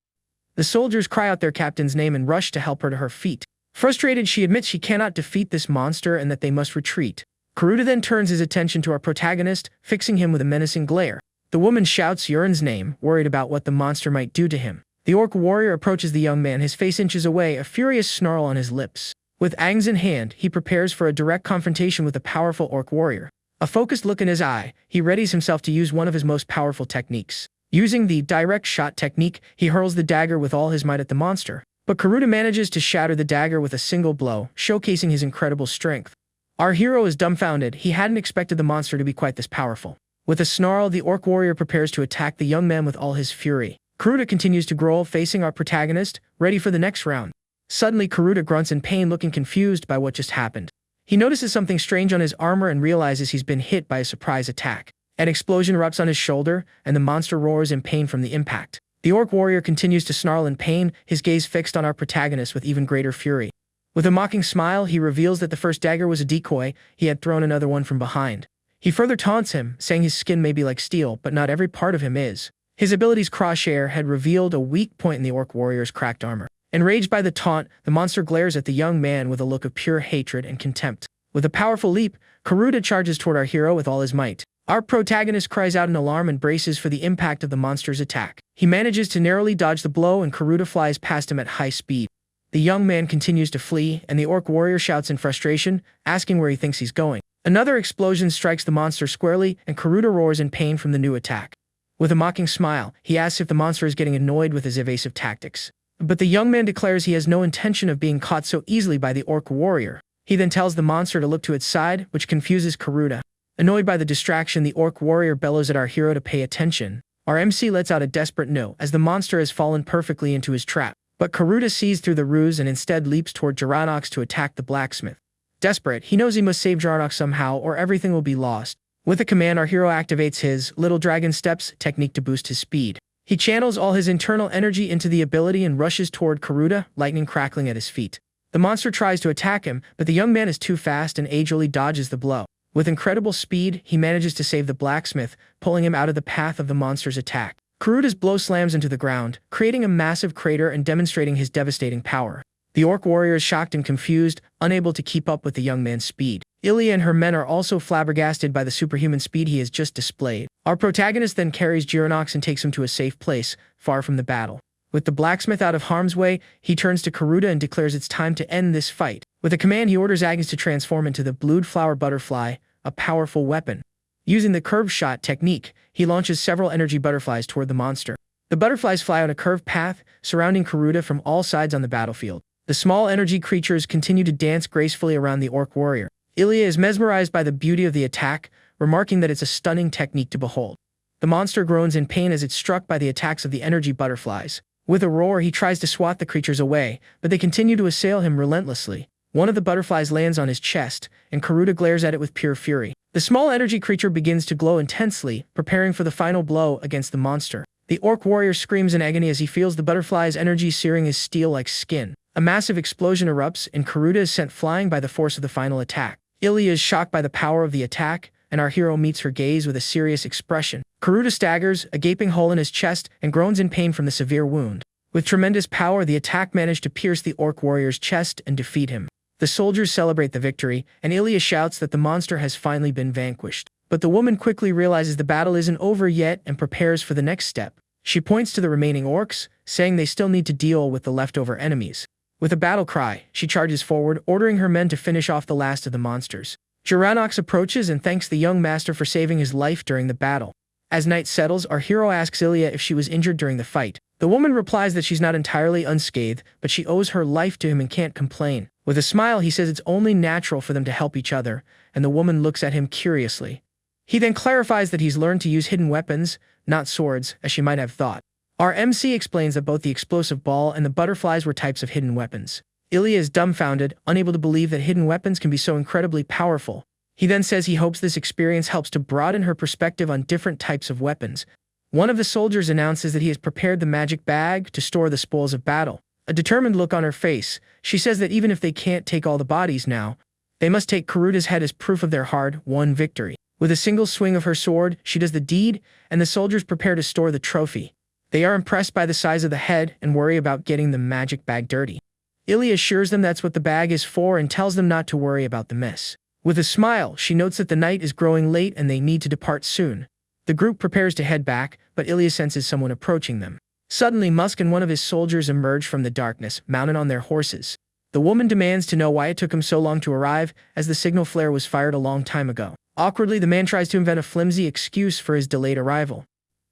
The soldiers cry out their captain's name and rush to help her to her feet. Frustrated, she admits she cannot defeat this monster and that they must retreat. Karuta then turns his attention to our protagonist, fixing him with a menacing glare. The woman shouts Yurin's name, worried about what the monster might do to him. The orc warrior approaches the young man, his face inches away, a furious snarl on his lips. With axe in hand, he prepares for a direct confrontation with the powerful orc warrior. A focused look in his eye, he readies himself to use one of his most powerful techniques. Using the direct shot technique, he hurls the dagger with all his might at the monster. But Karuta manages to shatter the dagger with a single blow, showcasing his incredible strength. Our hero is dumbfounded. He hadn't expected the monster to be quite this powerful. With a snarl, the orc warrior prepares to attack the young man with all his fury. Karuta continues to growl, facing our protagonist, ready for the next round. Suddenly, Karuta grunts in pain, looking confused by what just happened. He notices something strange on his armor and realizes he's been hit by a surprise attack. An explosion erupts on his shoulder, and the monster roars in pain from the impact. The orc warrior continues to snarl in pain, his gaze fixed on our protagonist with even greater fury. With a mocking smile, he reveals that the first dagger was a decoy. He had thrown another one from behind. He further taunts him, saying his skin may be like steel, but not every part of him is. His ability's Crosshair had revealed a weak point in the orc warrior's cracked armor. Enraged by the taunt, the monster glares at the young man with a look of pure hatred and contempt. With a powerful leap, Karuta charges toward our hero with all his might. Our protagonist cries out in alarm and braces for the impact of the monster's attack. He manages to narrowly dodge the blow, and Karuta flies past him at high speed. The young man continues to flee, and the orc warrior shouts in frustration, asking where he thinks he's going. Another explosion strikes the monster squarely, and Karuta roars in pain from the new attack. With a mocking smile, he asks if the monster is getting annoyed with his evasive tactics. But the young man declares he has no intention of being caught so easily by the orc warrior. He then tells the monster to look to its side, which confuses Karuta. Annoyed by the distraction, the orc warrior bellows at our hero to pay attention. Our MC lets out a desperate no, as the monster has fallen perfectly into his trap. But Karuta sees through the ruse and instead leaps toward Jaranox to attack the blacksmith. Desperate, he knows he must save Jaranox somehow or everything will be lost. With a command, our hero activates his Little Dragon Steps technique to boost his speed. He channels all his internal energy into the ability and rushes toward Karuta, lightning crackling at his feet. The monster tries to attack him, but the young man is too fast and agilely dodges the blow. With incredible speed, he manages to save the blacksmith, pulling him out of the path of the monster's attack. Karuta's blow slams into the ground, creating a massive crater and demonstrating his devastating power. The orc warrior is shocked and confused, unable to keep up with the young man's speed. Ilya and her men are also flabbergasted by the superhuman speed he has just displayed. Our protagonist then carries Jaranox and takes him to a safe place, far from the battle. With the blacksmith out of harm's way, he turns to Karuta and declares it's time to end this fight. With a command, he orders Agnes to transform into the blued flower butterfly, a powerful weapon. Using the curved shot technique, he launches several energy butterflies toward the monster. The butterflies fly on a curved path, surrounding Karuta from all sides on the battlefield. The small energy creatures continue to dance gracefully around the orc warrior. Ilya is mesmerized by the beauty of the attack, remarking that it's a stunning technique to behold. The monster groans in pain as it's struck by the attacks of the energy butterflies. With a roar, he tries to swat the creatures away, but they continue to assail him relentlessly. One of the butterflies lands on his chest, and Karuta glares at it with pure fury. The small energy creature begins to glow intensely, preparing for the final blow against the monster. The orc warrior screams in agony as he feels the butterfly's energy searing his steel like skin. A massive explosion erupts, and Karuta is sent flying by the force of the final attack. Ilya is shocked by the power of the attack, and our hero meets her gaze with a serious expression. Karuta staggers, a gaping hole in his chest, and groans in pain from the severe wound. With tremendous power, the attack managed to pierce the orc warrior's chest and defeat him. The soldiers celebrate the victory, and Ilya shouts that the monster has finally been vanquished. But the woman quickly realizes the battle isn't over yet and prepares for the next step. She points to the remaining orcs, saying they still need to deal with the leftover enemies. With a battle cry, she charges forward, ordering her men to finish off the last of the monsters. Jaranox approaches and thanks the young master for saving his life during the battle. As night settles, our hero asks Ilya if she was injured during the fight. The woman replies that she's not entirely unscathed, but she owes her life to him and can't complain. With a smile, he says it's only natural for them to help each other, and the woman looks at him curiously. He then clarifies that he's learned to use hidden weapons, not swords, as she might have thought. Our MC explains that both the explosive ball and the butterflies were types of hidden weapons. Ilya is dumbfounded, unable to believe that hidden weapons can be so incredibly powerful. He then says he hopes this experience helps to broaden her perspective on different types of weapons. One of the soldiers announces that he has prepared the magic bag to store the spoils of battle. A determined look on her face, she says that even if they can't take all the bodies now, they must take Karuta's head as proof of their hard-won victory. With a single swing of her sword, she does the deed, and the soldiers prepare to store the trophy. They are impressed by the size of the head and worry about getting the magic bag dirty. Ilya assures them that's what the bag is for and tells them not to worry about the mess. With a smile, she notes that the night is growing late and they need to depart soon. The group prepares to head back, but Ilya senses someone approaching them. Suddenly, Musk and one of his soldiers emerge from the darkness, mounted on their horses. The woman demands to know why it took him so long to arrive, as the signal flare was fired a long time ago. Awkwardly, the man tries to invent a flimsy excuse for his delayed arrival.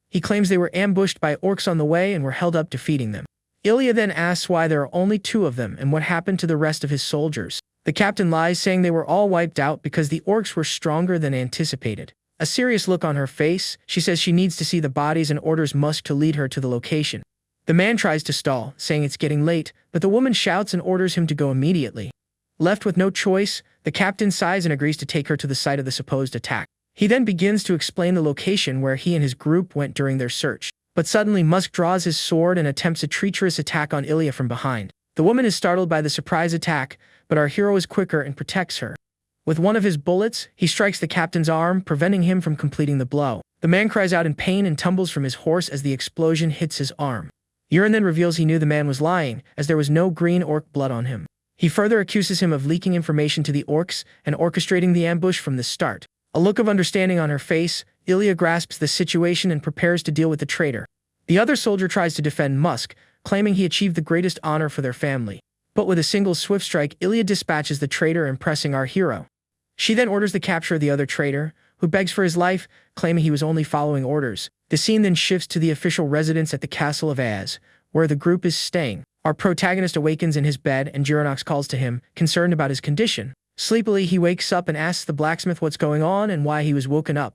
He claims they were ambushed by orcs on the way and were held up defeating them. Ilya then asks why there are only 2 of them and what happened to the rest of his soldiers. The captain lies, saying they were all wiped out because the orcs were stronger than anticipated. A serious look on her face, she says she needs to see the bodies and orders Musk to lead her to the location. The man tries to stall, saying it's getting late, but the woman shouts and orders him to go immediately. Left with no choice, the captain sighs and agrees to take her to the site of the supposed attack. He then begins to explain the location where he and his group went during their search. But suddenly Musk draws his sword and attempts a treacherous attack on Ilya from behind. The woman is startled by the surprise attack, but our hero is quicker and protects her. With one of his bullets, he strikes the captain's arm, preventing him from completing the blow. The man cries out in pain and tumbles from his horse as the explosion hits his arm. Yurin then reveals he knew the man was lying, as there was no green orc blood on him. He further accuses him of leaking information to the orcs and orchestrating the ambush from the start. A look of understanding on her face, Ilya grasps the situation and prepares to deal with the traitor. The other soldier tries to defend Musk, claiming he achieved the greatest honor for their family. But with a single swift strike, Ilya dispatches the traitor, impressing our hero. She then orders the capture of the other traitor, who begs for his life, claiming he was only following orders. The scene then shifts to the official residence at the castle of Az, where the group is staying. Our protagonist awakens in his bed and Giranox calls to him, concerned about his condition. Sleepily, he wakes up and asks the blacksmith what's going on and why he was woken up.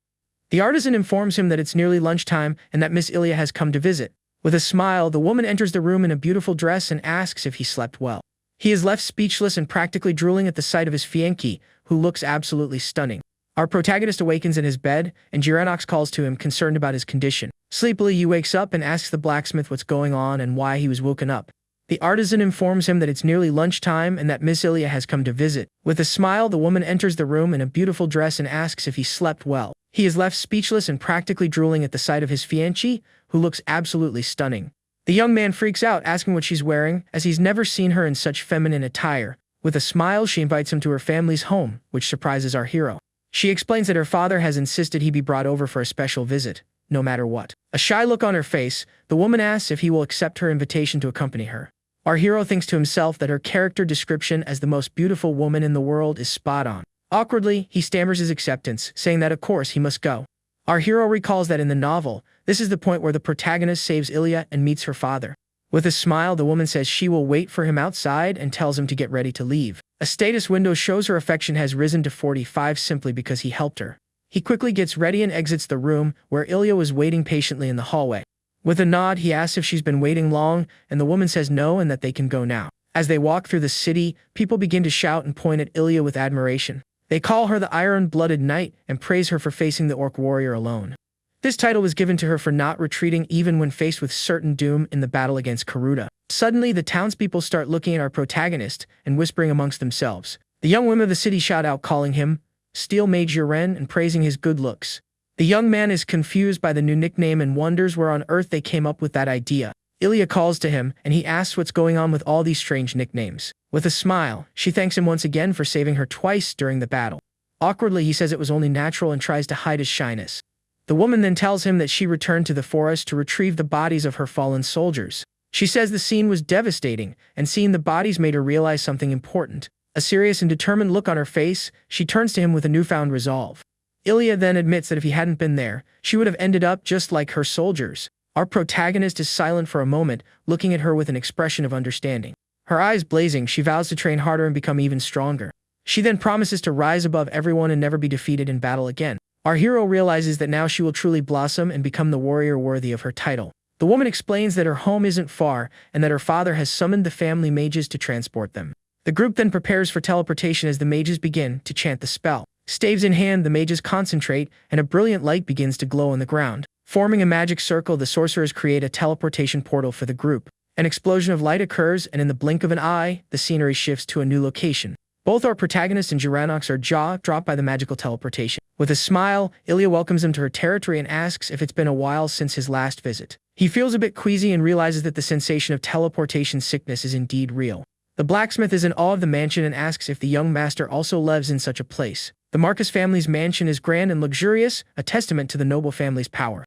The artisan informs him that it's nearly lunchtime and that Miss Ilya has come to visit. With a smile, the woman enters the room in a beautiful dress and asks if he slept well. He is left speechless and practically drooling at the sight of his fiancée, who looks absolutely stunning. Our protagonist awakens in his bed, and Giranox calls to him, concerned about his condition. Sleepily, he wakes up and asks the blacksmith what's going on and why he was woken up. The artisan informs him that it's nearly lunchtime and that Miss Ilya has come to visit. With a smile, the woman enters the room in a beautiful dress and asks if he slept well. He is left speechless and practically drooling at the sight of his fiancée, who looks absolutely stunning. The young man freaks out, asking what she's wearing, as he's never seen her in such feminine attire. With a smile, she invites him to her family's home, which surprises our hero. She explains that her father has insisted he be brought over for a special visit, no matter what. A shy look on her face, the woman asks if he will accept her invitation to accompany her. Our hero thinks to himself that her character description as the most beautiful woman in the world is spot on. Awkwardly, he stammers his acceptance, saying that of course he must go. Our hero recalls that in the novel, this is the point where the protagonist saves Ilya and meets her father. With a smile, the woman says she will wait for him outside and tells him to get ready to leave. A status window shows her affection has risen to 45 simply because he helped her. He quickly gets ready and exits the room, where Ilya was waiting patiently in the hallway. With a nod, he asks if she's been waiting long, and the woman says no and that they can go now. As they walk through the city, people begin to shout and point at Ilya with admiration. They call her the Iron-Blooded Knight and praise her for facing the orc warrior alone. This title was given to her for not retreating even when faced with certain doom in the battle against Karuta. Suddenly, the townspeople start looking at our protagonist and whispering amongst themselves. The young women of the city shout out, calling him Steel Mage Yuren and praising his good looks. The young man is confused by the new nickname and wonders where on earth they came up with that idea. Ilya calls to him, and he asks what's going on with all these strange nicknames. With a smile, she thanks him once again for saving her twice during the battle. Awkwardly, he says it was only natural and tries to hide his shyness. The woman then tells him that she returned to the forest to retrieve the bodies of her fallen soldiers. She says the scene was devastating, and seeing the bodies made her realize something important. A serious and determined look on her face, she turns to him with a newfound resolve. Ilya then admits that if he hadn't been there, she would have ended up just like her soldiers. Our protagonist is silent for a moment, looking at her with an expression of understanding. Her eyes blazing, she vows to train harder and become even stronger. She then promises to rise above everyone and never be defeated in battle again. Our hero realizes that now she will truly blossom and become the warrior worthy of her title. The woman explains that her home isn't far and that her father has summoned the family mages to transport them. The group then prepares for teleportation as the mages begin to chant the spell. Staves in hand, the mages concentrate, and a brilliant light begins to glow on the ground. Forming a magic circle, the sorcerers create a teleportation portal for the group. An explosion of light occurs, and in the blink of an eye, the scenery shifts to a new location. Both our protagonist and Giranox are jaw-dropped by the magical teleportation. With a smile, Ilya welcomes him to her territory and asks if it's been a while since his last visit. He feels a bit queasy and realizes that the sensation of teleportation sickness is indeed real. The blacksmith is in awe of the mansion and asks if the young master also lives in such a place. The Marcus family's mansion is grand and luxurious, a testament to the noble family's power.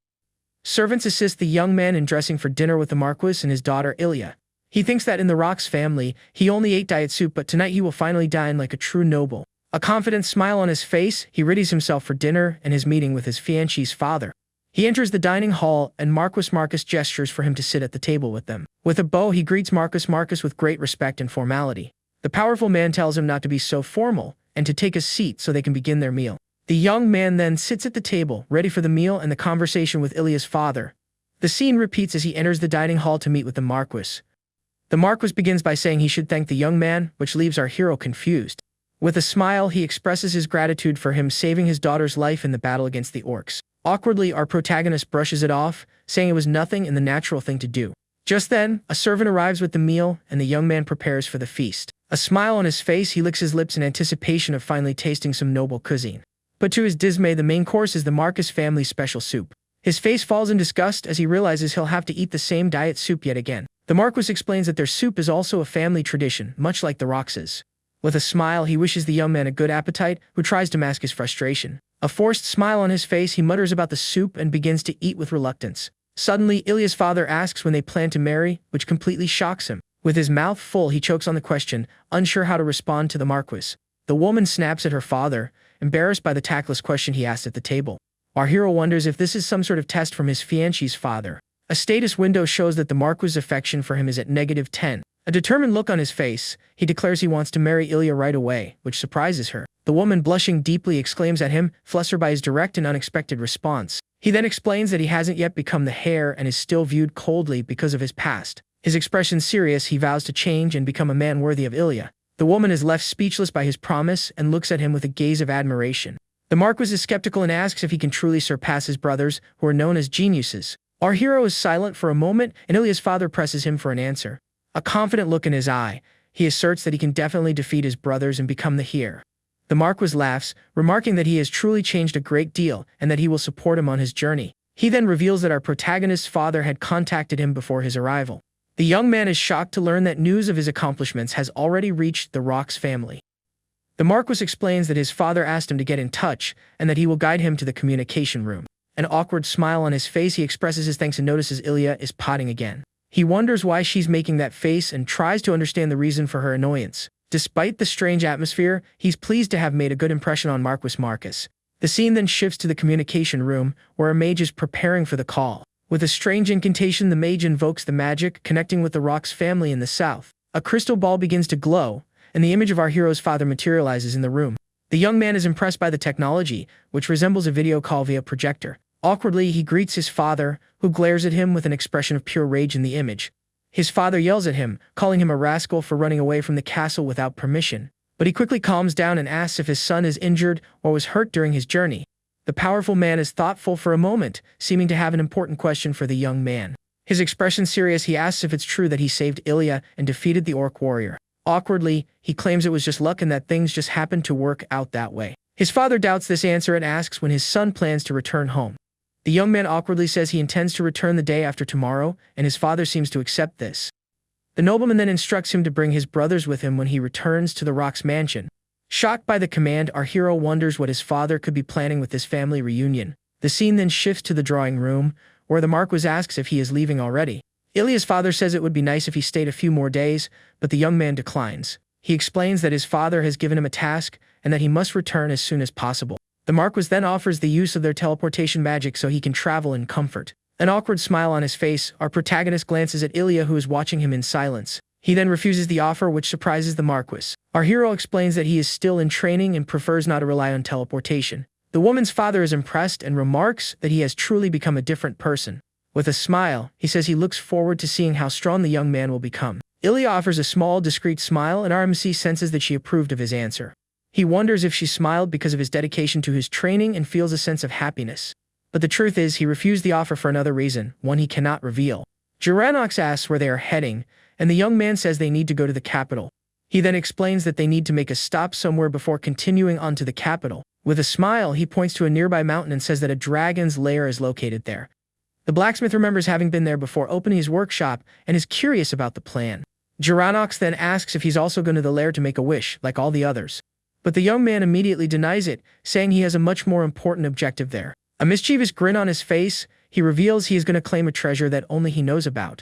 Servants assist the young man in dressing for dinner with the Marquis and his daughter Ilya. He thinks that in the Rock's family, he only ate diet soup, but tonight he will finally dine like a true noble. A confident smile on his face, he readies himself for dinner and his meeting with his fiancée's father. He enters the dining hall and Marquis Marcus gestures for him to sit at the table with them. With a bow, he greets Marcus Marcus with great respect and formality. The powerful man tells him not to be so formal and to take a seat so they can begin their meal. The young man then sits at the table, ready for the meal and the conversation with Ilya's father. The scene repeats as he enters the dining hall to meet with the Marquis. The Marquis begins by saying he should thank the young man, which leaves our hero confused. With a smile, he expresses his gratitude for him saving his daughter's life in the battle against the orcs. Awkwardly, our protagonist brushes it off, saying it was nothing and the natural thing to do. Just then, a servant arrives with the meal, and the young man prepares for the feast. A smile on his face, he licks his lips in anticipation of finally tasting some noble cuisine. But to his dismay, the main course is the Marcus family's special soup. His face falls in disgust as he realizes he'll have to eat the same diet soup yet again. The Marquis explains that their soup is also a family tradition, much like the Rox's. With a smile, he wishes the young man a good appetite, who tries to mask his frustration. A forced smile on his face, he mutters about the soup and begins to eat with reluctance. Suddenly, Ilya's father asks when they plan to marry, which completely shocks him. With his mouth full, he chokes on the question, unsure how to respond to the Marquis. The woman snaps at her father, embarrassed by the tactless question he asked at the table. Our hero wonders if this is some sort of test from his fiancée's father. A status window shows that the Marquis' affection for him is at -10. A determined look on his face, he declares he wants to marry Ilya right away, which surprises her. The woman, blushing deeply, exclaims at him, flustered by his direct and unexpected response. He then explains that he hasn't yet become the heir and is still viewed coldly because of his past. His expression serious, he vows to change and become a man worthy of Ilya. The woman is left speechless by his promise and looks at him with a gaze of admiration. The Marquis is skeptical and asks if he can truly surpass his brothers, who are known as geniuses. Our hero is silent for a moment, and Ilya's father presses him for an answer. A confident look in his eye, he asserts that he can definitely defeat his brothers and become the heir. The Marquis laughs, remarking that he has truly changed a great deal and that he will support him on his journey. He then reveals that our protagonist's father had contacted him before his arrival. The young man is shocked to learn that news of his accomplishments has already reached the Rock's family. The Marquis explains that his father asked him to get in touch and that he will guide him to the communication room. An awkward smile on his face, he expresses his thanks and notices Ilya is potting again. He wonders why she's making that face and tries to understand the reason for her annoyance. Despite the strange atmosphere, he's pleased to have made a good impression on Marquis Marcus. The scene then shifts to the communication room, where a mage is preparing for the call. With a strange incantation, the mage invokes the magic, connecting with the Rock's family in the south. A crystal ball begins to glow, and the image of our hero's father materializes in the room. The young man is impressed by the technology, which resembles a video call via projector. Awkwardly, he greets his father, who glares at him with an expression of pure rage in the image. His father yells at him, calling him a rascal for running away from the castle without permission. But he quickly calms down and asks if his son is injured or was hurt during his journey. The powerful man is thoughtful for a moment, seeming to have an important question for the young man. His expression serious, he asks if it's true that he saved Ilya and defeated the orc warrior. Awkwardly, he claims it was just luck and that things just happened to work out that way. His father doubts this answer and asks when his son plans to return home. The young man awkwardly says he intends to return the day after tomorrow, and his father seems to accept this. The nobleman then instructs him to bring his brothers with him when he returns to the Rock's mansion. Shocked by the command, our hero wonders what his father could be planning with this family reunion. The scene then shifts to the drawing room, where the Marquis asks if he is leaving already. Ilya's father says it would be nice if he stayed a few more days, but the young man declines. He explains that his father has given him a task and that he must return as soon as possible. The Marquis then offers the use of their teleportation magic so he can travel in comfort. An awkward smile on his face, our protagonist glances at Ilya, who is watching him in silence. He then refuses the offer, which surprises the Marquis. Our hero explains that he is still in training and prefers not to rely on teleportation. The woman's father is impressed and remarks that he has truly become a different person. With a smile, he says he looks forward to seeing how strong the young man will become. Ilya offers a small, discreet smile, and RMC senses that she approved of his answer. He wonders if she smiled because of his dedication to his training and feels a sense of happiness. But the truth is, he refused the offer for another reason, one he cannot reveal. Geranox asks where they are heading, and the young man says they need to go to the capital. He then explains that they need to make a stop somewhere before continuing on to the capital. With a smile, he points to a nearby mountain and says that a dragon's lair is located there. The blacksmith remembers having been there before opening his workshop and is curious about the plan. Geronox then asks if he's also going to the lair to make a wish, like all the others. But the young man immediately denies it, saying he has a much more important objective there. A mischievous grin on his face, he reveals he is going to claim a treasure that only he knows about.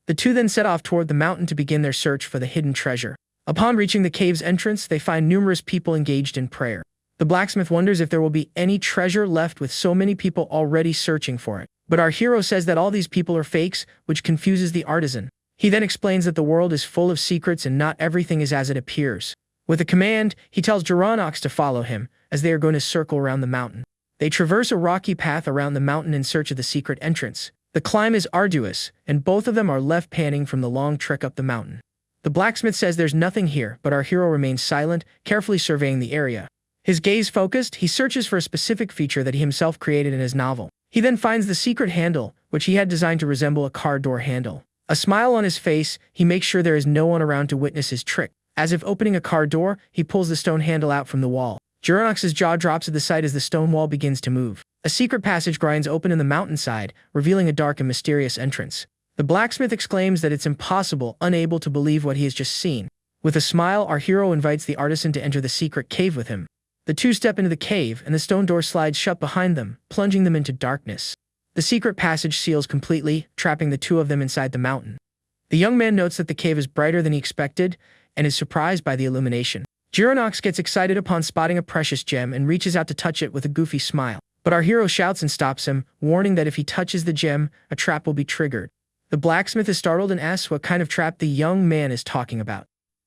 The two then set off toward the mountain to begin their search for the hidden treasure. Upon reaching the cave's entrance, they find numerous people engaged in prayer. The blacksmith wonders if there will be any treasure left with so many people already searching for it. But our hero says that all these people are fakes, which confuses the artisan. He then explains that the world is full of secrets and not everything is as it appears. With a command, he tells Geronox to follow him, as they are going to circle around the mountain. They traverse a rocky path around the mountain in search of the secret entrance. The climb is arduous, and both of them are left panting from the long trek up the mountain. The blacksmith says there's nothing here, but our hero remains silent, carefully surveying the area. His gaze focused, he searches for a specific feature that he himself created in his novel. He then finds the secret handle, which he had designed to resemble a car door handle. A smile on his face, he makes sure there is no one around to witness his trick. As if opening a car door, he pulls the stone handle out from the wall. Geronox's jaw drops at the sight as the stone wall begins to move. A secret passage grinds open in the mountainside, revealing a dark and mysterious entrance. The blacksmith exclaims that it's impossible, unable to believe what he has just seen. With a smile, our hero invites the artisan to enter the secret cave with him. The two step into the cave, and the stone door slides shut behind them, plunging them into darkness. The secret passage seals completely, trapping the two of them inside the mountain. The young man notes that the cave is brighter than he expected, and is surprised by the illumination. Geronox gets excited upon spotting a precious gem and reaches out to touch it with a goofy smile. But our hero shouts and stops him, warning that if he touches the gem, a trap will be triggered. The blacksmith is startled and asks what kind of trap the young man is talking about.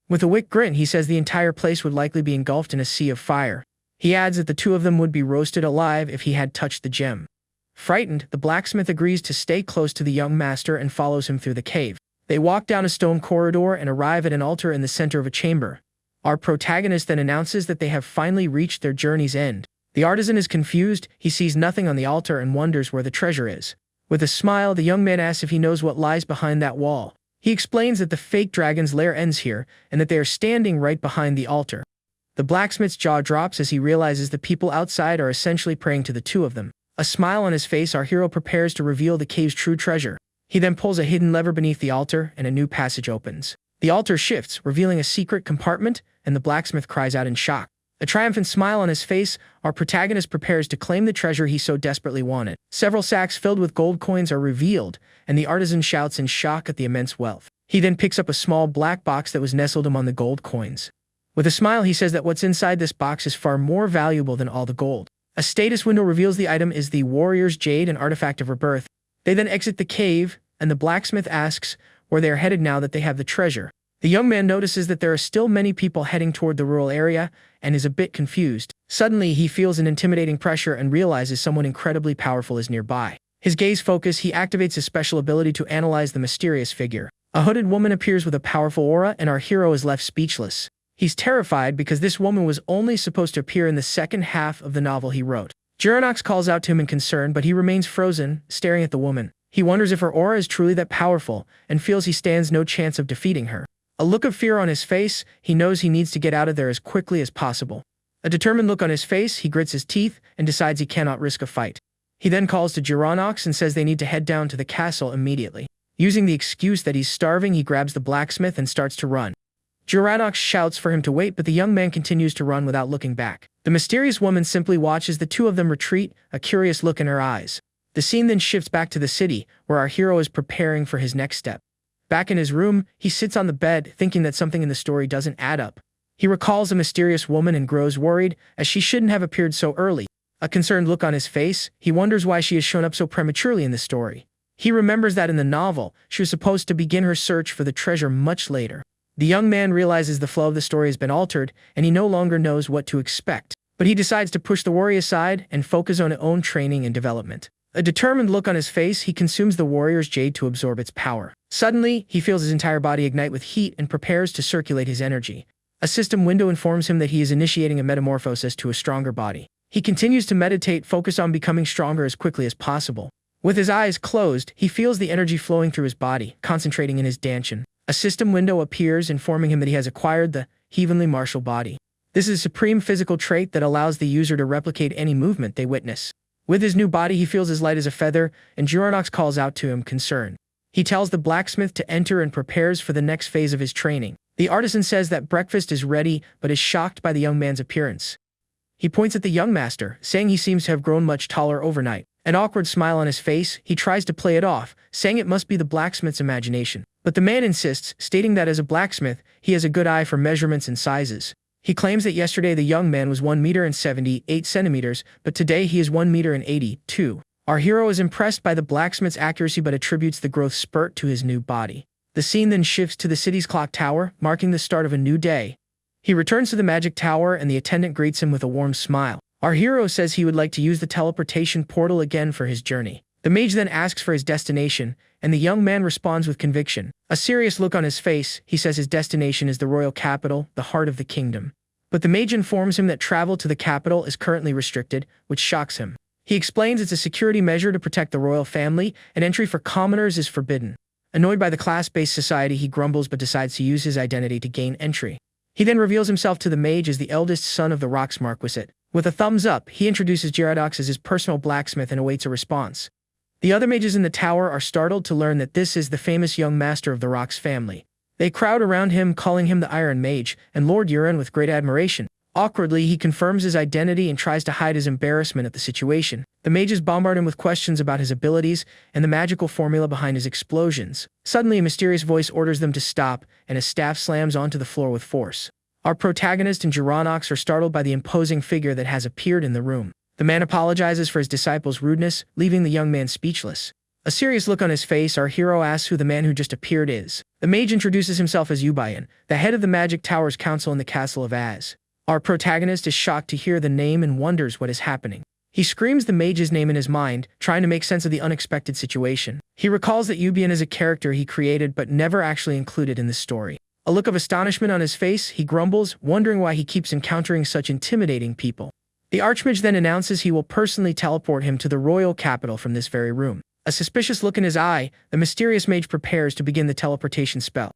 With a wicked grin, he says the entire place would likely be engulfed in a sea of fire. He adds that the two of them would be roasted alive if he had touched the gem. Frightened, the blacksmith agrees to stay close to the young master and follows him through the cave. They walk down a stone corridor and arrive at an altar in the center of a chamber. Our protagonist then announces that they have finally reached their journey's end. The artisan is confused, he sees nothing on the altar and wonders where the treasure is. With a smile, the young man asks if he knows what lies behind that wall. He explains that the fake dragon's lair ends here, and that they are standing right behind the altar. The blacksmith's jaw drops as he realizes the people outside are essentially praying to the two of them. A smile on his face, our hero prepares to reveal the cave's true treasure. He then pulls a hidden lever beneath the altar, and a new passage opens. The altar shifts, revealing a secret compartment, and the blacksmith cries out in shock. A triumphant smile on his face, our protagonist prepares to claim the treasure he so desperately wanted. Several sacks filled with gold coins are revealed, and the artisan shouts in shock at the immense wealth. He then picks up a small black box that was nestled among the gold coins. With a smile, he says that what's inside this box is far more valuable than all the gold. A status window reveals the item is the warrior's jade, an artifact of rebirth. They then exit the cave, and the blacksmith asks where they are headed now that they have the treasure. The young man notices that there are still many people heading toward the rural area and is a bit confused. Suddenly, he feels an intimidating pressure and realizes someone incredibly powerful is nearby. His gaze focused, he activates his special ability to analyze the mysterious figure. A hooded woman appears with a powerful aura, and our hero is left speechless. He's terrified because this woman was only supposed to appear in the second half of the novel he wrote. Geronox calls out to him in concern, but he remains frozen, staring at the woman. He wonders if her aura is truly that powerful, and feels he stands no chance of defeating her. A look of fear on his face, he knows he needs to get out of there as quickly as possible. A determined look on his face, he grits his teeth and decides he cannot risk a fight. He then calls to Geronox and says they need to head down to the castle immediately. Using the excuse that he's starving, he grabs the blacksmith and starts to run. Geronox shouts for him to wait, but the young man continues to run without looking back. The mysterious woman simply watches the two of them retreat, a curious look in her eyes. The scene then shifts back to the city, where our hero is preparing for his next step. Back in his room, he sits on the bed, thinking that something in the story doesn't add up. He recalls a mysterious woman and grows worried, as she shouldn't have appeared so early. A concerned look on his face, he wonders why she has shown up so prematurely in the story. He remembers that in the novel, she was supposed to begin her search for the treasure much later. The young man realizes the flow of the story has been altered, and he no longer knows what to expect. But he decides to push the worry aside and focus on his own training and development. A determined look on his face, he consumes the warrior's jade to absorb its power. Suddenly, he feels his entire body ignite with heat and prepares to circulate his energy. A system window informs him that he is initiating a metamorphosis to a stronger body. He continues to meditate, focused on becoming stronger as quickly as possible. With his eyes closed, he feels the energy flowing through his body, concentrating in his dantian. A system window appears, informing him that he has acquired the heavenly martial body. This is a supreme physical trait that allows the user to replicate any movement they witness. With his new body, he feels as light as a feather, and Geronox calls out to him, concerned. He tells the blacksmith to enter and prepares for the next phase of his training. The artisan says that breakfast is ready, but is shocked by the young man's appearance. He points at the young master, saying he seems to have grown much taller overnight. An awkward smile on his face, he tries to play it off, saying it must be the blacksmith's imagination. But the man insists, stating that as a blacksmith, he has a good eye for measurements and sizes. He claims that yesterday the young man was 1 meter and 78 centimeters, but today he is 1 meter and 82. Our hero is impressed by the blacksmith's accuracy but attributes the growth spurt to his new body. The scene then shifts to the city's clock tower, marking the start of a new day. He returns to the magic tower and the attendant greets him with a warm smile. Our hero says he would like to use the teleportation portal again for his journey. The mage then asks for his destination, and the young man responds with conviction. A serious look on his face, he says his destination is the royal capital, the heart of the kingdom. But the mage informs him that travel to the capital is currently restricted, which shocks him. He explains it's a security measure to protect the royal family, and entry for commoners is forbidden. Annoyed by the class-based society, he grumbles but decides to use his identity to gain entry. He then reveals himself to the mage as the eldest son of the Rocks Marquisate. With a thumbs up, he introduces Gyaradox as his personal blacksmith and awaits a response. The other mages in the tower are startled to learn that this is the famous young master of the Rocks family. They crowd around him, calling him the Iron Mage, and Lord Uran with great admiration. Awkwardly, he confirms his identity and tries to hide his embarrassment at the situation. The mages bombard him with questions about his abilities and the magical formula behind his explosions. Suddenly, a mysterious voice orders them to stop, and a staff slams onto the floor with force. Our protagonist and Geronox are startled by the imposing figure that has appeared in the room. The man apologizes for his disciple's rudeness, leaving the young man speechless. A serious look on his face, our hero asks who the man who just appeared is. The mage introduces himself as Ubayan, the head of the Magic Tower's council in the castle of Az. Our protagonist is shocked to hear the name and wonders what is happening. He screams the mage's name in his mind, trying to make sense of the unexpected situation. He recalls that Ubayan is a character he created but never actually included in the story. A look of astonishment on his face, he grumbles, wondering why he keeps encountering such intimidating people. The Archmage then announces he will personally teleport him to the royal capital from this very room. A suspicious look in his eye, the mysterious mage prepares to begin the teleportation spell.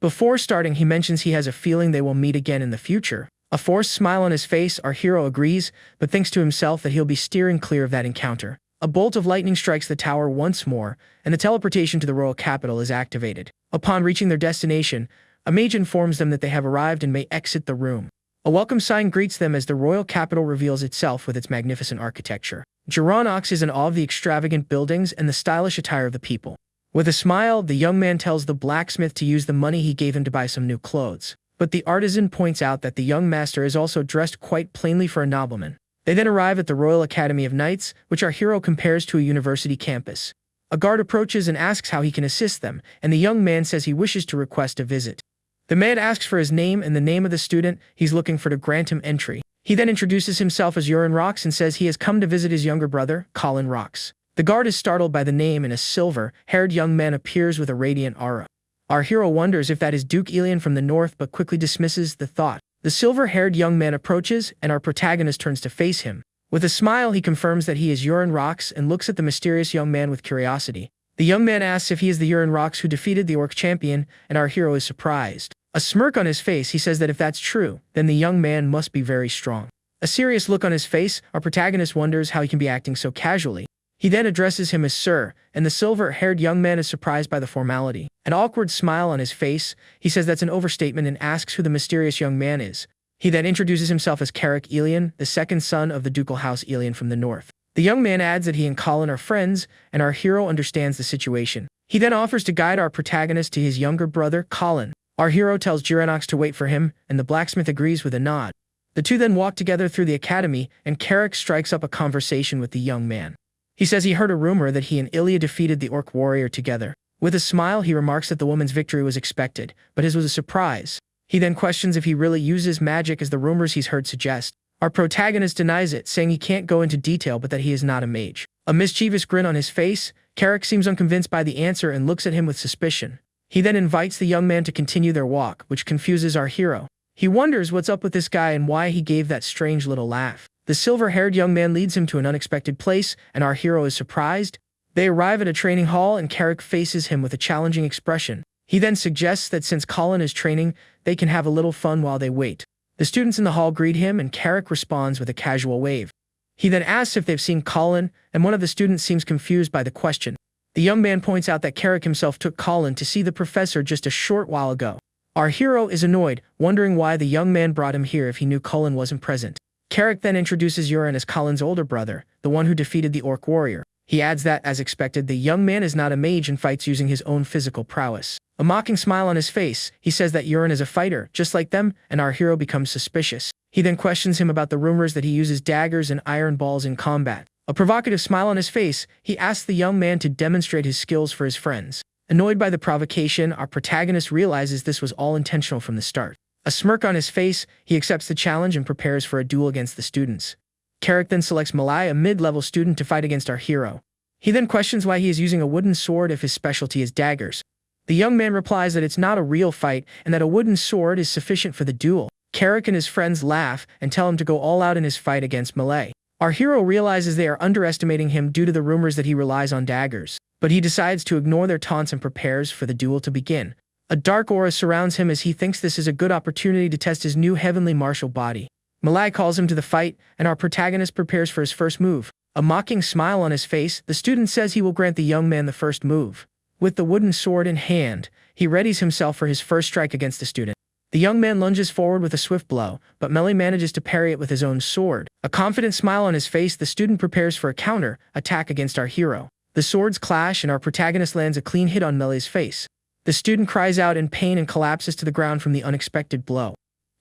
Before starting, he mentions he has a feeling they will meet again in the future. A forced smile on his face, our hero agrees, but thinks to himself that he'll be steering clear of that encounter. A bolt of lightning strikes the tower once more, and the teleportation to the royal capital is activated. Upon reaching their destination, a mage informs them that they have arrived and may exit the room. A welcome sign greets them as the royal capital reveals itself with its magnificent architecture. Geronox is in awe of the extravagant buildings and the stylish attire of the people. With a smile, the young man tells the blacksmith to use the money he gave him to buy some new clothes. But the artisan points out that the young master is also dressed quite plainly for a nobleman. They then arrive at the Royal Academy of Knights, which our hero compares to a university campus. A guard approaches and asks how he can assist them, and the young man says he wishes to request a visit. The man asks for his name and the name of the student he's looking for to grant him entry. He then introduces himself as Uran Rocks and says he has come to visit his younger brother, Colin Rocks. The guard is startled by the name, and a silver-haired young man appears with a radiant aura. Our hero wonders if that is Duke Elian from the north but quickly dismisses the thought. The silver-haired young man approaches, and our protagonist turns to face him. With a smile, he confirms that he is Uran Rocks and looks at the mysterious young man with curiosity. The young man asks if he is the Uran Rocks who defeated the Orc champion, and our hero is surprised. A smirk on his face, he says that if that's true, then the young man must be very strong. A serious look on his face, our protagonist wonders how he can be acting so casually. He then addresses him as Sir, and the silver-haired young man is surprised by the formality. An awkward smile on his face, he says that's an overstatement and asks who the mysterious young man is. He then introduces himself as Carrick Elian, the second son of the ducal house Elian from the north. The young man adds that he and Colin are friends, and our hero understands the situation. He then offers to guide our protagonist to his younger brother, Colin. Our hero tells Geronox to wait for him, and the blacksmith agrees with a nod. The two then walk together through the academy, and Carrick strikes up a conversation with the young man. He says he heard a rumor that he and Ilya defeated the Orc warrior together. With a smile, he remarks that the woman's victory was expected, but his was a surprise. He then questions if he really uses magic as the rumors he's heard suggest. Our protagonist denies it, saying he can't go into detail but that he is not a mage. A mischievous grin on his face, Carrick seems unconvinced by the answer and looks at him with suspicion. He then invites the young man to continue their walk, which confuses our hero. He wonders what's up with this guy and why he gave that strange little laugh. The silver-haired young man leads him to an unexpected place, and our hero is surprised. They arrive at a training hall, and Carrick faces him with a challenging expression. He then suggests that since Colin is training, they can have a little fun while they wait. The students in the hall greet him, and Carrick responds with a casual wave. He then asks if they've seen Colin, and one of the students seems confused by the question. The young man points out that Carrick himself took Colin to see the professor just a short while ago. Our hero is annoyed, wondering why the young man brought him here if he knew Colin wasn't present. Carrick then introduces Urin as Colin's older brother, the one who defeated the orc warrior. He adds that, as expected, the young man is not a mage and fights using his own physical prowess. A mocking smile on his face, he says that Urin is a fighter, just like them, and our hero becomes suspicious. He then questions him about the rumors that he uses daggers and iron balls in combat. A provocative smile on his face, he asks the young man to demonstrate his skills for his friends. Annoyed by the provocation, our protagonist realizes this was all intentional from the start. A smirk on his face, he accepts the challenge and prepares for a duel against the students. Carrick then selects Malai, a mid-level student, to fight against our hero. He then questions why he is using a wooden sword if his specialty is daggers. The young man replies that it's not a real fight and that a wooden sword is sufficient for the duel. Carrick and his friends laugh and tell him to go all out in his fight against Malai. Our hero realizes they are underestimating him due to the rumors that he relies on daggers, but he decides to ignore their taunts and prepares for the duel to begin. A dark aura surrounds him as he thinks this is a good opportunity to test his new heavenly martial body. Malai calls him to the fight, and our protagonist prepares for his first move. A mocking smile on his face, the student says he will grant the young man the first move. With the wooden sword in hand, he readies himself for his first strike against the student. The young man lunges forward with a swift blow, but Malai manages to parry it with his own sword. A confident smile on his face, the student prepares for a counter attack against our hero. The swords clash and our protagonist lands a clean hit on Malai's face. The student cries out in pain and collapses to the ground from the unexpected blow.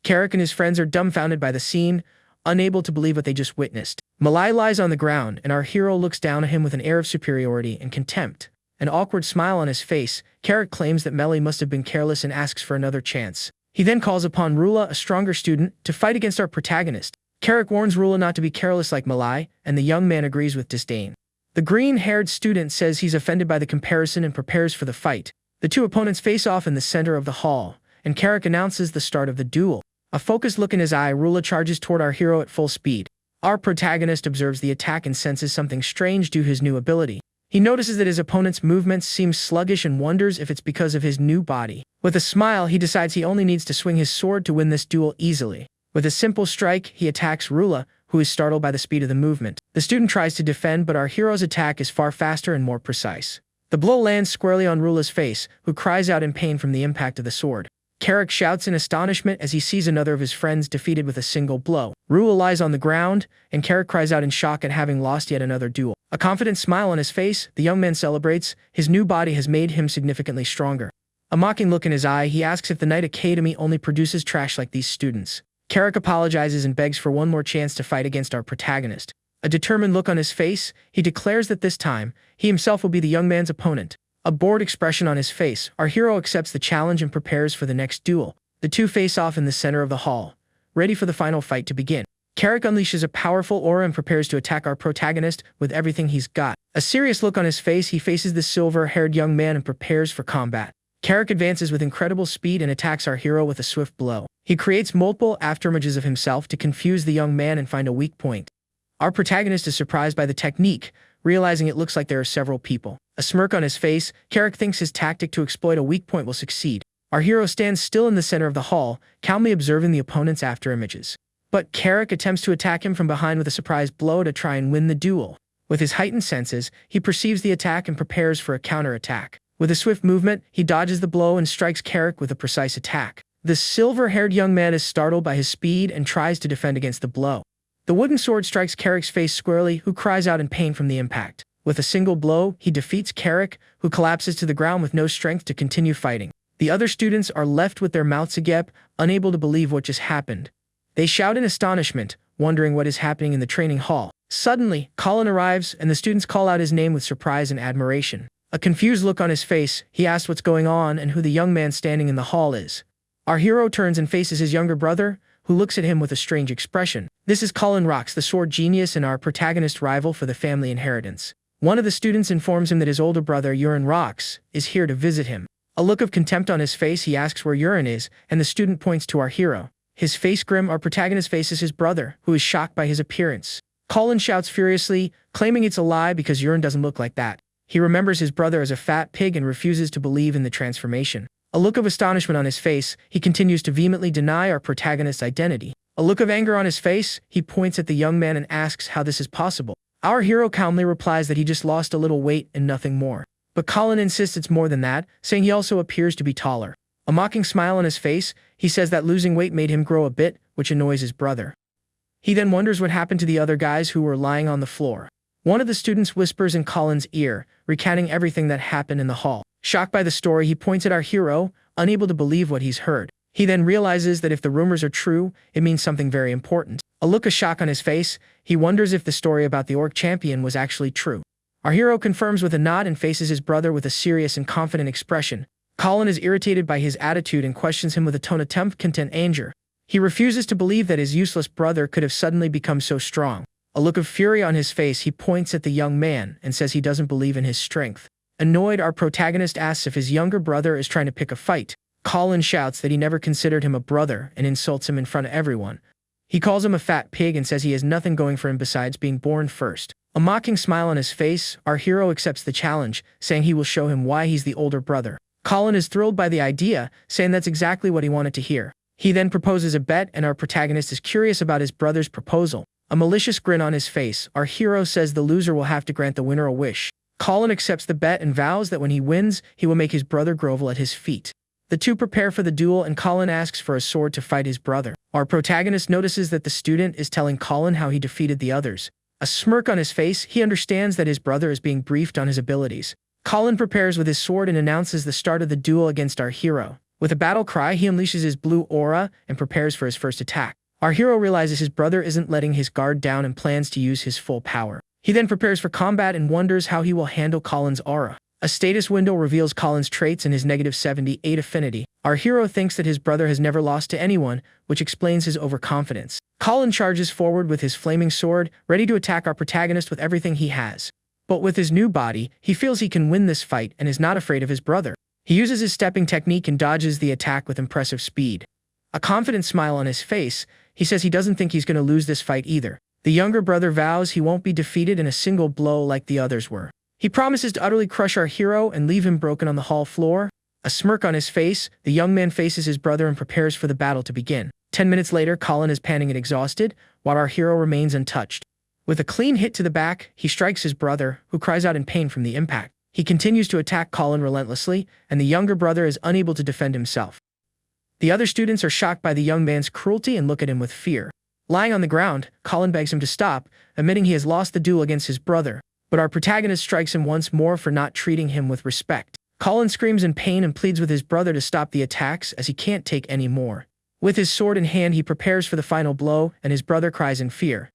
Carrick and his friends are dumbfounded by the scene, unable to believe what they just witnessed. Malai lies on the ground, and our hero looks down at him with an air of superiority and contempt. An awkward smile on his face, Carrick claims that Malai must have been careless and asks for another chance. He then calls upon Rula, a stronger student, to fight against our protagonist. Carrick warns Rula not to be careless like Malai, and the young man agrees with disdain. The green-haired student says he's offended by the comparison and prepares for the fight. The two opponents face off in the center of the hall, and Carrick announces the start of the duel. A focused look in his eye, Rula charges toward our hero at full speed. Our protagonist observes the attack and senses something strange due to his new ability. He notices that his opponent's movements seem sluggish and wonders if it's because of his new body. With a smile, he decides he only needs to swing his sword to win this duel easily. With a simple strike, he attacks Rula, who is startled by the speed of the movement. The student tries to defend, but our hero's attack is far faster and more precise. The blow lands squarely on Rula's face, who cries out in pain from the impact of the sword. Carrick shouts in astonishment as he sees another of his friends defeated with a single blow. Rula lies on the ground, and Carrick cries out in shock at having lost yet another duel. A confident smile on his face, the young man celebrates. His new body has made him significantly stronger. A mocking look in his eye, he asks if the Knight Academy only produces trash like these students. Carrick apologizes and begs for one more chance to fight against our protagonist. A determined look on his face, he declares that this time, he himself will be the young man's opponent. A bored expression on his face, our hero accepts the challenge and prepares for the next duel. The two face off in the center of the hall, ready for the final fight to begin. Carrick unleashes a powerful aura and prepares to attack our protagonist with everything he's got. A serious look on his face, he faces the silver-haired young man and prepares for combat. Carrick advances with incredible speed and attacks our hero with a swift blow. He creates multiple afterimages of himself to confuse the young man and find a weak point. Our protagonist is surprised by the technique, realizing it looks like there are several people. A smirk on his face, Carrick thinks his tactic to exploit a weak point will succeed. Our hero stands still in the center of the hall, calmly observing the opponent's afterimages. But Carrick attempts to attack him from behind with a surprise blow to try and win the duel. With his heightened senses, he perceives the attack and prepares for a counterattack. With a swift movement, he dodges the blow and strikes Carrick with a precise attack. The silver-haired young man is startled by his speed and tries to defend against the blow. The wooden sword strikes Carrick's face squarely, who cries out in pain from the impact. With a single blow, he defeats Carrick, who collapses to the ground with no strength to continue fighting. The other students are left with their mouths agape, unable to believe what just happened. They shout in astonishment, wondering what is happening in the training hall. Suddenly, Colin arrives, and the students call out his name with surprise and admiration. A confused look on his face, he asks what's going on and who the young man standing in the hall is. Our hero turns and faces his younger brother, who looks at him with a strange expression. This is Colin Rox, the sword genius and our protagonist rival for the family inheritance. One of the students informs him that his older brother, Urin Rox, is here to visit him. A look of contempt on his face, he asks where Urin is, and the student points to our hero. His face grim, our protagonist faces his brother, who is shocked by his appearance. Colin shouts furiously, claiming it's a lie because Urin doesn't look like that. He remembers his brother as a fat pig and refuses to believe in the transformation. A look of astonishment on his face, he continues to vehemently deny our protagonist's identity. A look of anger on his face, he points at the young man and asks how this is possible. Our hero calmly replies that he just lost a little weight and nothing more. But Colin insists it's more than that, saying he also appears to be taller. A mocking smile on his face, he says that losing weight made him grow a bit, which annoys his brother. He then wonders what happened to the other guys who were lying on the floor. One of the students whispers in Colin's ear, recounting everything that happened in the hall. Shocked by the story, he points at our hero, unable to believe what he's heard. He then realizes that if the rumors are true, it means something very important. A look of shock on his face, he wonders if the story about the orc champion was actually true. Our hero confirms with a nod and faces his brother with a serious and confident expression. Colin is irritated by his attitude and questions him with a tone of contempt anger. He refuses to believe that his useless brother could have suddenly become so strong. A look of fury on his face, he points at the young man and says he doesn't believe in his strength. Annoyed, our protagonist asks if his younger brother is trying to pick a fight. Colin shouts that he never considered him a brother and insults him in front of everyone. He calls him a fat pig and says he has nothing going for him besides being born first. A mocking smile on his face, our hero accepts the challenge, saying he will show him why he's the older brother. Colin is thrilled by the idea, saying that's exactly what he wanted to hear. He then proposes a bet, and our protagonist is curious about his brother's proposal. A malicious grin on his face, our hero says the loser will have to grant the winner a wish. Colin accepts the bet and vows that when he wins, he will make his brother grovel at his feet. The two prepare for the duel, and Colin asks for a sword to fight his brother. Our protagonist notices that the student is telling Colin how he defeated the others. A smirk on his face, he understands that his brother is being briefed on his abilities. Colin prepares with his sword and announces the start of the duel against our hero. With a battle cry, he unleashes his blue aura and prepares for his first attack. Our hero realizes his brother isn't letting his guard down and plans to use his full power. He then prepares for combat and wonders how he will handle Colin's aura. A status window reveals Colin's traits and his -78 affinity. Our hero thinks that his brother has never lost to anyone, which explains his overconfidence. Colin charges forward with his flaming sword, ready to attack our protagonist with everything he has. But with his new body, he feels he can win this fight and is not afraid of his brother. He uses his stepping technique and dodges the attack with impressive speed. A confident smile on his face, he says he doesn't think he's going to lose this fight either. The younger brother vows he won't be defeated in a single blow like the others were. He promises to utterly crush our hero and leave him broken on the hall floor. A smirk on his face, the young man faces his brother and prepares for the battle to begin. 10 minutes later, Colin is panting and exhausted, while our hero remains untouched. With a clean hit to the back, he strikes his brother, who cries out in pain from the impact. He continues to attack Colin relentlessly, and the younger brother is unable to defend himself. The other students are shocked by the young man's cruelty and look at him with fear. Lying on the ground, Colin begs him to stop, admitting he has lost the duel against his brother. But our protagonist strikes him once more for not treating him with respect. Colin screams in pain and pleads with his brother to stop the attacks as he can't take any more. With his sword in hand, he prepares for the final blow, and his brother cries in fear.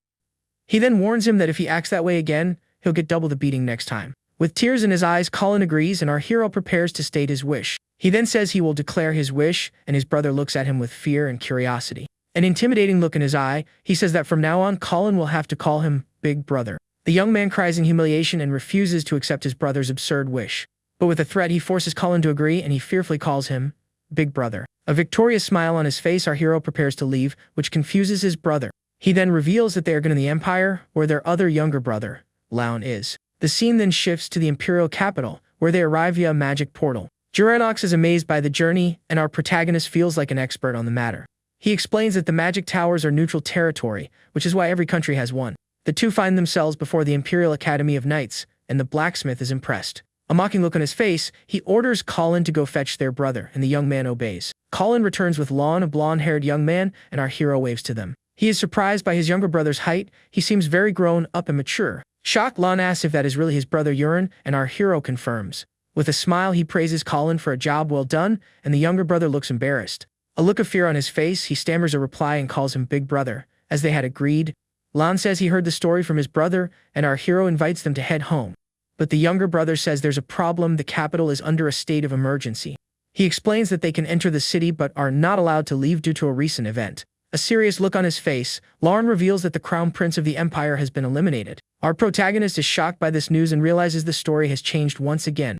He then warns him that if he acts that way again, he'll get double the beating next time. With tears in his eyes, Colin agrees, and our hero prepares to state his wish. He then says he will declare his wish, and his brother looks at him with fear and curiosity. An intimidating look in his eye, he says that from now on, Colin will have to call him Big Brother. The young man cries in humiliation and refuses to accept his brother's absurd wish. But with a threat, he forces Colin to agree, and he fearfully calls him Big Brother. A victorious smile on his face, our hero prepares to leave, which confuses his brother. He then reveals that they are going to the Empire, where their other younger brother, Laon, is. The scene then shifts to the Imperial capital, where they arrive via a magic portal. Duranox is amazed by the journey, and our protagonist feels like an expert on the matter. He explains that the magic towers are neutral territory, which is why every country has one. The two find themselves before the Imperial Academy of Knights, and the blacksmith is impressed. A mocking look on his face, he orders Colin to go fetch their brother, and the young man obeys. Colin returns with Laon, a blonde-haired young man, and our hero waves to them. He is surprised by his younger brother's height. He seems very grown up and mature. Shocked, Laon asks if that is really his brother Urin, and our hero confirms. With a smile, he praises Colin for a job well done, and the younger brother looks embarrassed. A look of fear on his face, he stammers a reply and calls him Big Brother, as they had agreed. Laon says he heard the story from his brother, and our hero invites them to head home. But the younger brother says there's a problem. The capital is under a state of emergency. He explains that they can enter the city but are not allowed to leave due to a recent event. A serious look on his face, Laon reveals that the Crown Prince of the Empire has been eliminated. Our protagonist is shocked by this news and realizes the story has changed once again.